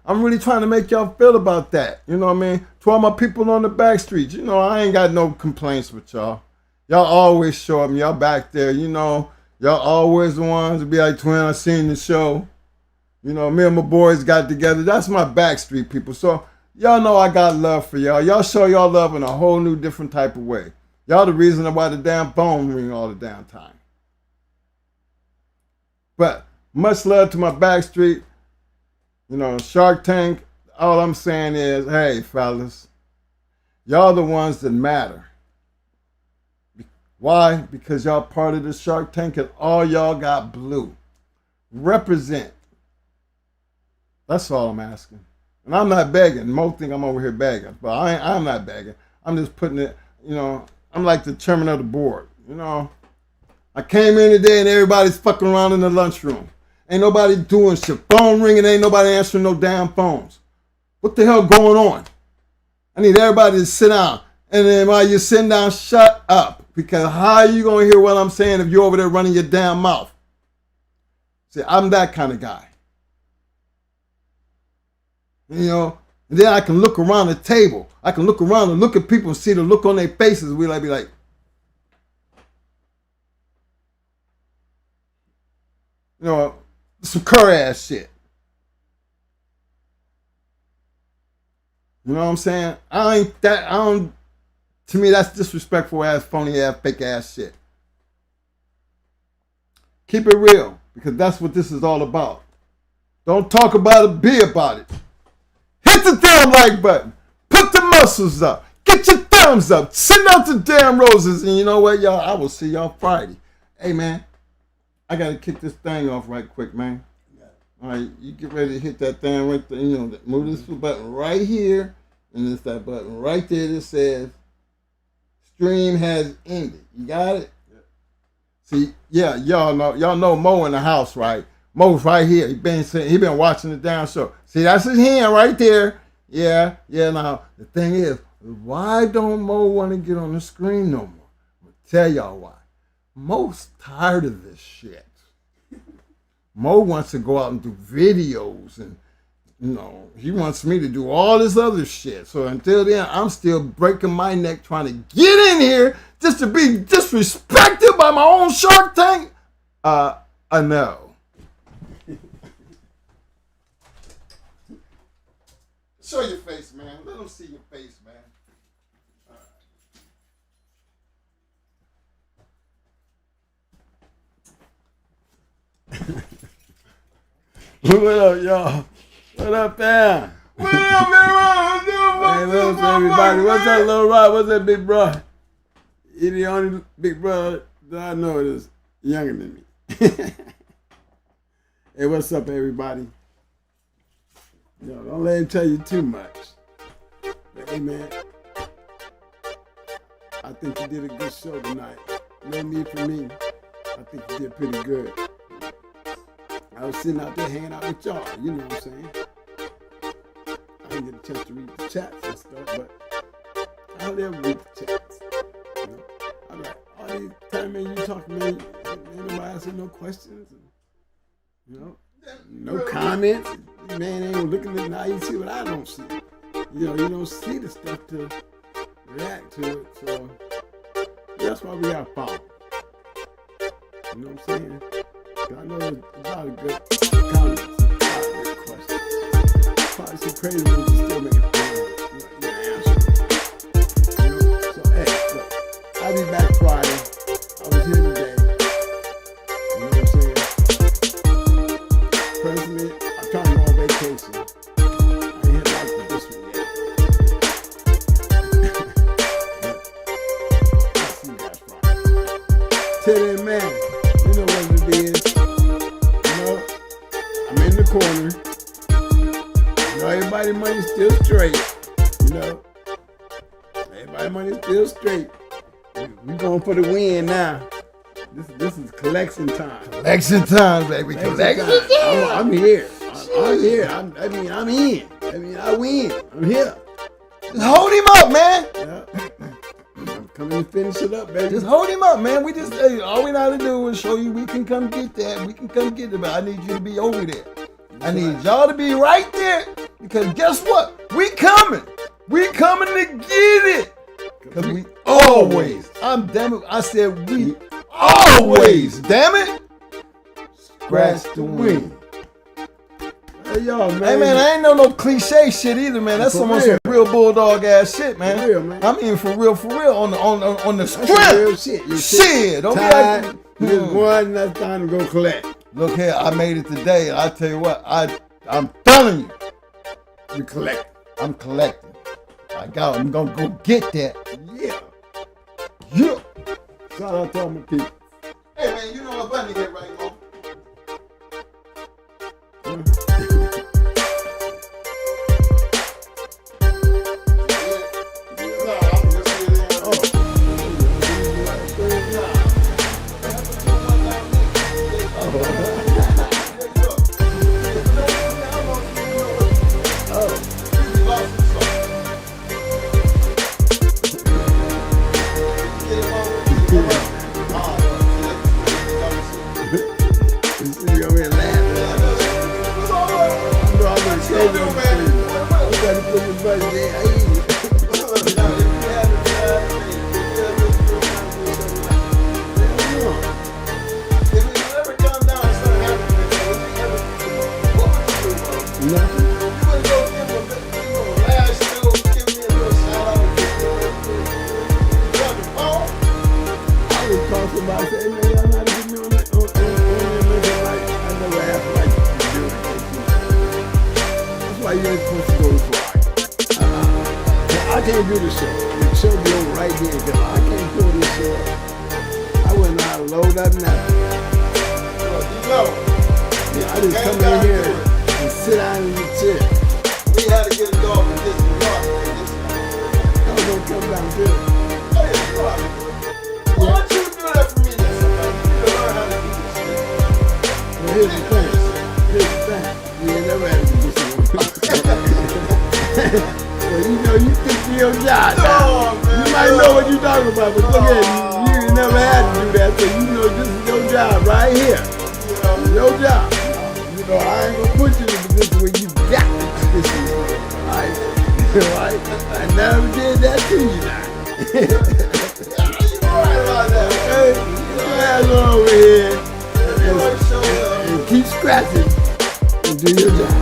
I'm really trying to make y'all feel about that. You know what I mean? To all my people on the back streets, you know, I ain't got no complaints with y'all. Y'all always show up. Y'all back there, you know. Y'all always the ones to be like, Twin, I seen the show. You know, me and my boys got together. That's my backstreet people. So y'all know I got love for y'all. Y'all show y'all love in a whole new different type of way. Y'all the reason why the damn phone ring all the damn time. But much love to my backstreet. You know, Shark Tank, all I'm saying is, hey, fellas, y'all the ones that matter. Why? Because y'all part of the Shark Tank and all y'all got blue. Represent. That's all I'm asking. And I'm not begging. Most think I'm over here begging. But I'm not begging. I'm just putting it, you know, I'm like the chairman of the board. You know, I came in today and everybody's fucking around in the lunchroom. Ain't nobody doing shit. Phone ringing, ain't nobody answering no damn phones. What the hell going on? I need everybody to sit down. And then while you're sitting down, shut up. Because how are you going to hear what I'm saying if you're over there running your damn mouth? See, I'm that kind of guy. You know, and then I can look around the table. I can look around and look at people and see the look on their faces. Be like, you know, some cur ass shit. You know what I'm saying? To me, that's disrespectful ass, phony ass, fake ass shit. Keep it real, because that's what this is all about. Don't talk about it, be about it. Hit the damn like button. Put the muscles up. Get your thumbs up. Send out the damn roses. And you know what, y'all? I will see y'all Friday. Hey, man, I got to kick this thing off right quick, man. All right, you get ready to hit that thing right there. You know, move this button right here. And it's that button right there that says stream has ended. You got it? Yeah. See, yeah, y'all know Mo in the house, right? Mo's right here. He been watching the damn show. See, that's his hand right there. Yeah. Now the thing is, why don't Mo want to get on the screen no more? I'm gonna tell y'all why. Mo's tired of this shit. Mo wants to go out and do videos, and you know, he wants me to do all this other shit. So until then, I'm still breaking my neck trying to get in here just to be disrespected by my own Shark Tank. No. Show your face, man. Let them see your face, man. What up, y'all? What up, there? What up, everyone? Hey, what's up, everybody? What's up, little Rod? What's up, big bro? He the only big brother that I know that's younger than me. Hey, what's up, everybody? Yo, don't let him tell you too much. But hey, man, I think you did a good show tonight. No need for me. I think you did pretty good. I was sitting out there hanging out with y'all, you know what I'm saying? I didn't get a chance to read the chats and stuff, but I'll never read the chats. You know? I'm like, all these time, man, you talking, man, ain't nobody asking no questions. And, you know, no comments. Man ain't looking at now. You see what I don't see. You know, you don't see the stuff to react to it. So that's why we got followers. You know what I'm saying? I know there's a lot of good comments, a lot of good questions. Probably some crazy ones you still make it fun. You know, so hey, look, I'll be back Friday. I was here today. You know what I'm saying? Personally, I'm trying to go on vacation. I ain't hit like this one yet. But I'll see you guys Friday. Till then, man, you know what it is. everybody money still straight. You know, everybody money still straight. We going for the win now. This is collection time. Collection time, baby. Collection time. I'm here. I'm here. I'm in. I win. I'm here. Just hold him up, man. Yeah. I'm coming to finish it up, baby. Just hold him up, man. We just all we know to do is show you we can come get that. We can come get it, but I need you to be over there. I need y'all to be right there because guess what? We coming. We coming to get it. Because we always. Damn it. I said we always. Damn it. Scratch the wing. Hey, y'all, man. Hey, man, I ain't no cliche shit either, man. That's some real bulldog ass shit, man. For real, man. I mean, for real, on the That's real script. shit. Shit. Don't be tired. like, You just won. That's time to go collect. Look here, I made it today, and I tell you what, I'm telling you, You collect. I'm collecting. I'm gonna go get that. Yeah. Yeah. Shout out to all my people. Hey, man, you know what button to get right, Mo? I can't do the show. The show be over right here because I can't do this show. I wouldn't know how to load up nothing. Yeah, I just come in here and sit down in the chair. We had to get a dog from this block. I was gonna come down here. Why don't you do that for me then somebody? You need to learn how to do this shit. Well, here's the thing. We ain't never had to do this. Well, you know, you think you're your job now. You might know what you're talking about, but look at you never had to do that, so you know this is your job right here. Your job. You know, I ain't gonna put you in a position where you got the position. Alright? Right? I never did that to you now. You right about that, Hey, get your ass over here and keep scratching and do your job.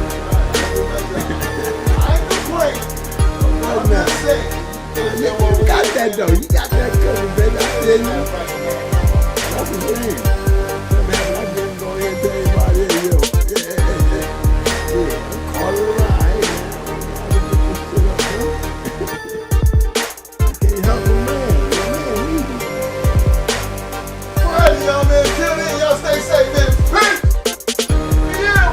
You got that though. You got that covered, baby. I tell you. That's the thing. Man, I didn't go ahead and tell everybody, hey, yo. Yeah. I'm calling around. Hey, man, I can't help a man. My man needs me. Alright, y'all, man. Till then, y'all stay safe, man. Peace. Yeah.